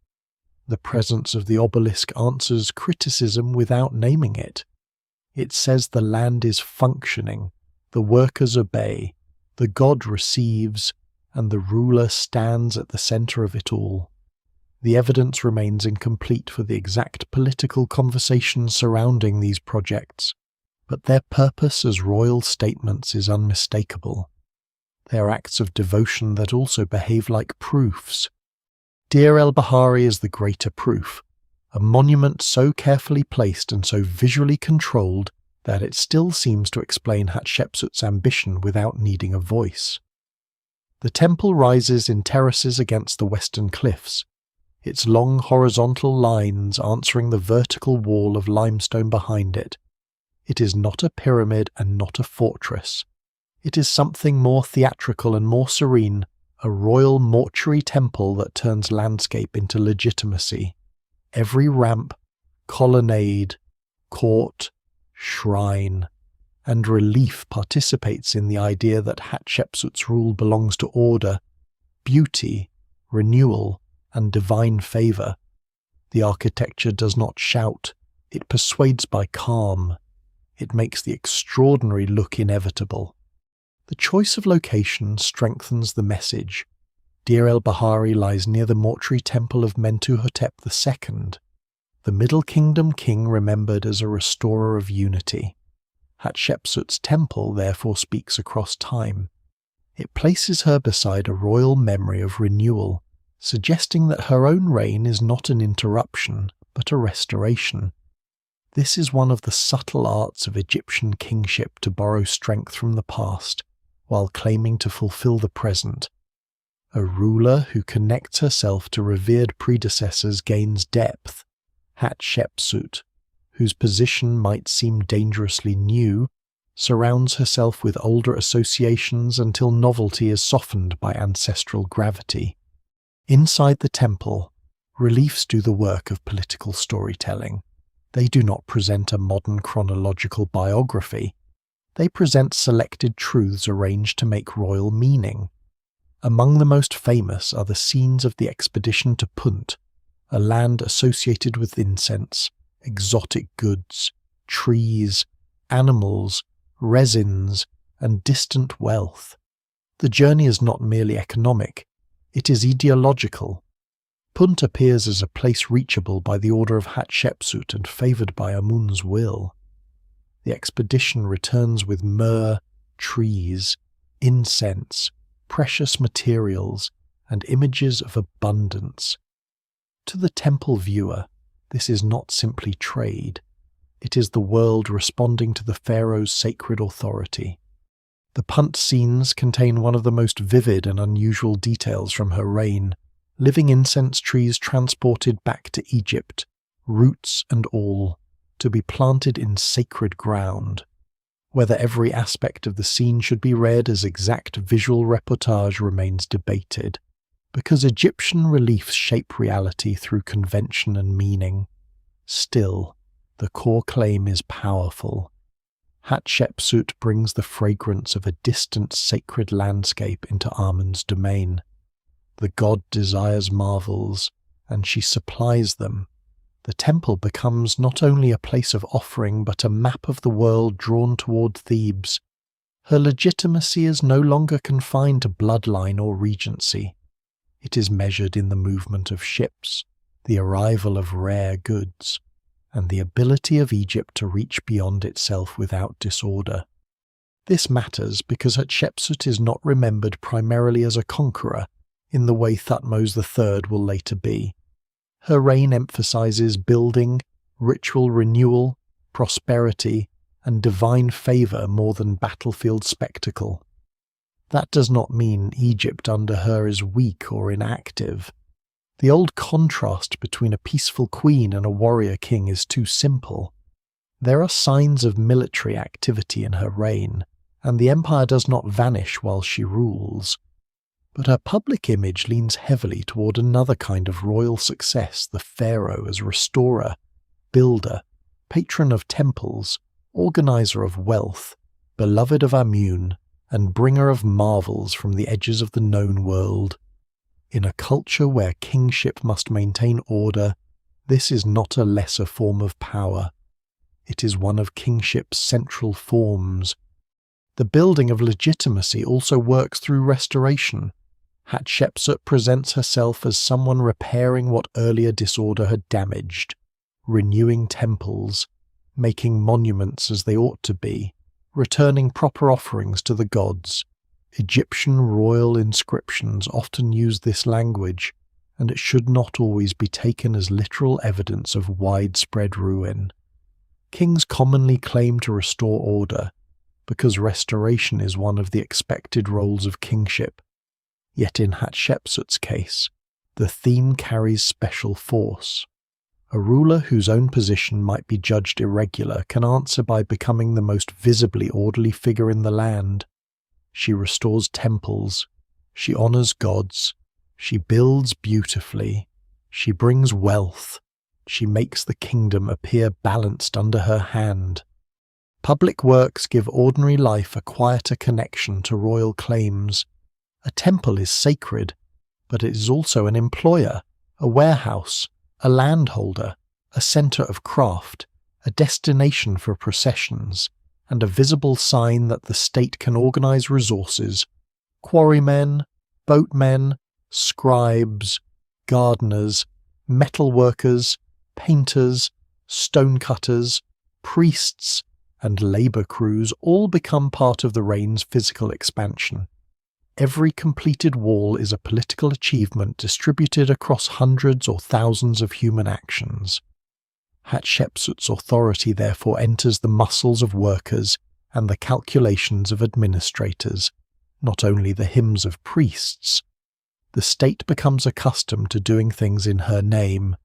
The presence of the obelisk answers criticism without naming it. It says the land is functioning, the workers obey, the god receives, and the ruler stands at the centre of it all. The evidence remains incomplete for the exact political conversations surrounding these projects, but their purpose as royal statements is unmistakable. They are acts of devotion that also behave like proofs. Deir el-Bahari is the greater proof, a monument so carefully placed and so visually controlled that it still seems to explain Hatshepsut's ambition without needing a voice. The temple rises in terraces against the western cliffs, its long horizontal lines answering the vertical wall of limestone behind it. It is not a pyramid and not a fortress. It is something more theatrical and more serene, a royal mortuary temple that turns landscape into legitimacy. Every ramp, colonnade, court, shrine, and relief participates in the idea that Hatshepsut's rule belongs to order, beauty, renewal, and divine favour. The architecture does not shout, it persuades by calm. It makes the extraordinary look inevitable. The choice of location strengthens the message. Deir el-Bahari lies near the mortuary temple of Mentuhotep II, the Middle Kingdom king remembered as a restorer of unity. Hatshepsut's temple therefore speaks across time. It places her beside a royal memory of renewal, suggesting that her own reign is not an interruption, but a restoration. This is one of the subtle arts of Egyptian kingship to borrow strength from the past, while claiming to fulfill the present. A ruler who connects herself to revered predecessors gains depth. Hatshepsut, whose position might seem dangerously new, surrounds herself with older associations until novelty is softened by ancestral gravity. Inside the temple, reliefs do the work of political storytelling. They do not present a modern chronological biography. They present selected truths arranged to make royal meaning. Among the most famous are the scenes of the expedition to Punt, a land associated with incense, exotic goods, trees, animals, resins, and distant wealth. The journey is not merely economic, it is ideological. Punt appears as a place reachable by the order of Hatshepsut and favoured by Amun's will. The expedition returns with myrrh, trees, incense, precious materials, and images of abundance. To the temple viewer, this is not simply trade. It is the world responding to the pharaoh's sacred authority. The Punt scenes contain one of the most vivid and unusual details from her reign, living incense trees transported back to Egypt, roots and all, to be planted in sacred ground. Whether every aspect of the scene should be read as exact visual reportage remains debated, because Egyptian reliefs shape reality through convention and meaning. Still, the core claim is powerful. Hatshepsut brings the fragrance of a distant sacred landscape into Amun's domain. The god desires marvels, and she supplies them. The temple becomes not only a place of offering but a map of the world drawn toward Thebes. Her legitimacy is no longer confined to bloodline or regency. It is measured in the movement of ships, the arrival of rare goods, and the ability of Egypt to reach beyond itself without disorder. This matters because Hatshepsut is not remembered primarily as a conqueror. in the way Thutmose III will later be. Her reign emphasizes building, ritual renewal, prosperity, and divine favor more than battlefield spectacle. That does not mean Egypt under her is weak or inactive. The old contrast between a peaceful queen and a warrior king is too simple. There are signs of military activity in her reign, and the empire does not vanish while she rules. But her public image leans heavily toward another kind of royal success, the pharaoh as restorer, builder, patron of temples, organizer of wealth, beloved of Amun, and bringer of marvels from the edges of the known world. In a culture where kingship must maintain order, this is not a lesser form of power. It is one of kingship's central forms. The building of legitimacy also works through restoration. Hatshepsut presents herself as someone repairing what earlier disorder had damaged, renewing temples, making monuments as they ought to be, returning proper offerings to the gods. Egyptian royal inscriptions often use this language, and it should not always be taken as literal evidence of widespread ruin. Kings commonly claim to restore order, because restoration is one of the expected roles of kingship. Yet in Hatshepsut's case, the theme carries special force. A ruler whose own position might be judged irregular can answer by becoming the most visibly orderly figure in the land. She restores temples, she honors gods, she builds beautifully, she brings wealth, she makes the kingdom appear balanced under her hand. Public works give ordinary life a quieter connection to royal claims. A temple is sacred, but it is also an employer, a warehouse, a landholder, a centre of craft, a destination for processions, and a visible sign that the state can organise resources. Quarrymen, boatmen, scribes, gardeners, metalworkers, painters, stonecutters, priests, and labour crews all become part of the reign's physical expansion. Every completed wall is a political achievement distributed across hundreds or thousands of human actions. Hatshepsut's authority therefore enters the muscles of workers and the calculations of administrators, not only the hymns of priests. The state becomes accustomed to doing things in her name.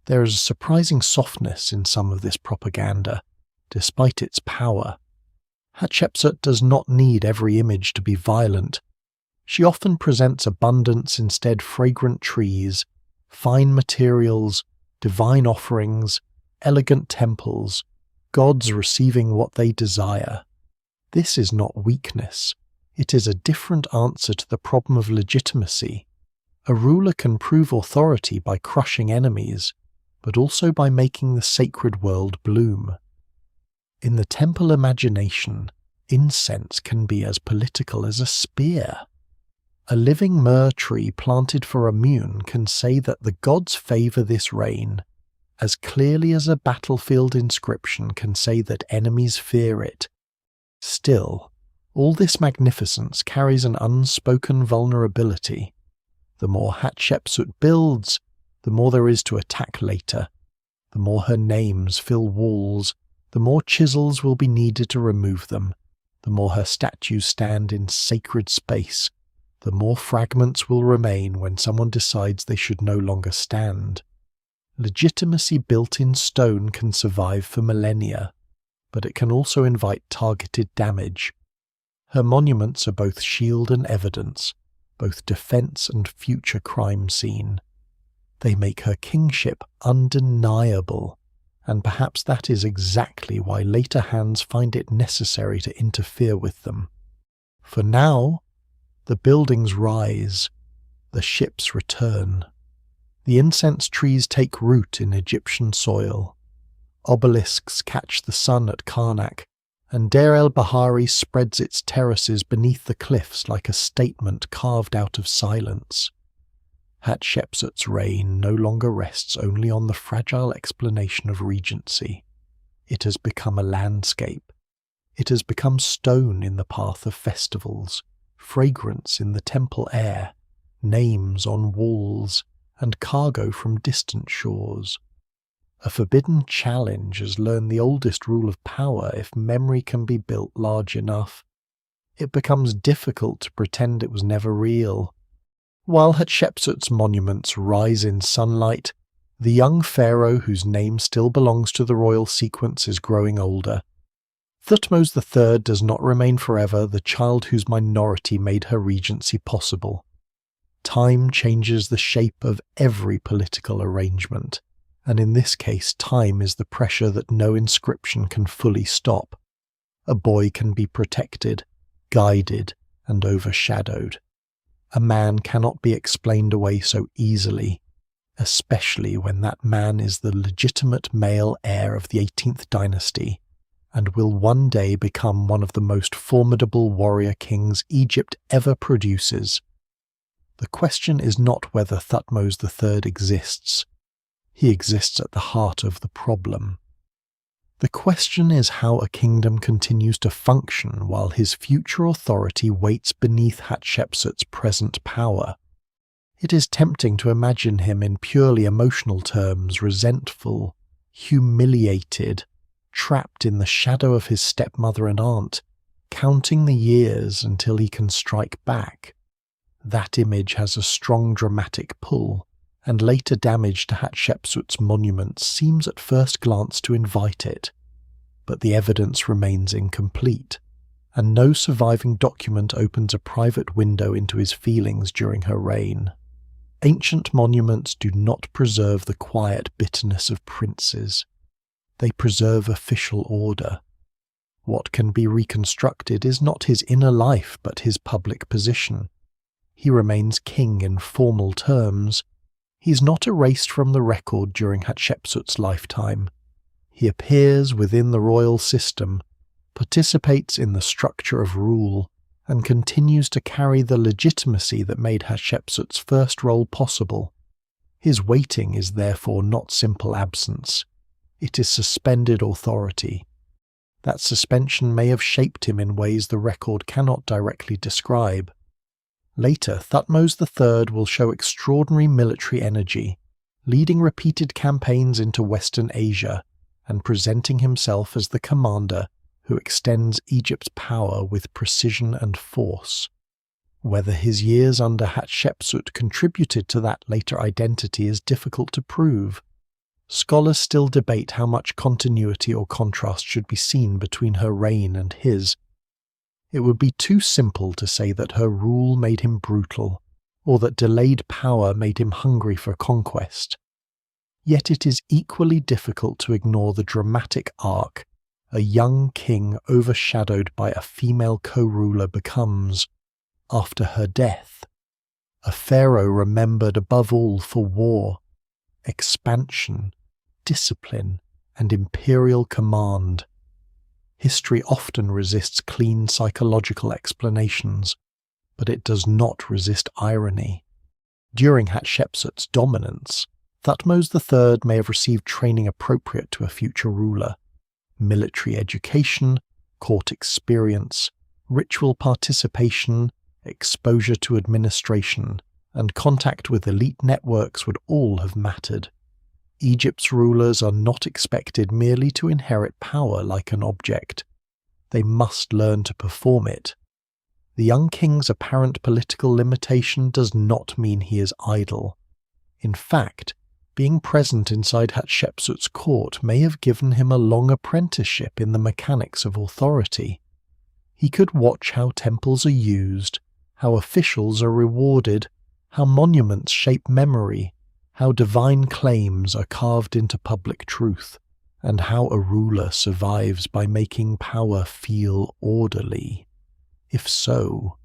There is a surprising softness in some of this propaganda, despite its power. Hatshepsut does not need every image to be violent. She often presents abundance instead: fragrant trees, fine materials, divine offerings, elegant temples, gods receiving what they desire. This is not weakness. It is a different answer to the problem of legitimacy. A ruler can prove authority by crushing enemies, but also by making the sacred world bloom. In the temple imagination, incense can be as political as a spear. A living myrrh tree planted for Amun can say that the gods favour this reign, as clearly as a battlefield inscription can say that enemies fear it. Still, all this magnificence carries an unspoken vulnerability. The more Hatshepsut builds, the more there is to attack later. The more her names fill walls, the more chisels will be needed to remove them. The more her statues stand in sacred space, the more fragments will remain when someone decides they should no longer stand. Legitimacy built in stone can survive for millennia, but it can also invite targeted damage. Her monuments are both shield and evidence, both defense and future crime scene. They make her kingship undeniable, and perhaps that is exactly why later hands find it necessary to interfere with them. For now, the buildings rise, the ships return. The incense trees take root in Egyptian soil. Obelisks catch the sun at Karnak, and Deir el-Bahari spreads its terraces beneath the cliffs like a statement carved out of silence. Hatshepsut's reign no longer rests only on the fragile explanation of regency. It has become a landscape. It has become stone in the path of festivals, fragrance in the temple air, names on walls, and cargo from distant shores. A forbidden challenge has learned the oldest rule of power: if memory can be built large enough, it becomes difficult to pretend it was never real. While Hatshepsut's monuments rise in sunlight, the young pharaoh whose name still belongs to the royal sequence is growing older. Thutmose III does not remain forever the child whose minority made her regency possible. Time changes the shape of every political arrangement, and in this case time is the pressure that no inscription can fully stop. A boy can be protected, guided, and overshadowed. A man cannot be explained away so easily, especially when that man is the legitimate male heir of the 18th dynasty, and will one day become one of the most formidable warrior kings Egypt ever produces. The question is not whether Thutmose III exists. He exists at the heart of the problem. The question is how a kingdom continues to function while his future authority waits beneath Hatshepsut's present power. It is tempting to imagine him in purely emotional terms, resentful, humiliated, trapped in the shadow of his stepmother and aunt, counting the years until he can strike back. That image has a strong dramatic pull, and later damage to Hatshepsut's monuments seems at first glance to invite it. But the evidence remains incomplete, and no surviving document opens a private window into his feelings during her reign. Ancient monuments do not preserve the quiet bitterness of princes. They preserve official order. What can be reconstructed is not his inner life but his public position. He remains king in formal terms. He is not erased from the record during Hatshepsut's lifetime. He appears within the royal system, participates in the structure of rule, and continues to carry the legitimacy that made Hatshepsut's first role possible. His waiting is therefore not simple absence. It is suspended authority. That suspension may have shaped him in ways the record cannot directly describe. Later, Thutmose III will show extraordinary military energy, leading repeated campaigns into Western Asia and presenting himself as the commander who extends Egypt's power with precision and force. Whether his years under Hatshepsut contributed to that later identity is difficult to prove. Scholars still debate how much continuity or contrast should be seen between her reign and his. It would be too simple to say that her rule made him brutal, or that delayed power made him hungry for conquest. Yet it is equally difficult to ignore the dramatic arc a young king overshadowed by a female co-ruler becomes. After her death, a pharaoh remembered above all for war, expansion, discipline, and imperial command. History often resists clean psychological explanations, but it does not resist irony. During Hatshepsut's dominance, Thutmose III may have received training appropriate to a future ruler: military education, court experience, ritual participation, exposure to administration, and contact with elite networks would all have mattered. Egypt's rulers are not expected merely to inherit power like an object. They must learn to perform it. The young king's apparent political limitation does not mean he is idle. In fact, being present inside Hatshepsut's court may have given him a long apprenticeship in the mechanics of authority. He could watch how temples are used, how officials are rewarded, how monuments shape memory, how divine claims are carved into public truth, and how a ruler survives by making power feel orderly. If so,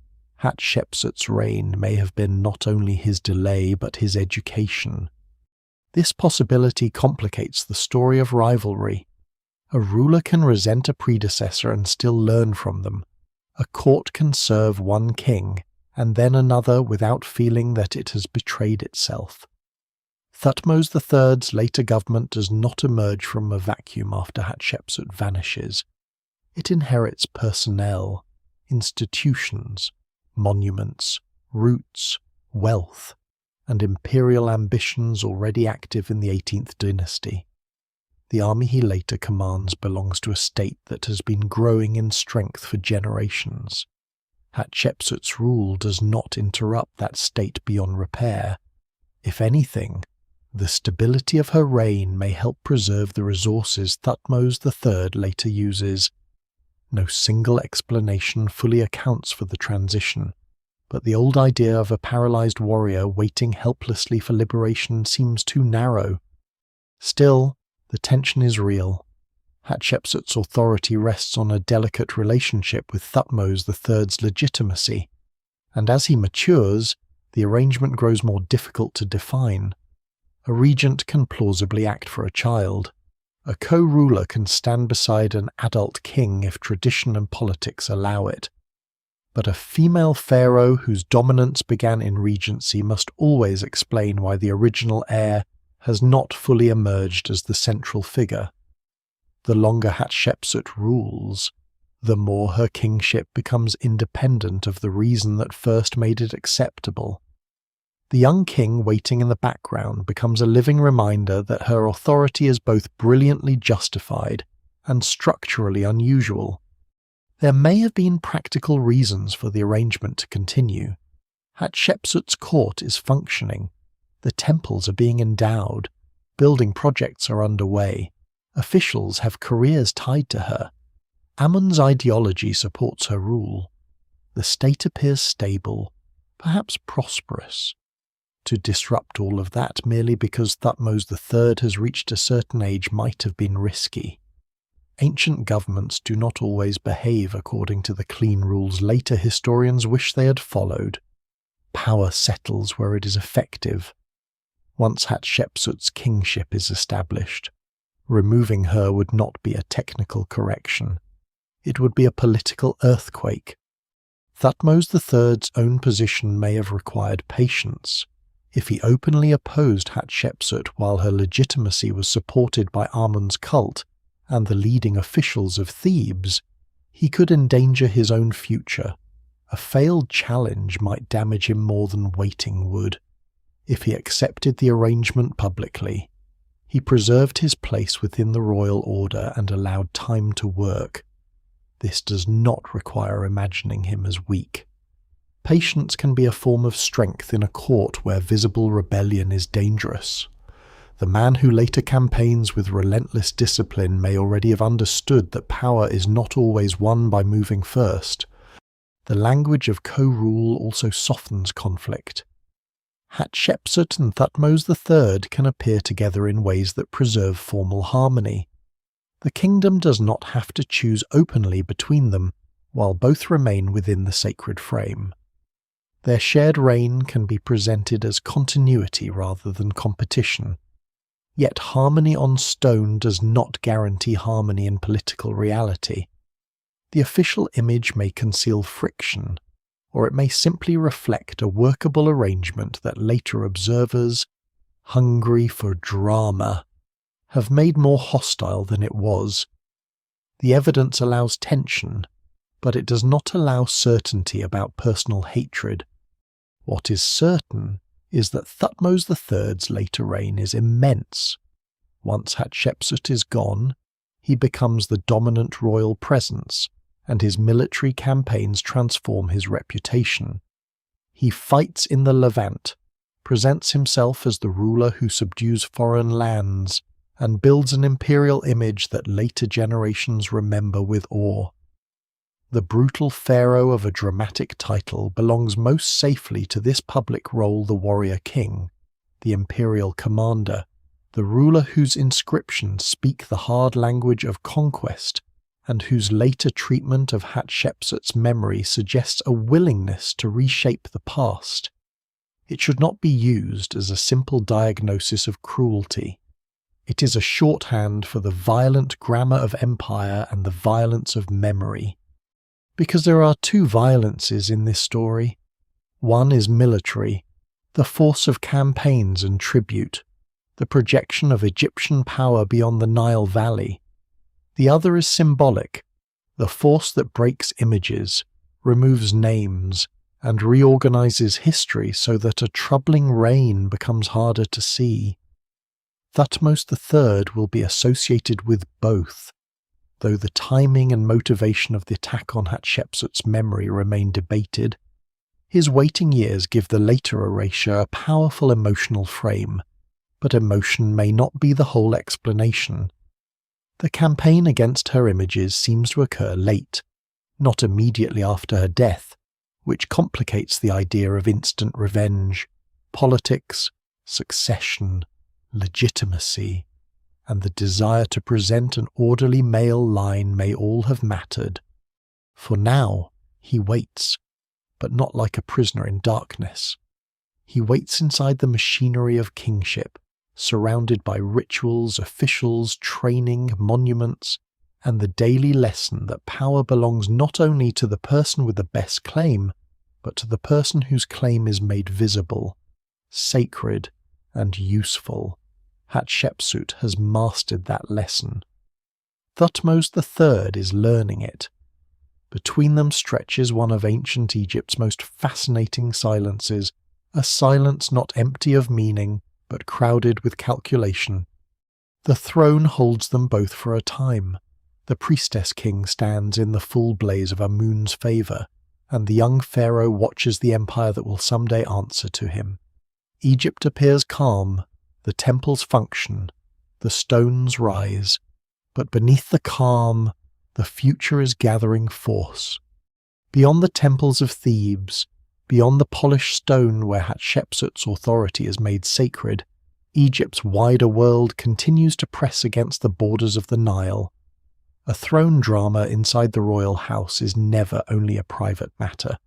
Hatshepsut's reign may have been not only his delay but his education. This possibility complicates the story of rivalry. A ruler can resent a predecessor and still learn from them. A court can serve one king and then another without feeling that it has betrayed itself. Thutmose III's later government does not emerge from a vacuum after Hatshepsut vanishes. It inherits personnel, institutions, monuments, routes, wealth, and imperial ambitions already active in the 18th dynasty. The army he later commands belongs to a state that has been growing in strength for generations. Hatshepsut's rule does not interrupt that state beyond repair. If anything, the stability of her reign may help preserve the resources Thutmose III later uses. No single explanation fully accounts for the transition, but the old idea of a paralyzed warrior waiting helplessly for liberation seems too narrow. Still, the tension is real. Hatshepsut's authority rests on a delicate relationship with Thutmose III's legitimacy, and as he matures, the arrangement grows more difficult to define. A regent can plausibly act for a child. A co-ruler can stand beside an adult king if tradition and politics allow it. But a female pharaoh whose dominance began in regency must always explain why the original heir has not fully emerged as the central figure. The longer Hatshepsut rules, the more her kingship becomes independent of the reason that first made it acceptable. The young king waiting in the background becomes a living reminder that her authority is both brilliantly justified and structurally unusual. There may have been practical reasons for the arrangement to continue. Hatshepsut's court is functioning. The temples are being endowed. Building projects are underway. Officials have careers tied to her. Amun's ideology supports her rule. The state appears stable, perhaps prosperous. To disrupt all of that merely because Thutmose III has reached a certain age might have been risky. Ancient governments do not always behave according to the clean rules later historians wish they had followed. Power settles where it is effective. Once Hatshepsut's kingship is established, removing her would not be a technical correction. It would be a political earthquake. Thutmose III's own position may have required patience. If he openly opposed Hatshepsut while her legitimacy was supported by Amun's cult and the leading officials of Thebes, he could endanger his own future. A failed challenge might damage him more than waiting would. If he accepted the arrangement publicly, he preserved his place within the royal order and allowed time to work. This does not require imagining him as weak. Patience can be a form of strength in a court where visible rebellion is dangerous. The man who later campaigns with relentless discipline may already have understood that power is not always won by moving first. The language of co-rule also softens conflict. Hatshepsut and Thutmose III can appear together in ways that preserve formal harmony. The kingdom does not have to choose openly between them, while both remain within the sacred frame. Their shared reign can be presented as continuity rather than competition. Yet harmony on stone does not guarantee harmony in political reality. The official image may conceal friction, or it may simply reflect a workable arrangement that later observers, hungry for drama, have made more hostile than it was. The evidence allows tension, but it does not allow certainty about personal hatred. What is certain is that Thutmose III's later reign is immense. Once Hatshepsut is gone, he becomes the dominant royal presence, and his military campaigns transform his reputation. He fights in the Levant, presents himself as the ruler who subdues foreign lands, and builds an imperial image that later generations remember with awe. The brutal pharaoh of a dramatic title belongs most safely to this public role: the warrior king, the imperial commander, the ruler whose inscriptions speak the hard language of conquest, and whose later treatment of Hatshepsut's memory suggests a willingness to reshape the past. It should not be used as a simple diagnosis of cruelty. It is a shorthand for the violent grammar of empire and the violence of memory. Because there are two violences in this story. One is military, the force of campaigns and tribute, the projection of Egyptian power beyond the Nile Valley. The other is symbolic, the force that breaks images, removes names, and reorganizes history so that a troubling reign becomes harder to see. Thutmose III will be associated with both, though the timing and motivation of the attack on Hatshepsut's memory remain debated. His waiting years give the later erasure a powerful emotional frame, but emotion may not be the whole explanation. The campaign against her images seems to occur late, not immediately after her death, which complicates the idea of instant revenge. Politics, succession, legitimacy, and the desire to present an orderly male line may all have mattered. For now, he waits, but not like a prisoner in darkness. He waits inside the machinery of kingship, surrounded by rituals, officials, training, monuments, and the daily lesson that power belongs not only to the person with the best claim, but to the person whose claim is made visible, sacred, and useful. Hatshepsut has mastered that lesson. Thutmose III is learning it. Between them stretches one of ancient Egypt's most fascinating silences, a silence not empty of meaning, but crowded with calculation. The throne holds them both for a time. The priestess king stands in the full blaze of Amun's favour, and the young pharaoh watches the empire that will someday answer to him. Egypt appears calm, the temples function, the stones rise, but beneath the calm, the future is gathering force. Beyond the temples of Thebes, beyond the polished stone where Hatshepsut's authority is made sacred, Egypt's wider world continues to press against the borders of the Nile. A throne drama inside the royal house is never only a private matter,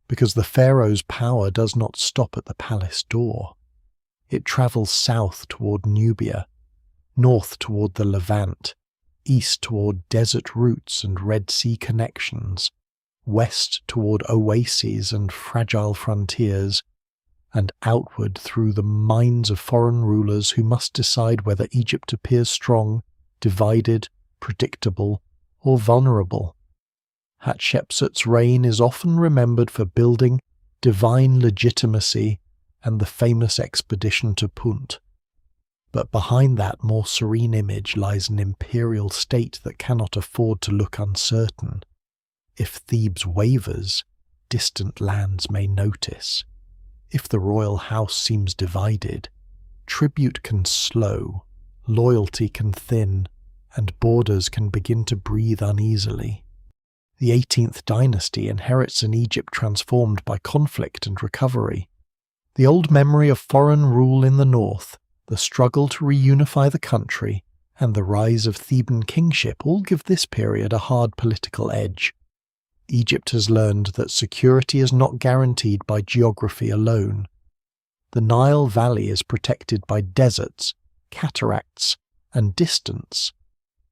because the pharaoh's power does not stop at the palace door. It travels south toward Nubia, north toward the Levant, east toward desert routes and Red Sea connections, west toward oases and fragile frontiers, and outward through the minds of foreign rulers who must decide whether Egypt appears strong, divided, predictable, or vulnerable. Hatshepsut's reign is often remembered for building divine legitimacy and the famous expedition to Punt. But behind that more serene image lies an imperial state that cannot afford to look uncertain. If Thebes wavers, distant lands may notice. If the royal house seems divided, tribute can slow, loyalty can thin, and borders can begin to breathe uneasily. The 18th dynasty inherits an Egypt transformed by conflict and recovery. The old memory of foreign rule in the north, the struggle to reunify the country, and the rise of Theban kingship all give this period a hard political edge. Egypt has learned that security is not guaranteed by geography alone. The Nile Valley is protected by deserts, cataracts, and distance,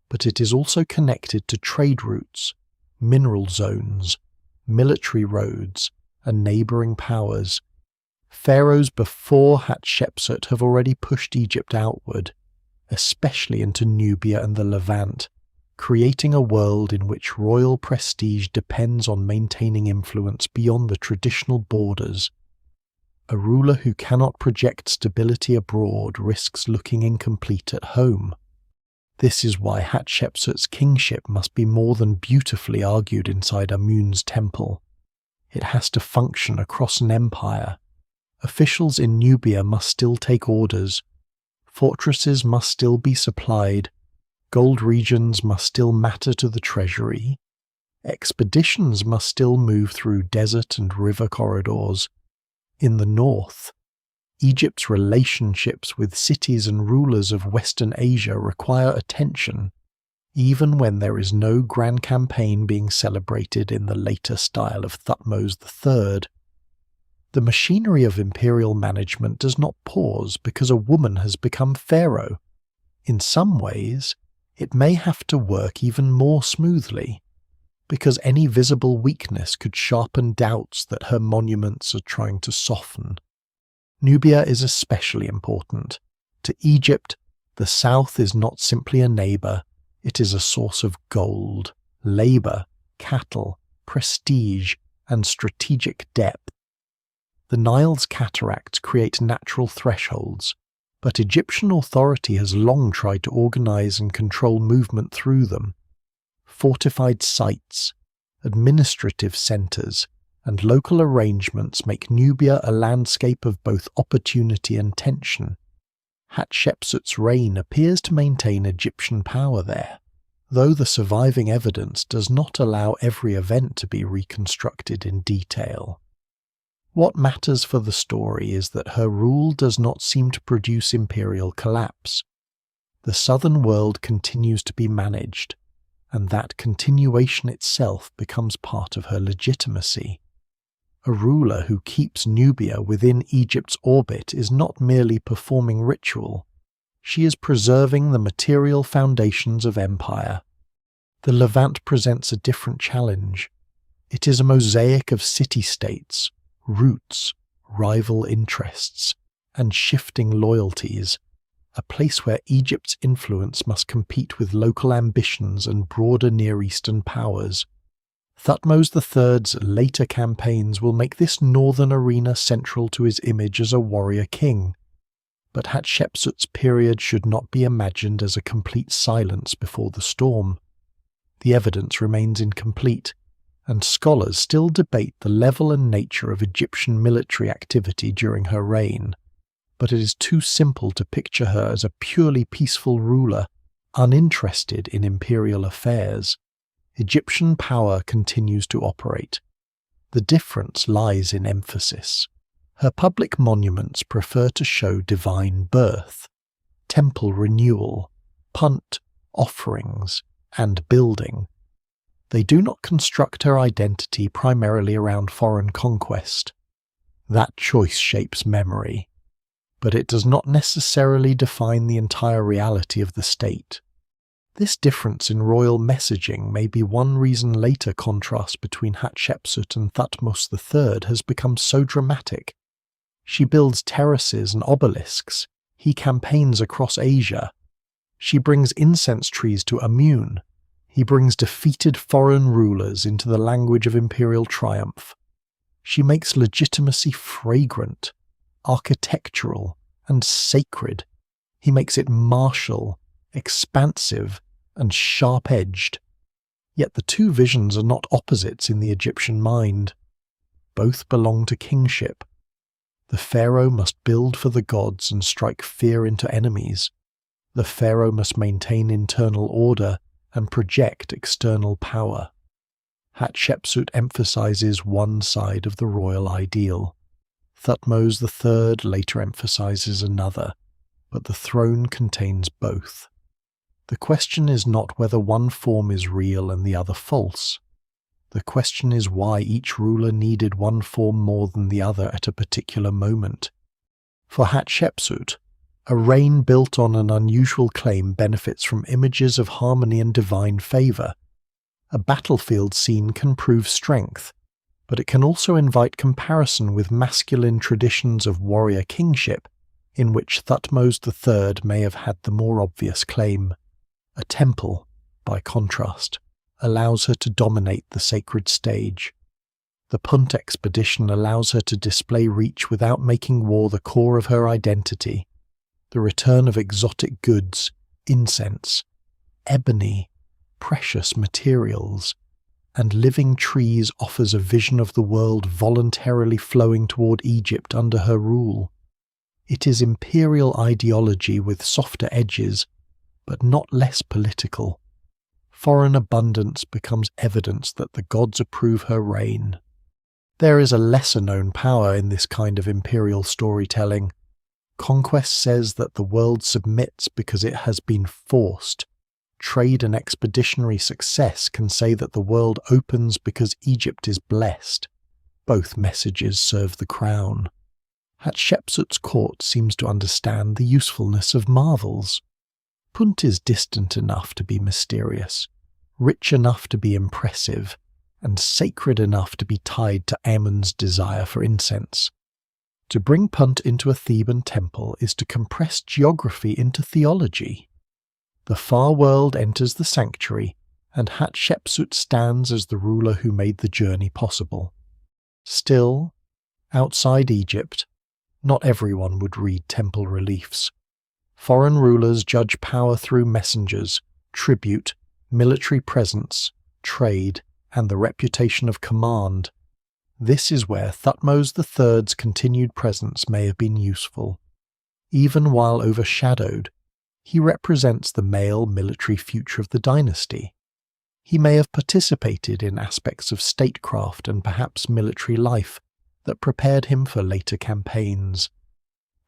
but it is also connected to trade routes, mineral zones, military roads, and neighbouring powers. Pharaohs before Hatshepsut have already pushed Egypt outward, especially into Nubia and the Levant, creating a world in which royal prestige depends on maintaining influence beyond the traditional borders. A ruler who cannot project stability abroad risks looking incomplete at home. This is why Hatshepsut's kingship must be more than beautifully argued inside Amun's temple. It has to function across an empire. Officials in Nubia must still take orders, fortresses must still be supplied, gold regions must still matter to the treasury, expeditions must still move through desert and river corridors. In the north, Egypt's relationships with cities and rulers of Western Asia require attention, even when there is no grand campaign being celebrated in the later style of Thutmose III. The machinery of imperial management does not pause because a woman has become pharaoh. In some ways, it may have to work even more smoothly, because any visible weakness could sharpen doubts that her monuments are trying to soften. Nubia is especially important. To Egypt, the south is not simply a neighbour, it is a source of gold, labour, cattle, prestige, and strategic depth. The Nile's cataracts create natural thresholds, but Egyptian authority has long tried to organize and control movement through them. Fortified sites, administrative centers, and local arrangements make Nubia a landscape of both opportunity and tension. Hatshepsut's reign appears to maintain Egyptian power there, though the surviving evidence does not allow every event to be reconstructed in detail. What matters for the story is that her rule does not seem to produce imperial collapse. The southern world continues to be managed, and that continuation itself becomes part of her legitimacy. A ruler who keeps Nubia within Egypt's orbit is not merely performing ritual, she is preserving the material foundations of empire. The Levant presents a different challenge. It is a mosaic of city-states, roots, rival interests, and shifting loyalties, a place where Egypt's influence must compete with local ambitions and broader Near Eastern powers. Thutmose III's later campaigns will make this northern arena central to his image as a warrior king, but Hatshepsut's period should not be imagined as a complete silence before the storm. The evidence remains incomplete, and scholars still debate the level and nature of Egyptian military activity during her reign, but it is too simple to picture her as a purely peaceful ruler, uninterested in imperial affairs. Egyptian power continues to operate. The difference lies in emphasis. Her public monuments prefer to show divine birth, temple renewal, punt, offerings, and building. They do not construct her identity primarily around foreign conquest. That choice shapes memory, but it does not necessarily define the entire reality of the state. This difference in royal messaging may be one reason later contrast between Hatshepsut and Thutmose III has become so dramatic. She builds terraces and obelisks, he campaigns across Asia. She brings incense trees to Amun, he brings defeated foreign rulers into the language of imperial triumph. She makes legitimacy fragrant, architectural, and sacred. He makes it martial, expansive, and sharp-edged. Yet the two visions are not opposites in the Egyptian mind. Both belong to kingship. The pharaoh must build for the gods and strike fear into enemies. The pharaoh must maintain internal order and project external power. Hatshepsut emphasizes one side of the royal ideal. Thutmose III later emphasizes another, but the throne contains both. The question is not whether one form is real and the other false. The question is why each ruler needed one form more than the other at a particular moment. For Hatshepsut, a reign built on an unusual claim benefits from images of harmony and divine favor. A battlefield scene can prove strength, but it can also invite comparison with masculine traditions of warrior kingship, in which Thutmose III may have had the more obvious claim. A temple, by contrast, allows her to dominate the sacred stage. The Punt expedition allows her to display reach without making war the core of her identity. The return of exotic goods, incense, ebony, precious materials, and living trees offers a vision of the world voluntarily flowing toward Egypt under her rule. It is imperial ideology with softer edges, but not less political. Foreign abundance becomes evidence that the gods approve her reign. There is a lesser-known power in this kind of imperial storytelling. Conquest says that the world submits because it has been forced. Trade and expeditionary success can say that the world opens because Egypt is blessed. Both messages serve the crown. Hatshepsut's court seems to understand the usefulness of marvels. Punt is distant enough to be mysterious, rich enough to be impressive, and sacred enough to be tied to Amun's desire for incense. To bring Punt into a Theban temple is to compress geography into theology. The far world enters the sanctuary, and Hatshepsut stands as the ruler who made the journey possible. Still, outside Egypt, not everyone would read temple reliefs. Foreign rulers judge power through messengers, tribute, military presence, trade, and the reputation of command. This is where Thutmose III's continued presence may have been useful. Even while overshadowed, he represents the male military future of the dynasty. He may have participated in aspects of statecraft and perhaps military life that prepared him for later campaigns.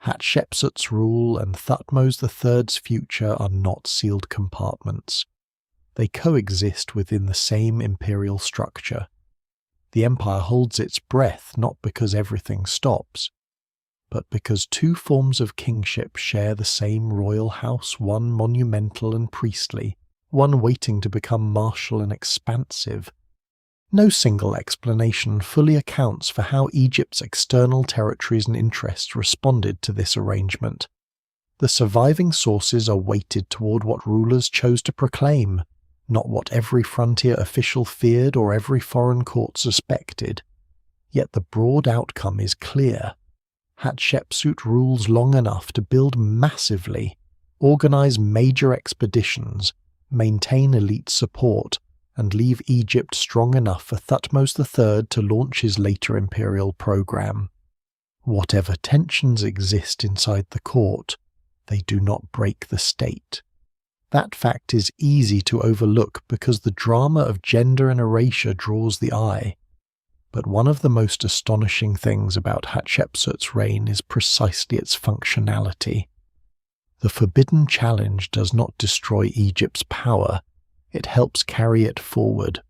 Hatshepsut's rule and Thutmose III's future are not sealed compartments. They coexist within the same imperial structure. The empire holds its breath not because everything stops, but because two forms of kingship share the same royal house, one monumental and priestly, one waiting to become martial and expansive. No single explanation fully accounts for how Egypt's external territories and interests responded to this arrangement. The surviving sources are weighted toward what rulers chose to proclaim, not what every frontier official feared or every foreign court suspected. Yet the broad outcome is clear. Hatshepsut rules long enough to build massively, organize major expeditions, maintain elite support, and leave Egypt strong enough for Thutmose III to launch his later imperial program. Whatever tensions exist inside the court, they do not break the state. That fact is easy to overlook because the drama of gender and erasure draws the eye. But one of the most astonishing things about Hatshepsut's reign is precisely its functionality. The forbidden challenge does not destroy Egypt's power, it helps carry it forward.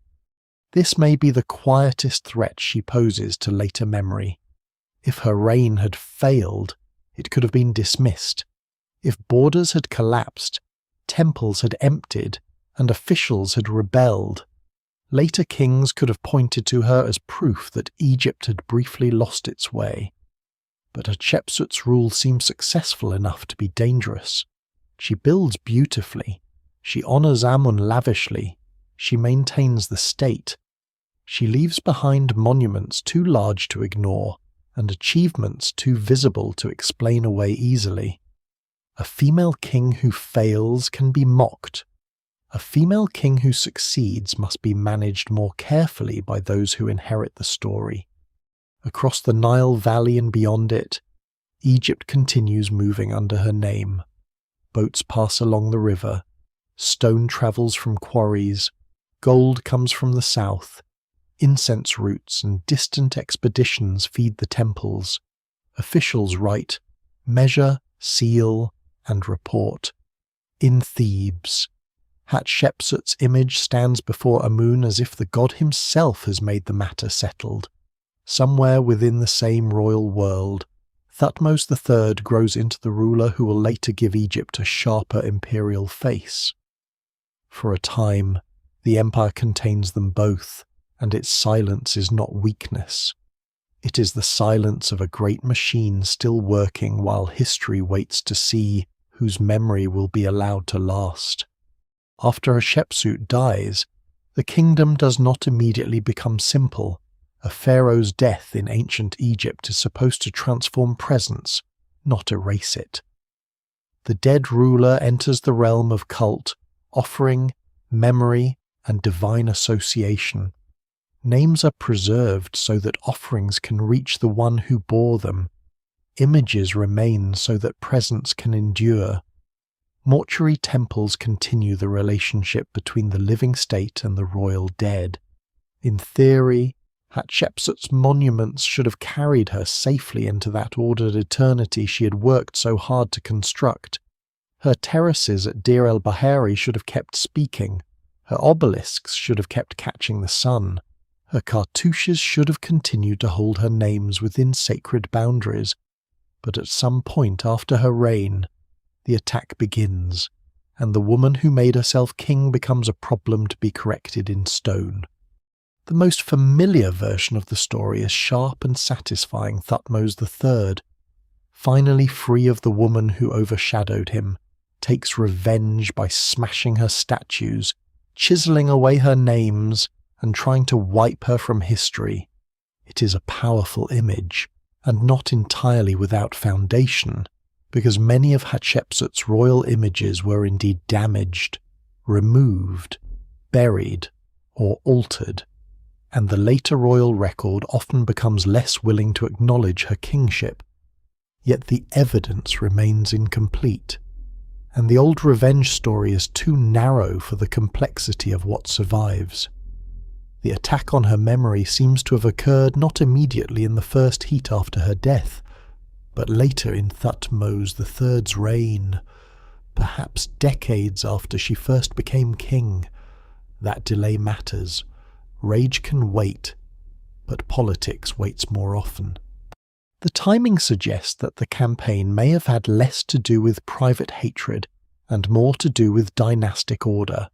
This may be the quietest threat she poses to later memory. If her reign had failed, it could have been dismissed. If borders had collapsed, temples had emptied, and officials had rebelled, later kings could have pointed to her as proof that Egypt had briefly lost its way. But Hatshepsut's rule seems successful enough to be dangerous. She builds beautifully. She honors Amun lavishly. She maintains the state. She leaves behind monuments too large to ignore, and achievements too visible to explain away easily. A female king who fails can be mocked. A female king who succeeds must be managed more carefully by those who inherit the story. Across the Nile Valley and beyond it, Egypt continues moving under her name. Boats pass along the river. Stone travels from quarries, gold comes from the south, incense routes and distant expeditions feed the temples. Officials write, measure, seal, and report. In Thebes, Hatshepsut's image stands before Amun as if the god himself has made the matter settled. Somewhere within the same royal world, Thutmose III grows into the ruler who will later give Egypt a sharper imperial face. For a time, the empire contains them both, and its silence is not weakness. It is the silence of a great machine still working while history waits to see whose memory will be allowed to last. After Hatshepsut dies, the kingdom does not immediately become simple. A pharaoh's death in ancient Egypt is supposed to transform presence, not erase it. The dead ruler enters the realm of cult, offering, memory, and divine association. Names are preserved so that offerings can reach the one who bore them. Images remain so that presence can endure. Mortuary temples continue the relationship between the living state and the royal dead. In theory, Hatshepsut's monuments should have carried her safely into that ordered eternity she had worked so hard to construct. Her terraces at Deir el-Bahari should have kept speaking. Her obelisks should have kept catching the sun. Her cartouches should have continued to hold her names within sacred boundaries. But at some point after her reign, the attack begins, and the woman who made herself king becomes a problem to be corrected in stone. The most familiar version of the story is sharp and satisfying Thutmose III, finally free of the woman who overshadowed him, takes revenge by smashing her statues, chiseling away her names, and trying to wipe her from history. It is a powerful image, and not entirely without foundation, because many of Hatshepsut's royal images were indeed damaged, removed, buried, or altered, and the later royal record often becomes less willing to acknowledge her kingship. Yet the evidence remains incomplete, and the old revenge story is too narrow for the complexity of what survives. The attack on her memory seems to have occurred not immediately in the first heat after her death, but later in Thutmose III's reign, perhaps decades after she first became king. That delay matters. Rage can wait, but politics waits more often. The timing suggests that the campaign may have had less to do with private hatred and more to do with dynastic order.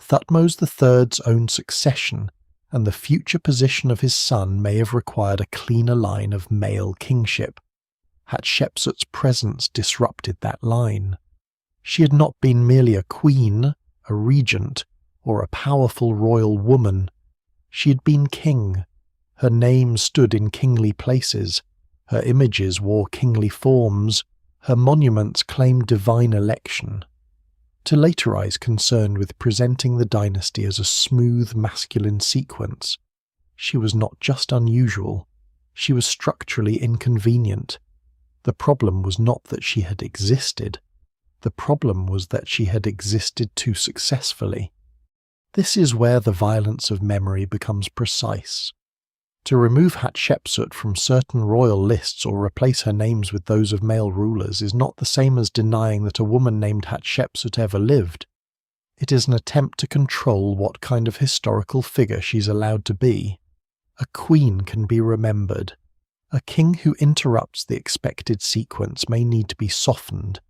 Thutmose III's own succession and the future position of his son may have required a cleaner line of male kingship. Hatshepsut's presence disrupted that line. She had not been merely a queen, a regent, or a powerful royal woman. She had been king. Her name stood in kingly places. Her images wore kingly forms. Her monuments claimed divine election. To later eyes concerned with presenting the dynasty as a smooth masculine sequence, she was not just unusual, she was structurally inconvenient. The problem was not that she had existed. The problem was that she had existed too successfully. This is where the violence of memory becomes precise. To remove Hatshepsut from certain royal lists or replace her names with those of male rulers is not the same as denying that a woman named Hatshepsut ever lived. It is an attempt to control what kind of historical figure she's allowed to be. A queen can be remembered. A king who interrupts the expected sequence may need to be softened,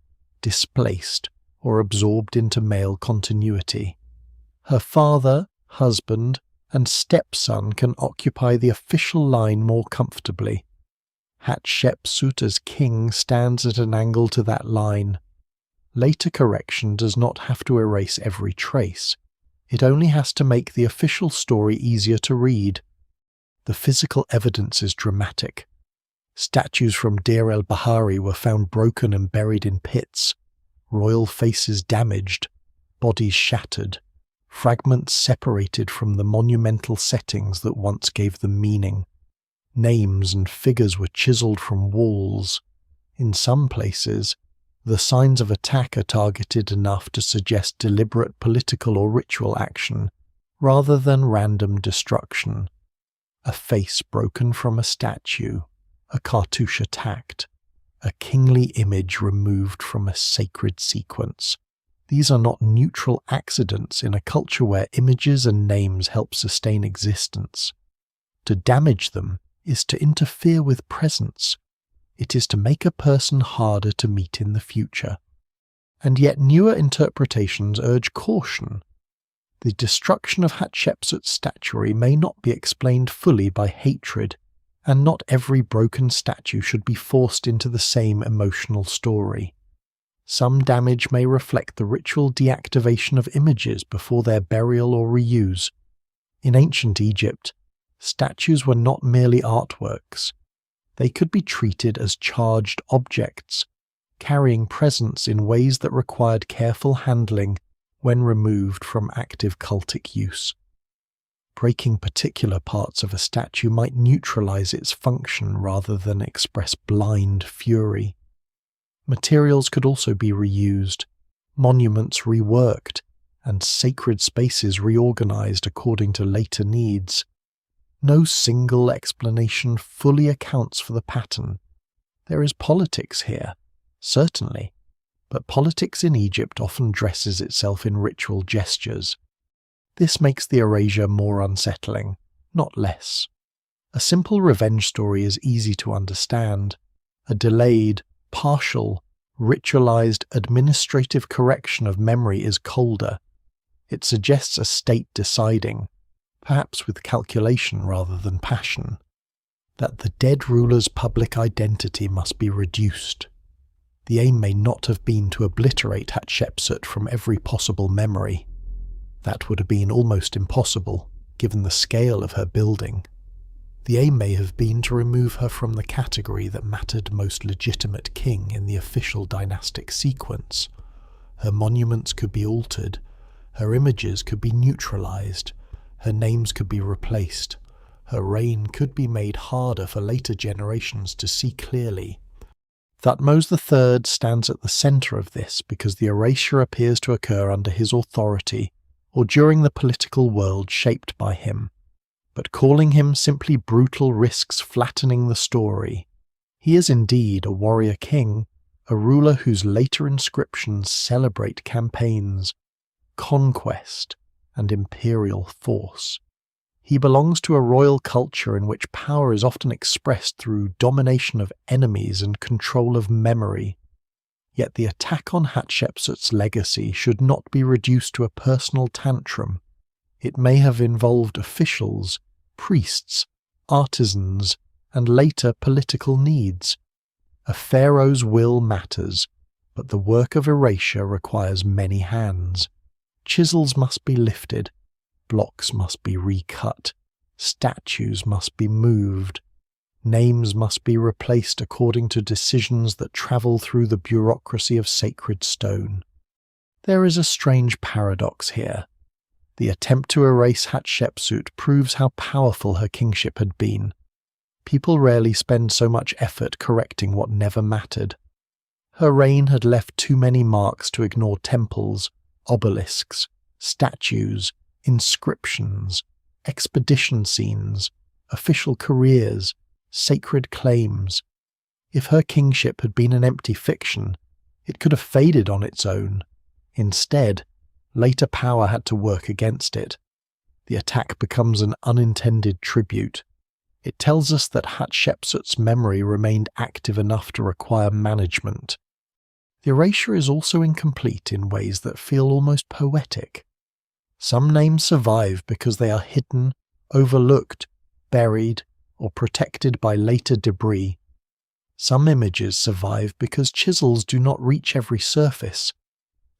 displaced, or absorbed into male continuity. Her father, husband, and stepson can occupy the official line more comfortably. Hatshepsut as king stands at an angle to that line. Later correction does not have to erase every trace. It only has to make the official story easier to read. The physical evidence is dramatic. Statues from Deir el-Bahari were found broken and buried in pits, royal faces damaged, bodies shattered, fragments separated from the monumental settings that once gave them meaning. Names and figures were chiseled from walls. In some places, the signs of attack are targeted enough to suggest deliberate political or ritual action, rather than random destruction. A face broken from a statue, a cartouche attacked, a kingly image removed from a sacred sequence. These are not neutral accidents in a culture where images and names help sustain existence. To damage them is to interfere with presence. It is to make a person harder to meet in the future. And yet newer interpretations urge caution. The destruction of Hatshepsut's statuary may not be explained fully by hatred, and not every broken statue should be forced into the same emotional story. Some damage may reflect the ritual deactivation of images before their burial or reuse. In ancient Egypt, statues were not merely artworks. They could be treated as charged objects, carrying presence in ways that required careful handling when removed from active cultic use. Breaking particular parts of a statue might neutralize its function rather than express blind fury. Materials could also be reused, monuments reworked, and sacred spaces reorganized according to later needs. No single explanation fully accounts for the pattern. There is politics here, certainly, but politics in Egypt often dresses itself in ritual gestures. This makes the erasure more unsettling, not less. A simple revenge story is easy to understand. A delayed, partial, ritualized administrative correction of memory is colder. It suggests a state deciding, perhaps with calculation rather than passion, that the dead ruler's public identity must be reduced. The aim may not have been to obliterate Hatshepsut from every possible memory. That would have been almost impossible, given the scale of her building. The aim may have been to remove her from the category that mattered most legitimate king in the official dynastic sequence. Her monuments could be altered, her images could be neutralized, her names could be replaced, her reign could be made harder for later generations to see clearly. Thutmose III stands at the centre of this because the erasure appears to occur under his authority or during the political world shaped by him. But calling him simply brutal risks flattening the story. He is indeed a warrior king, a ruler whose later inscriptions celebrate campaigns, conquest, and imperial force. He belongs to a royal culture in which power is often expressed through domination of enemies and control of memory. Yet the attack on Hatshepsut's legacy should not be reduced to a personal tantrum. It may have involved officials, priests, artisans, and later political needs. A pharaoh's will matters, but the work of erasure requires many hands. Chisels must be lifted, blocks must be recut, statues must be moved, names must be replaced according to decisions that travel through the bureaucracy of sacred stone. There is a strange paradox here. The attempt to erase Hatshepsut proves how powerful her kingship had been. People rarely spend so much effort correcting what never mattered. Her reign had left too many marks to ignore temples, obelisks, statues, inscriptions, expedition scenes, official careers, sacred claims. If her kingship had been an empty fiction, it could have faded on its own. Instead, later power had to work against it. The attack becomes an unintended tribute. It tells us that Hatshepsut's memory remained active enough to require management. The erasure is also incomplete in ways that feel almost poetic. Some names survive because they are hidden, overlooked, buried, or protected by later debris. Some images survive because chisels do not reach every surface.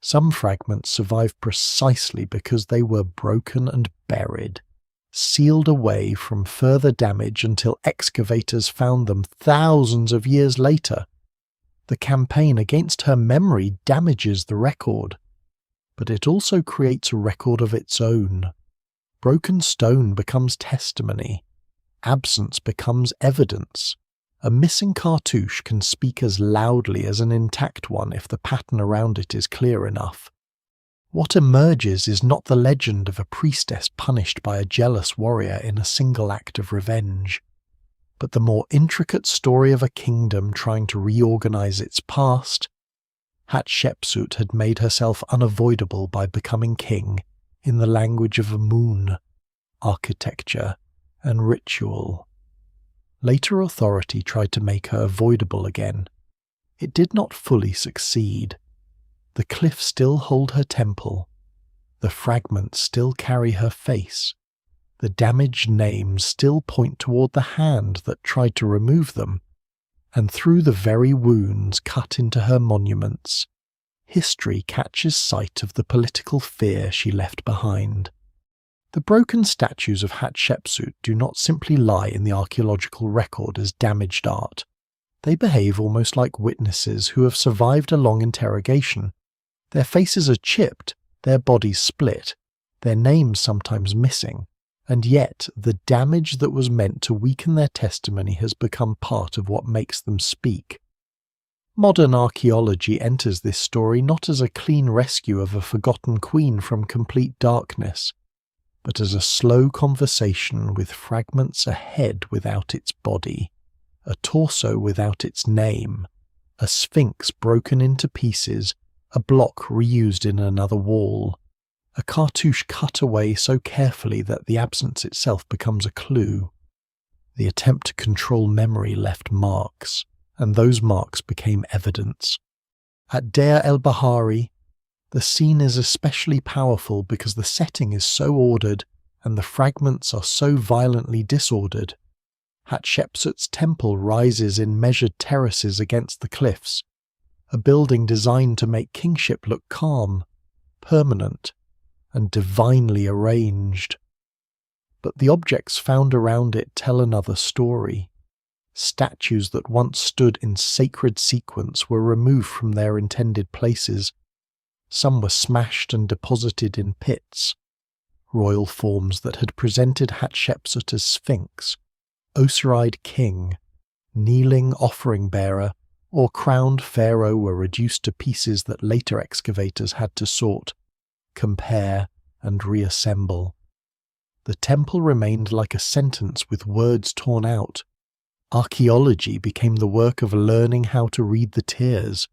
Some fragments survive precisely because they were broken and buried, sealed away from further damage until excavators found them thousands of years later. The campaign against her memory damages the record, but it also creates a record of its own. Broken stone becomes testimony. Absence becomes evidence. A missing cartouche can speak as loudly as an intact one if the pattern around it is clear enough. What emerges is not the legend of a priestess punished by a jealous warrior in a single act of revenge, but the more intricate story of a kingdom trying to reorganize its past. Hatshepsut had made herself unavoidable by becoming king in the language of Amun, architecture, and ritual. Later authority tried to make her avoidable again. It did not fully succeed. The cliffs still hold her temple. The fragments still carry her face. The damaged names still point toward the hand that tried to remove them. And through the very wounds cut into her monuments, history catches sight of the political fear she left behind. The broken statues of Hatshepsut do not simply lie in the archaeological record as damaged art. They behave almost like witnesses who have survived a long interrogation. Their faces are chipped, their bodies split, their names sometimes missing, and yet the damage that was meant to weaken their testimony has become part of what makes them speak. Modern archaeology enters this story not as a clean rescue of a forgotten queen from complete darkness, but as a slow conversation with fragments, a head without its body, a torso without its name, a sphinx broken into pieces, a block reused in another wall, a cartouche cut away so carefully that the absence itself becomes a clue. The attempt to control memory left marks, and those marks became evidence. At Deir el-Bahari, the scene is especially powerful because the setting is so ordered and the fragments are so violently disordered. Hatshepsut's temple rises in measured terraces against the cliffs, a building designed to make kingship look calm, permanent, and divinely arranged. but the objects found around it tell another story. Statues that once stood in sacred sequence were removed from their intended places. Some were smashed and deposited in pits. Royal forms that had presented Hatshepsut as Sphinx, Osirid king, kneeling offering bearer, or crowned pharaoh were reduced to pieces that later excavators had to sort, compare, and reassemble. The temple remained like a sentence with words torn out. Archaeology became the work of learning how to read the tears.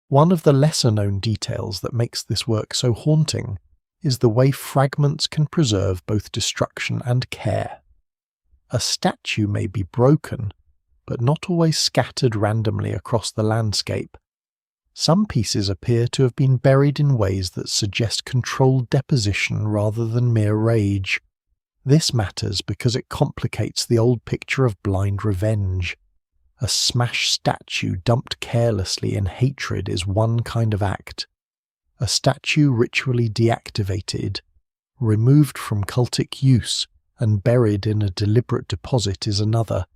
One of the lesser-known details that makes this work so haunting is the way fragments can preserve both destruction and care. A statue may be broken, but not always scattered randomly across the landscape. Some pieces appear to have been buried in ways that suggest controlled deposition rather than mere rage. This matters because it complicates the old picture of blind revenge. A smashed statue dumped carelessly in hatred is one kind of act. A statue ritually deactivated, removed from cultic use, and buried in a deliberate deposit is another.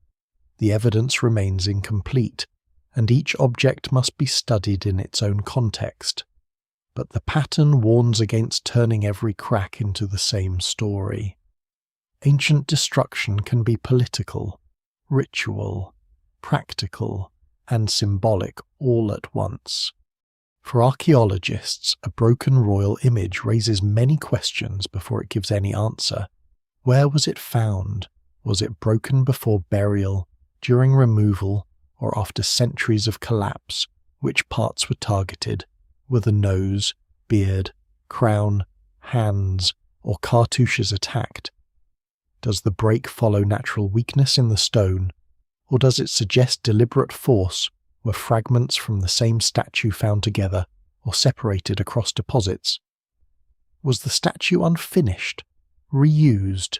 The evidence remains incomplete, and each object must be studied in its own context. But the pattern warns against turning every crack into the same story. Ancient destruction can be political, ritual, practical, and symbolic all at once. For archaeologists, a broken royal image raises many questions before it gives any answer. Where was it found? Was it broken before burial, during removal, or after centuries of collapse? Which parts were targeted? Were the nose, beard, crown, hands, or cartouches attacked? Does the break follow natural weakness in the stone, or does it suggest deliberate force? Were fragments from the same statue found together, or separated across deposits? Was the statue unfinished, reused,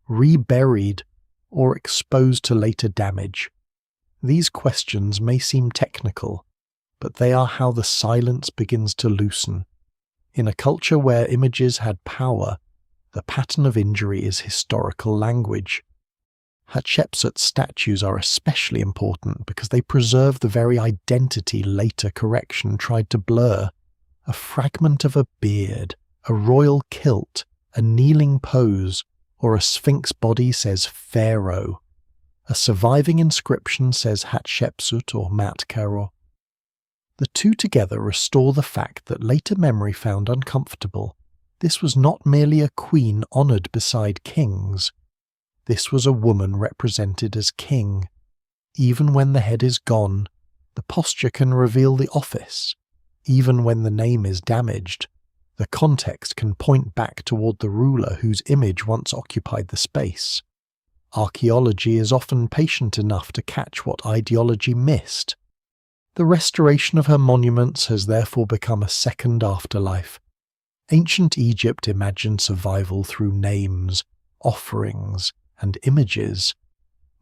reburied, or exposed to later damage? These questions may seem technical, but they are how the silence begins to loosen. In a culture where images had power, the pattern of injury is historical language. Hatshepsut statues are especially important because they preserve the very identity later correction tried to blur. A fragment of a beard, a royal kilt, a kneeling pose, or a sphinx body says pharaoh. A surviving inscription says Hatshepsut or Matkaro. The two together restore the fact that later memory found uncomfortable. This was not merely a queen honoured beside kings. This was a woman represented as king. Even when the head is gone, the posture can reveal the office. Even when the name is damaged, the context can point back toward the ruler whose image once occupied the space. Archaeology is often patient enough to catch what ideology missed. The restoration of her monuments has therefore become a second afterlife. Ancient Egypt imagined survival through names, offerings, and images.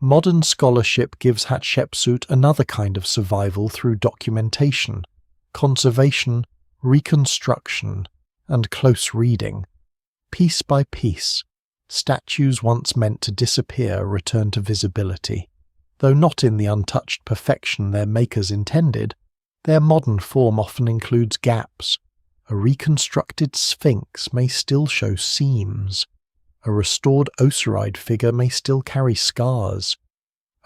Modern scholarship gives Hatshepsut another kind of survival through documentation, conservation, reconstruction, and close reading. Piece by piece, statues once meant to disappear return to visibility. Though not in the untouched perfection their makers intended, their modern form often includes gaps. A reconstructed sphinx may still show seams. A restored Osirid figure may still carry scars.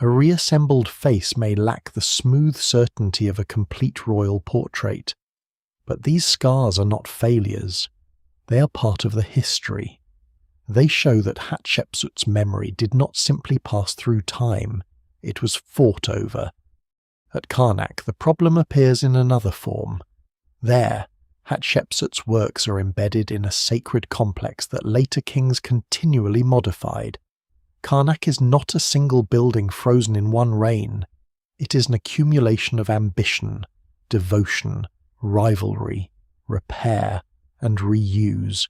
A reassembled face may lack the smooth certainty of a complete royal portrait. But these scars are not failures. They are part of the history. They show that Hatshepsut's memory did not simply pass through time, it was fought over. At Karnak, the problem appears in another form. There, Hatshepsut's works are embedded in a sacred complex that later kings continually modified. Karnak is not a single building frozen in one reign. It is an accumulation of ambition, devotion, rivalry, repair, and reuse.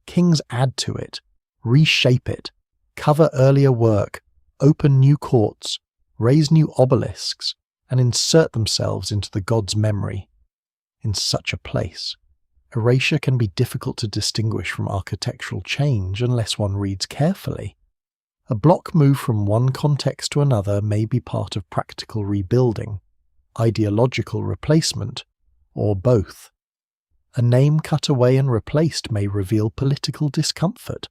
Kings add to it, reshape it, cover earlier work, open new courts, raise new obelisks, and insert themselves into the god's memory. In such a place, Erasure can be difficult to distinguish from architectural change unless one reads carefully. A block moved from one context to another may be part of practical rebuilding, ideological replacement, or both. A name cut away and replaced may reveal political discomfort.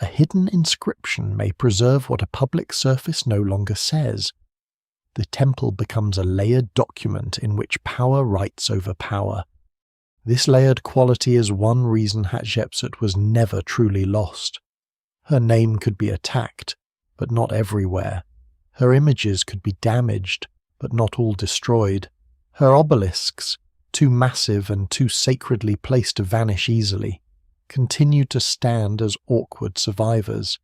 A hidden inscription may preserve what a public surface no longer says. The temple becomes a layered document in which power writes over power. This layered quality is one reason Hatshepsut was never truly lost. Her name could be attacked, but not everywhere. Her images could be damaged, but not all destroyed. Her obelisks, too massive and too sacredly placed to vanish easily, continued to stand as awkward survivors.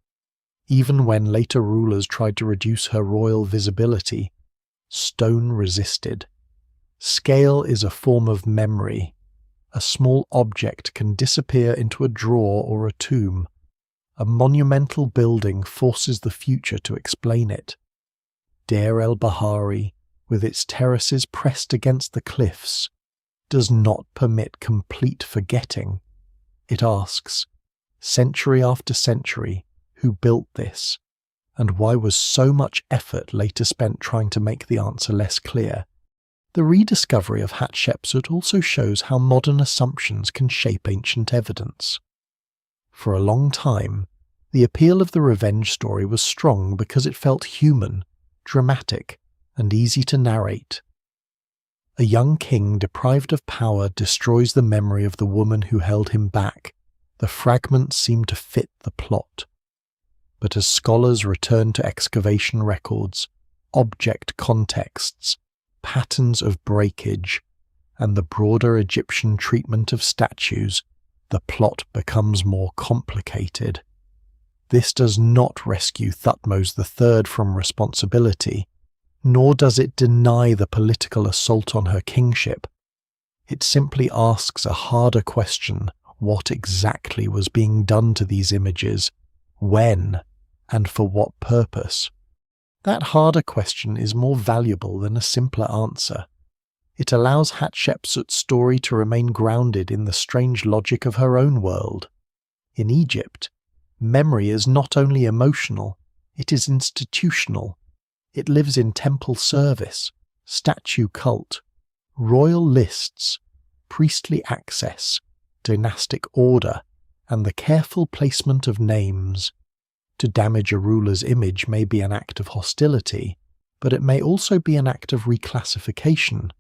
Even when later rulers tried to reduce her royal visibility, stone resisted. Scale is a form of memory. A small object can disappear into a drawer or a tomb. A monumental building forces the future to explain it. Deir el-Bahari, with its terraces pressed against the cliffs, does not permit complete forgetting. It asks, century after century, who built this, and why was so much effort later spent trying to make the answer less clear? The rediscovery of Hatshepsut also shows how modern assumptions can shape ancient evidence. For a long time, the appeal of the revenge story was strong because it felt human, dramatic, and easy to narrate. A young king deprived of power destroys the memory of the woman who held him back. The fragments seem to fit the plot. But as scholars return to excavation records, object contexts, patterns of breakage, and the broader Egyptian treatment of statues, the plot becomes more complicated. This does not rescue Thutmose III from responsibility, nor does it deny the political assault on her kingship. It simply asks a harder question: what exactly was being done to these images, when, and for what purpose? That harder question is more valuable than a simpler answer. It allows Hatshepsut's story to remain grounded in the strange logic of her own world. In Egypt, memory is not only emotional, it is institutional. It lives in temple service, statue cult, royal lists, priestly access, dynastic order, and the careful placement of names. To damage a ruler's image may be an act of hostility, but it may also be an act of reclassification.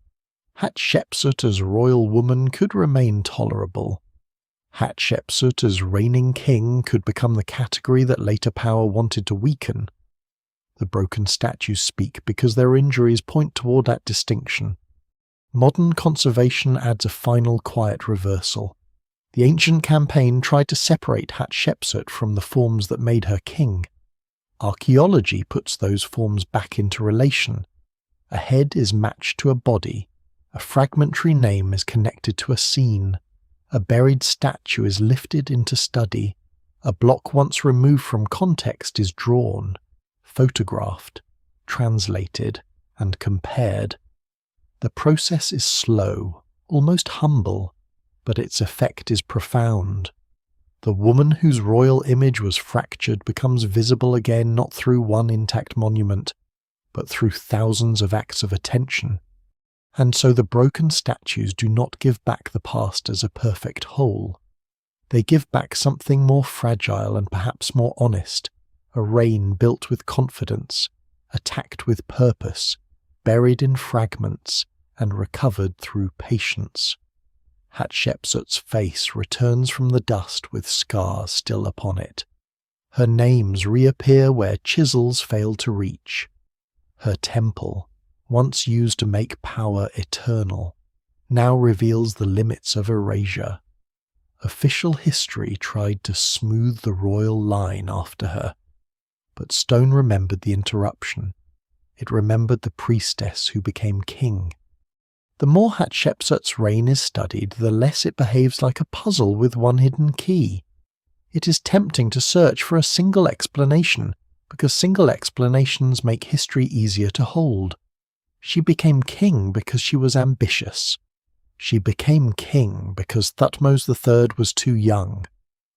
Hatshepsut as royal woman could remain tolerable. Hatshepsut as reigning king could become the category that later power wanted to weaken. The broken statues speak because their injuries point toward that distinction. Modern conservation adds a final quiet reversal. The ancient campaign tried to separate Hatshepsut from the forms that made her king. Archaeology puts those forms back into relation. A head is matched to a body. A fragmentary name is connected to a scene. A buried statue is lifted into study. A block once removed from context is drawn, photographed, translated, and compared. The process is slow, almost humble, but its effect is profound. The woman whose royal image was fractured becomes visible again not through one intact monument, but through thousands of acts of attention. And so the broken statues do not give back the past as a perfect whole. They give back something more fragile and perhaps more honest, a reign built with confidence, attacked with purpose, buried in fragments, and recovered through patience. Hatshepsut's face returns from the dust with scars still upon it. Her names reappear where chisels failed to reach. Her temple, once used to make power eternal, now reveals the limits of erasure. Official history tried to smooth the royal line after her, but stone remembered the interruption. It remembered the priestess who became king. The more Hatshepsut's reign is studied, the less it behaves like a puzzle with one hidden key. It is tempting to search for a single explanation, because single explanations make history easier to hold. She became king because she was ambitious. She became king because Thutmose III was too young.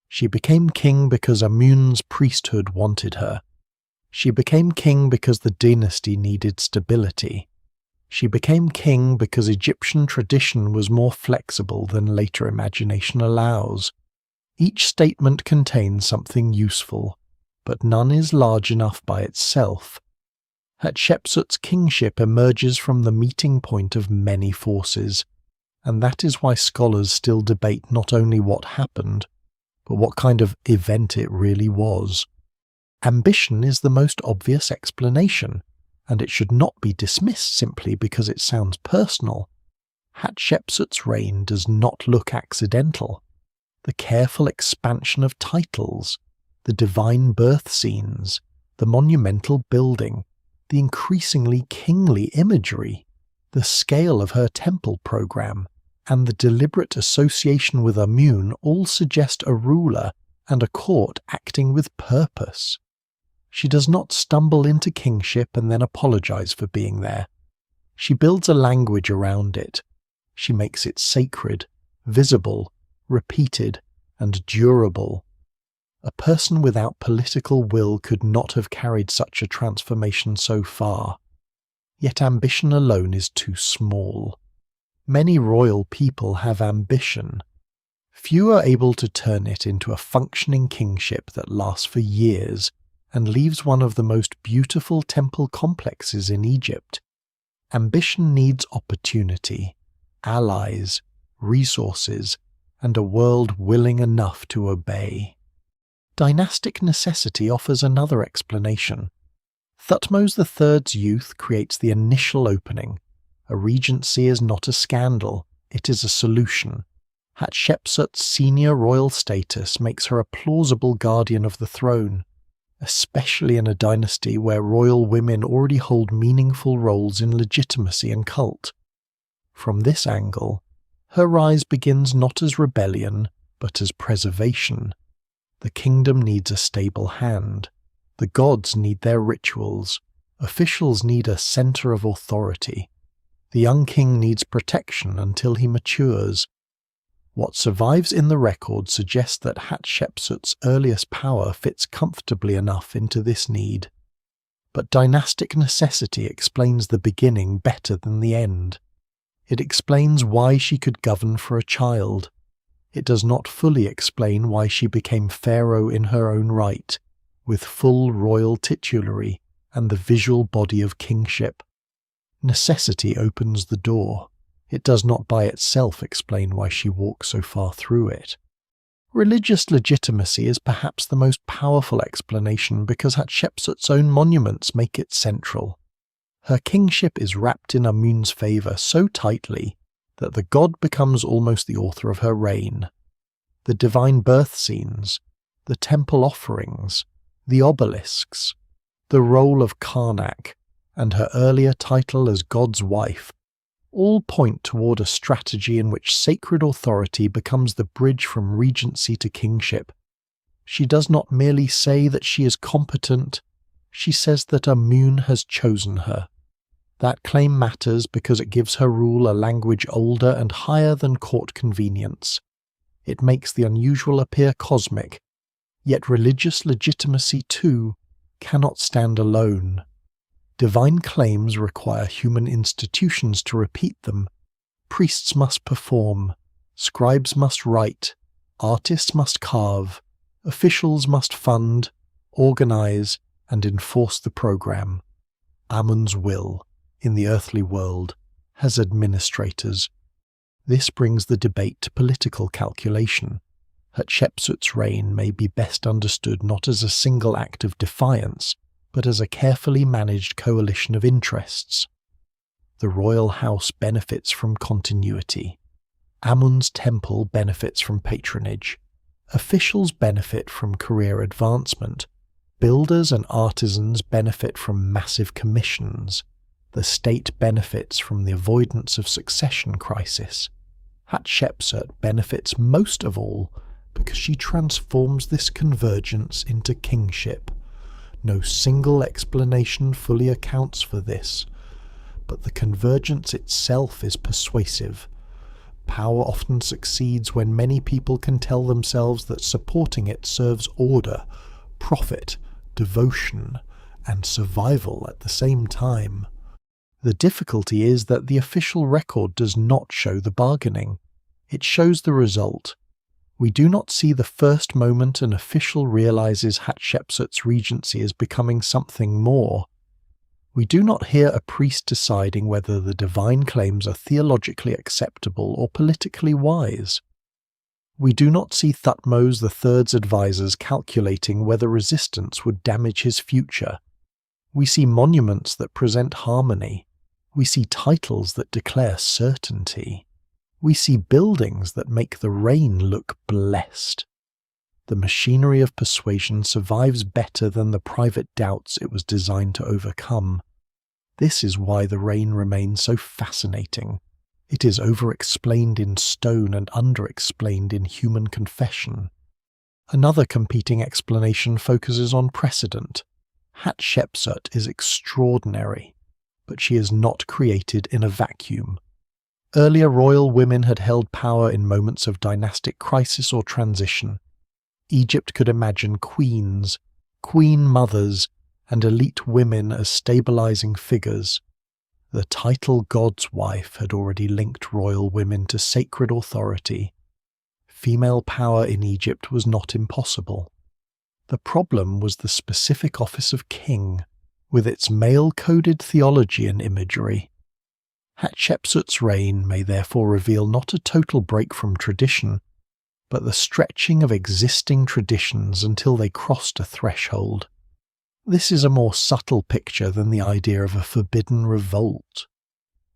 She became king because Amun's priesthood wanted her. She became king because the dynasty needed stability. She became king because Egyptian tradition was more flexible than later imagination allows. Each statement contains something useful, but none is large enough by itself. Hatshepsut's kingship emerges from the meeting point of many forces, and that is why scholars still debate not only what happened, but what kind of event it really was. Ambition is the most obvious explanation, and it should not be dismissed simply because it sounds personal. Hatshepsut's reign does not look accidental. The careful expansion of titles, the divine birth scenes, the monumental building, the increasingly kingly imagery, the scale of her temple program, and the deliberate association with Amun all suggest a ruler and a court acting with purpose. She does not stumble into kingship and then apologize for being there. She builds a language around it. She makes it sacred, visible, repeated, and durable. A person without political will could not have carried such a transformation so far. Yet ambition alone is too small. Many royal people have ambition. Few are able to turn it into a functioning kingship that lasts for years and leaves one of the most beautiful temple complexes in Egypt. Ambition needs opportunity, allies, resources, and a world willing enough to obey. Dynastic necessity offers another explanation. Thutmose III's youth creates the initial opening. A regency is not a scandal, it is a solution. Hatshepsut's senior royal status makes her a plausible guardian of the throne, especially in a dynasty where royal women already hold meaningful roles in legitimacy and cult. From this angle, her rise begins not as rebellion, but as preservation. The kingdom needs a stable hand. The gods need their rituals. Officials need a center of authority. The young king needs protection until he matures. What survives in the record suggests that Hatshepsut's earliest power fits comfortably enough into this need. But dynastic necessity explains the beginning better than the end. It explains why she could govern for a child. It does not fully explain why she became pharaoh in her own right, with full royal titulary and the visual body of kingship. Necessity opens the door. It does not by itself explain why she walks so far through it. Religious legitimacy is perhaps the most powerful explanation because Hatshepsut's own monuments make it central. Her kingship is wrapped in Amun's favour so tightly that the god becomes almost the author of her reign. The divine birth scenes, the temple offerings, the obelisks, the role of Karnak, and her earlier title as God's wife all point toward a strategy in which sacred authority becomes the bridge from regency to kingship. She does not merely say that she is competent, she says that Amun has chosen her. That claim matters because it gives her rule a language older and higher than court convenience. It makes the unusual appear cosmic, yet religious legitimacy too cannot stand alone. Divine claims require human institutions to repeat them. Priests must perform, scribes must write, artists must carve, officials must fund, organize, and enforce the program. Amun's will, in the earthly world, has administrators. This brings the debate to political calculation. Hatshepsut's reign may be best understood not as a single act of defiance, but as a carefully managed coalition of interests. The royal house benefits from continuity. Amun's temple benefits from patronage. Officials benefit from career advancement. Builders and artisans benefit from massive commissions. The state benefits from the avoidance of succession crisis. Hatshepsut benefits most of all because she transforms this convergence into kingship. No single explanation fully accounts for this, but the convergence itself is persuasive. Power often succeeds when many people can tell themselves that supporting it serves order, profit, devotion, and survival at the same time. The difficulty is that the official record does not show the bargaining. It shows the result. We do not see the first moment an official realizes Hatshepsut's regency is becoming something more. We do not hear a priest deciding whether the divine claims are theologically acceptable or politically wise. We do not see Thutmose III's advisors calculating whether resistance would damage his future. We see monuments that present harmony. We see titles that declare certainty. We see buildings that make the reign look blessed. The machinery of persuasion survives better than the private doubts it was designed to overcome. This is why the reign remains so fascinating. It is over-explained in stone and under-explained in human confession. Another competing explanation focuses on precedent. Hatshepsut is extraordinary, but she is not created in a vacuum. Earlier royal women had held power in moments of dynastic crisis or transition. Egypt could imagine queens, queen mothers, and elite women as stabilizing figures. The title God's wife had already linked royal women to sacred authority. Female power in Egypt was not impossible. The problem was the specific office of king, with its male-coded theology and imagery. Hatshepsut's reign may therefore reveal not a total break from tradition, but the stretching of existing traditions until they crossed a threshold. This is a more subtle picture than the idea of a forbidden revolt.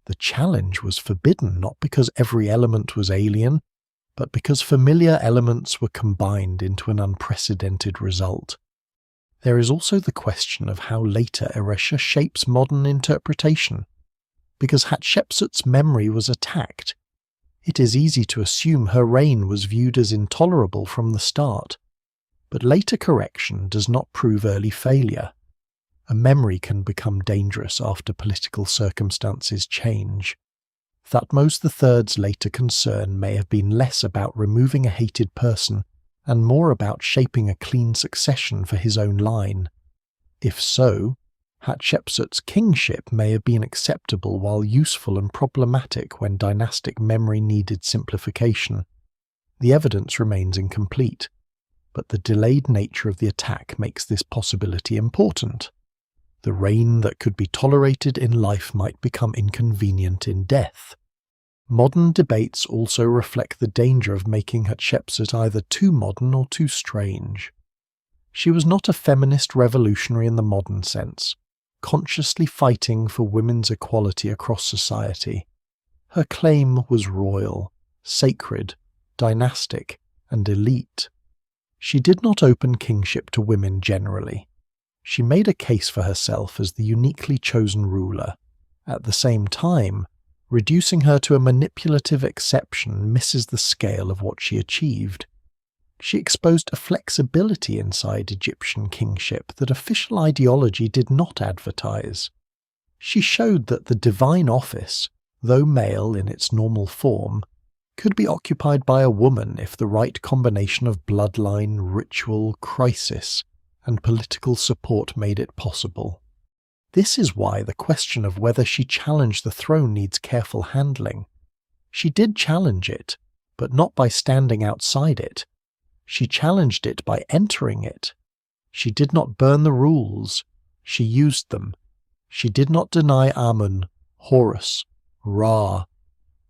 The challenge was forbidden not because every element was alien, but because familiar elements were combined into an unprecedented result. There is also the question of how later Eresha shapes modern interpretation. Because Hatshepsut's memory was attacked, it is easy to assume her reign was viewed as intolerable from the start. But later correction does not prove early failure. A memory can become dangerous after political circumstances change. Thutmose III's later concern may have been less about removing a hated person and more about shaping a clean succession for his own line. If so, Hatshepsut's kingship may have been acceptable while useful and problematic when dynastic memory needed simplification. The evidence remains incomplete, but the delayed nature of the attack makes this possibility important. The reign that could be tolerated in life might become inconvenient in death. Modern debates also reflect the danger of making Hatshepsut either too modern or too strange. She was not a feminist revolutionary in the modern sense, consciously fighting for women's equality across society. Her claim was royal, sacred, dynastic, and elite. She did not open kingship to women generally. She made a case for herself as the uniquely chosen ruler. At the same time, reducing her to a manipulative exception misses the scale of what she achieved. She exposed a flexibility inside Egyptian kingship that official ideology did not advertise. She showed that the divine office, though male in its normal form, could be occupied by a woman if the right combination of bloodline, ritual, crisis, and political support made it possible. This is why the question of whether she challenged the throne needs careful handling. She did challenge it, but not by standing outside it. She challenged it by entering it. She did not burn the rules. She used them. She did not deny Amun, Horus, Ra,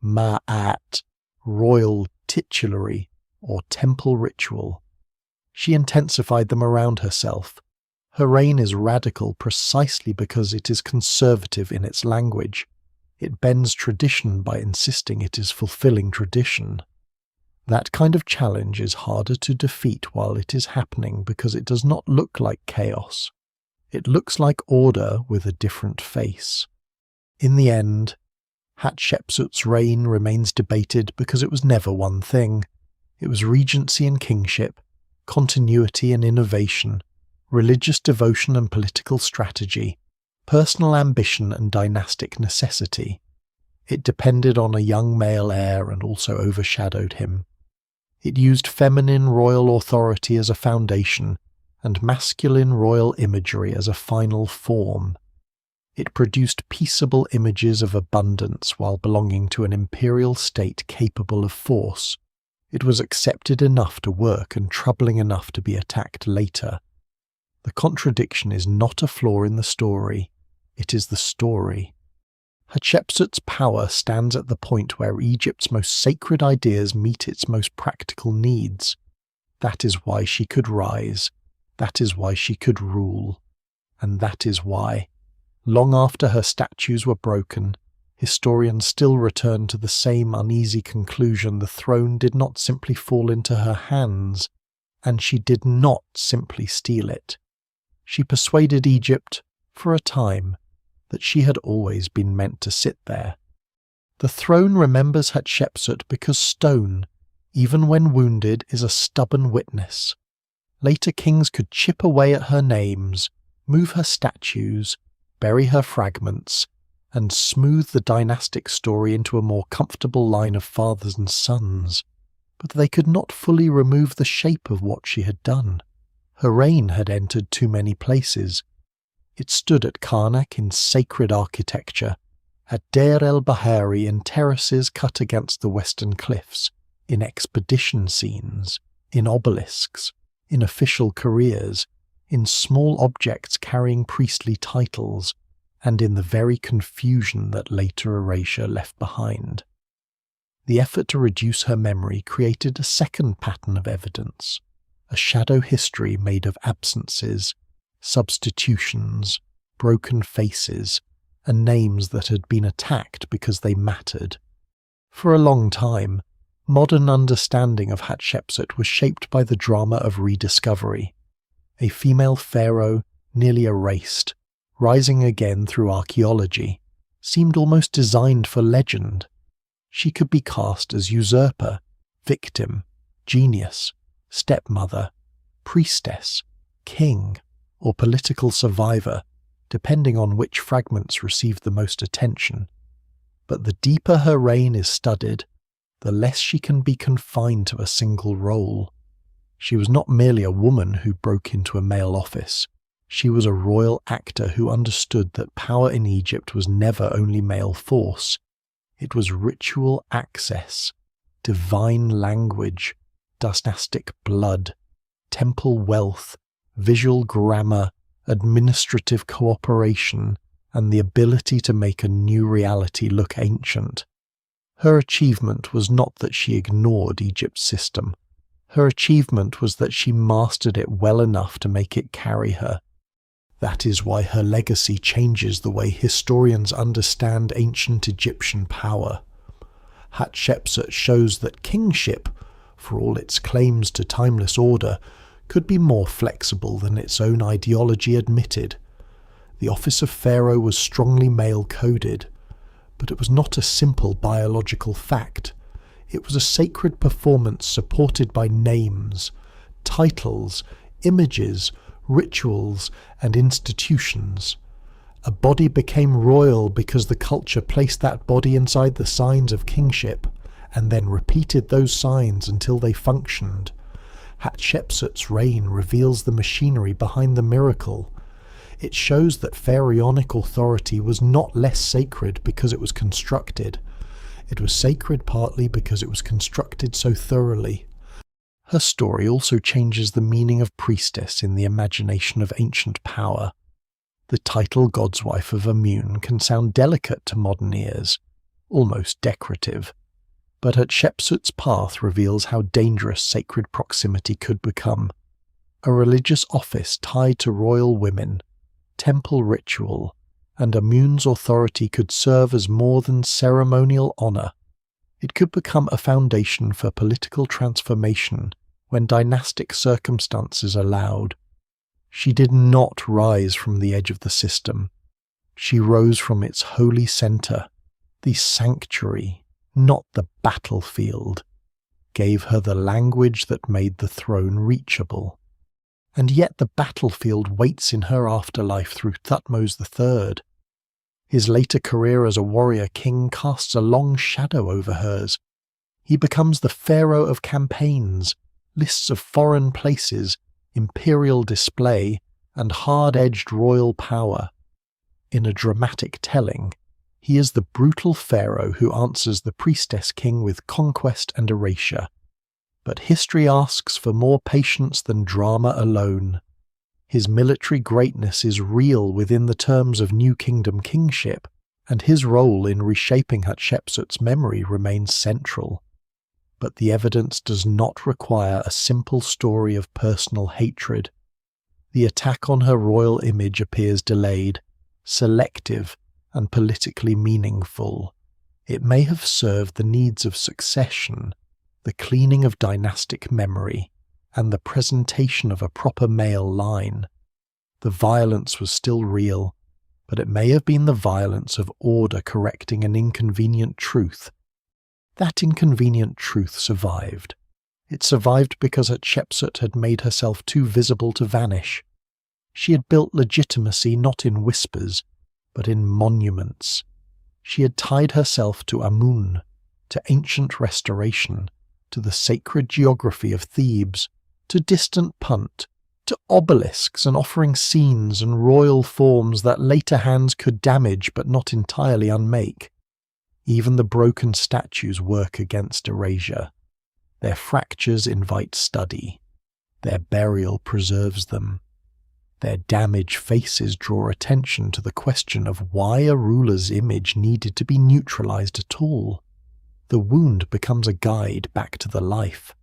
Ma'at, royal titulary, or temple ritual. She intensified them around herself. Her reign is radical precisely because it is conservative in its language. It bends tradition by insisting it is fulfilling tradition. That kind of challenge is harder to defeat while it is happening because it does not look like chaos. It looks like order with a different face. In the end, Hatshepsut's reign remains debated because it was never one thing. It was regency and kingship, continuity and innovation, religious devotion and political strategy, personal ambition and dynastic necessity. It depended on a young male heir and also overshadowed him. It used feminine royal authority as a foundation and masculine royal imagery as a final form. It produced peaceable images of abundance while belonging to an imperial state capable of force. It was accepted enough to work and troubling enough to be attacked later. The contradiction is not a flaw in the story, it is the story. Hatshepsut's power stands at the point where Egypt's most sacred ideas meet its most practical needs. That is why she could rise, that is why she could rule, and that is why, long after her statues were broken, historians still return to the same uneasy conclusion: the throne did not simply fall into her hands, and she did not simply steal it. She persuaded Egypt, for a time, that she had always been meant to sit there. The throne remembers Hatshepsut because stone, even when wounded, is a stubborn witness. Later kings could chip away at her names, move her statues, bury her fragments, and smooth the dynastic story into a more comfortable line of fathers and sons. But they could not fully remove the shape of what she had done. Her reign had entered too many places. It stood at Karnak in sacred architecture, at Deir el-Bahari in terraces cut against the western cliffs, in expedition scenes, in obelisks, in official careers, in small objects carrying priestly titles, and in the very confusion that later erasure left behind. The effort to reduce her memory created a second pattern of evidence, a shadow history made of absences, substitutions, broken faces, and names that had been attacked because they mattered. For a long time, modern understanding of Hatshepsut was shaped by the drama of rediscovery. A female pharaoh, nearly erased, rising again through archaeology, seemed almost designed for legend. She could be cast as usurper, victim, genius, stepmother, priestess, king, or political survivor, depending on which fragments received the most attention. But the deeper her reign is studied, the less she can be confined to a single role. She was not merely a woman who broke into a male office. She was a royal actor who understood that power in Egypt was never only male force. It was ritual access, divine language, dynastic blood, temple wealth, visual grammar, administrative cooperation, and the ability to make a new reality look ancient. Her achievement was not that she ignored Egypt's system. Her achievement was that she mastered it well enough to make it carry her. That is why her legacy changes the way historians understand ancient Egyptian power. Hatshepsut shows that kingship, for all its claims to timeless order, could be more flexible than its own ideology admitted. The office of pharaoh was strongly male-coded, but it was not a simple biological fact. It was a sacred performance supported by names, titles, images, rituals, and institutions. A body became royal because the culture placed that body inside the signs of kingship, and then repeated those signs until they functioned. Hatshepsut's reign reveals the machinery behind the miracle. It shows that pharaonic authority was not less sacred because it was constructed. It was sacred partly because it was constructed so thoroughly. Her story also changes the meaning of priestess in the imagination of ancient power. The title God's wife of Amun can sound delicate to modern ears, almost decorative. But Hatshepsut's path reveals how dangerous sacred proximity could become. A religious office tied to royal women, temple ritual, and Amun's authority could serve as more than ceremonial honor. It could become a foundation for political transformation when dynastic circumstances allowed. She did not rise from the edge of the system. She rose from its holy center, the sanctuary, not the battlefield, gave her the language that made the throne reachable. And yet the battlefield waits in her afterlife through Thutmose III. His later career as a warrior king casts a long shadow over hers. He becomes the pharaoh of campaigns, lists of foreign places, imperial display, and hard-edged royal power. In a dramatic telling, he is the brutal pharaoh who answers the priestess king with conquest and erasure. But history asks for more patience than drama alone. His military greatness is real within the terms of New Kingdom kingship, and his role in reshaping Hatshepsut's memory remains central. But the evidence does not require a simple story of personal hatred. The attack on her royal image appears delayed, selective, and politically meaningful. It may have served the needs of succession, the cleaning of dynastic memory, and the presentation of a proper male line. The violence was still real, but it may have been the violence of order correcting an inconvenient truth. That inconvenient truth survived. It survived because Hatshepsut had made herself too visible to vanish. She had built legitimacy not in whispers, but in monuments. She had tied herself to Amun, to ancient restoration, to the sacred geography of Thebes, to distant Punt, to obelisks and offering scenes and royal forms that later hands could damage but not entirely unmake. Even the broken statues work against erasure. Their fractures invite study. Their burial preserves them. Their damaged faces draw attention to the question of why a ruler's image needed to be neutralized at all. The wound becomes a guide back to the life.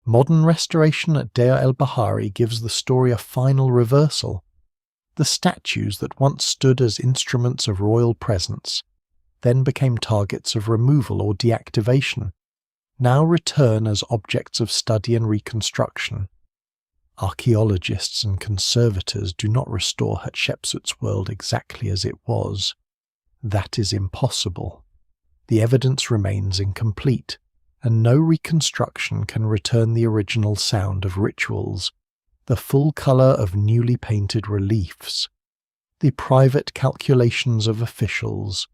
Modern restoration at Deir el-Bahari gives the story a final reversal. The statues that once stood as instruments of royal presence, then became targets of removal or deactivation, now return as objects of study and reconstruction. Archaeologists and conservators do not restore Hatshepsut's world exactly as it was. That is impossible. The evidence remains incomplete, and no reconstruction can return the original sound of rituals, the full colour of newly painted reliefs, the private calculations of officials,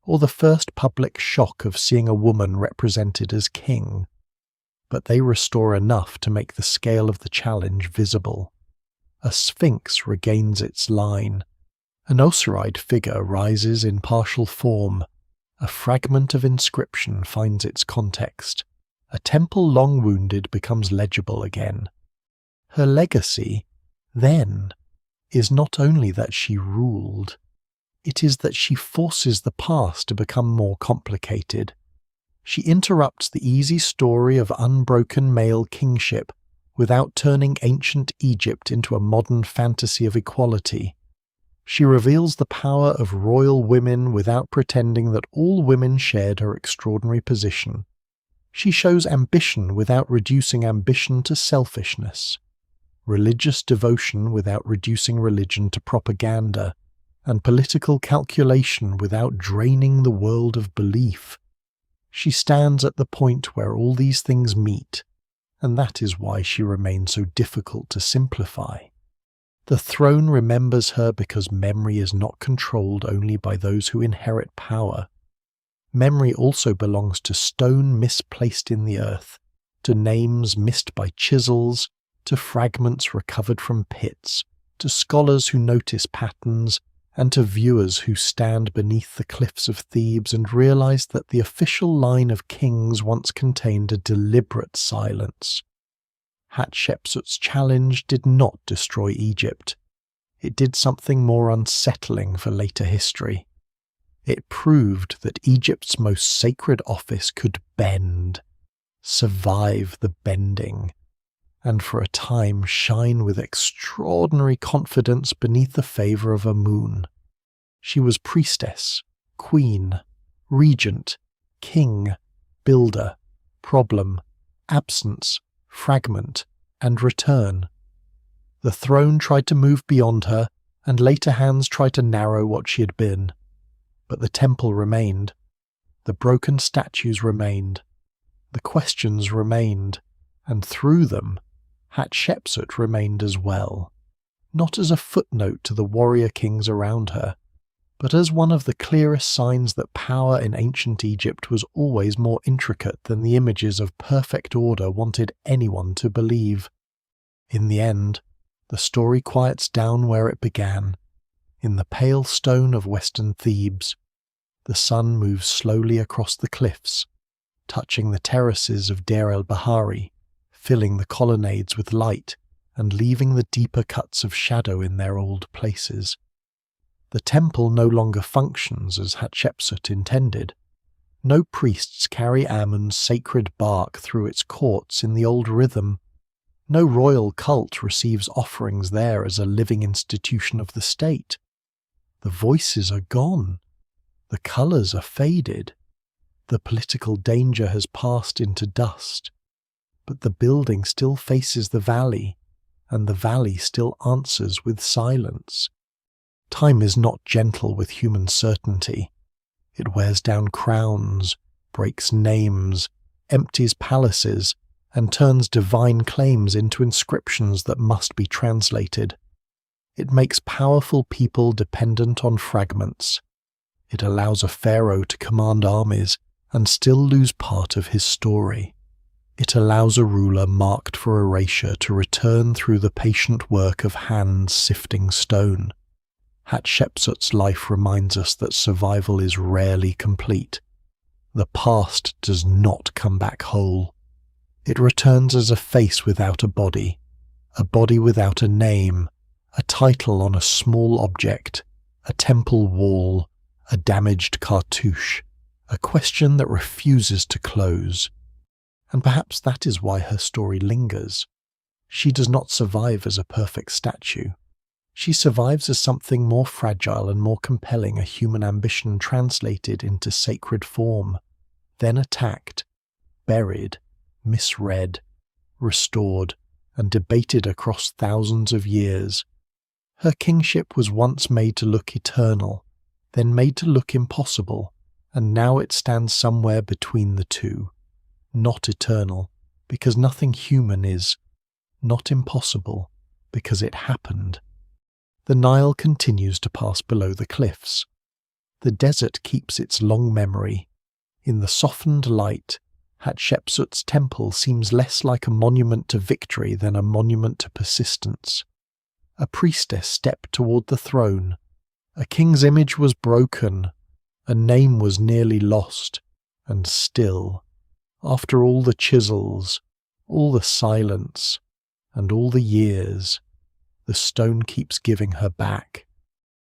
or the first public shock of seeing a woman represented as king. But they restore enough to make the scale of the challenge visible. A sphinx regains its line. An Osiride figure rises in partial form. A fragment of inscription finds its context. A temple long wounded becomes legible again. Her legacy, then, is not only that she ruled, it is that she forces the past to become more complicated. She interrupts the easy story of unbroken male kingship without turning ancient Egypt into a modern fantasy of equality. She reveals the power of royal women without pretending that all women shared her extraordinary position. She shows ambition without reducing ambition to selfishness, religious devotion without reducing religion to propaganda, and political calculation without draining the world of belief. She stands at the point where all these things meet, and that is why she remains so difficult to simplify. The throne remembers her because memory is not controlled only by those who inherit power. Memory also belongs to stone misplaced in the earth, to names missed by chisels, to fragments recovered from pits, to scholars who notice patterns, and to viewers who stand beneath the cliffs of Thebes and realize that the official line of kings once contained a deliberate silence. Hatshepsut's challenge did not destroy Egypt. It did something more unsettling for later history. It proved that Egypt's most sacred office could bend, survive the bending, and for a time shine with extraordinary confidence beneath the favour of Amun. She was priestess, queen, regent, king, builder, problem, absence, fragment, and return. The throne tried to move beyond her, and later hands tried to narrow what she had been. But the temple remained. The broken statues remained. The questions remained, and through them, Hatshepsut remained as well, not as a footnote to the warrior kings around her, but as one of the clearest signs that power in ancient Egypt was always more intricate than the images of perfect order wanted anyone to believe. In the end, the story quiets down where it began, in the pale stone of western Thebes. The sun moves slowly across the cliffs, touching the terraces of Deir el-Bahari, filling the colonnades with light and leaving the deeper cuts of shadow in their old places. The temple no longer functions as Hatshepsut intended. No priests carry Amun's sacred bark through its courts in the old rhythm. No royal cult receives offerings there as a living institution of the state. The voices are gone. The colours are faded. The political danger has passed into dust. But the building still faces the valley, and the valley still answers with silence. Time is not gentle with human certainty. It wears down crowns, breaks names, empties palaces, and turns divine claims into inscriptions that must be translated. It makes powerful people dependent on fragments. It allows a pharaoh to command armies and still lose part of his story. It allows a ruler marked for erasure to return through the patient work of hands sifting stone. Hatshepsut's life reminds us that survival is rarely complete. The past does not come back whole. It returns as a face without a body without a name, a title on a small object, a temple wall, a damaged cartouche, a question that refuses to close. And perhaps that is why her story lingers. She does not survive as a perfect statue. She survives as something more fragile and more compelling, a human ambition translated into sacred form, then attacked, buried, misread, restored, and debated across thousands of years. Her kingship was once made to look eternal, then made to look impossible, and now it stands somewhere between the two. Not eternal, because nothing human is. Not impossible, because it happened. The Nile continues to pass below the cliffs. The desert keeps its long memory. In the softened light, Hatshepsut's temple seems less like a monument to victory than a monument to persistence. A priestess stepped toward the throne. A king's image was broken. A name was nearly lost. And still, after all the chisels, all the silence, and all the years, the stone keeps giving her back.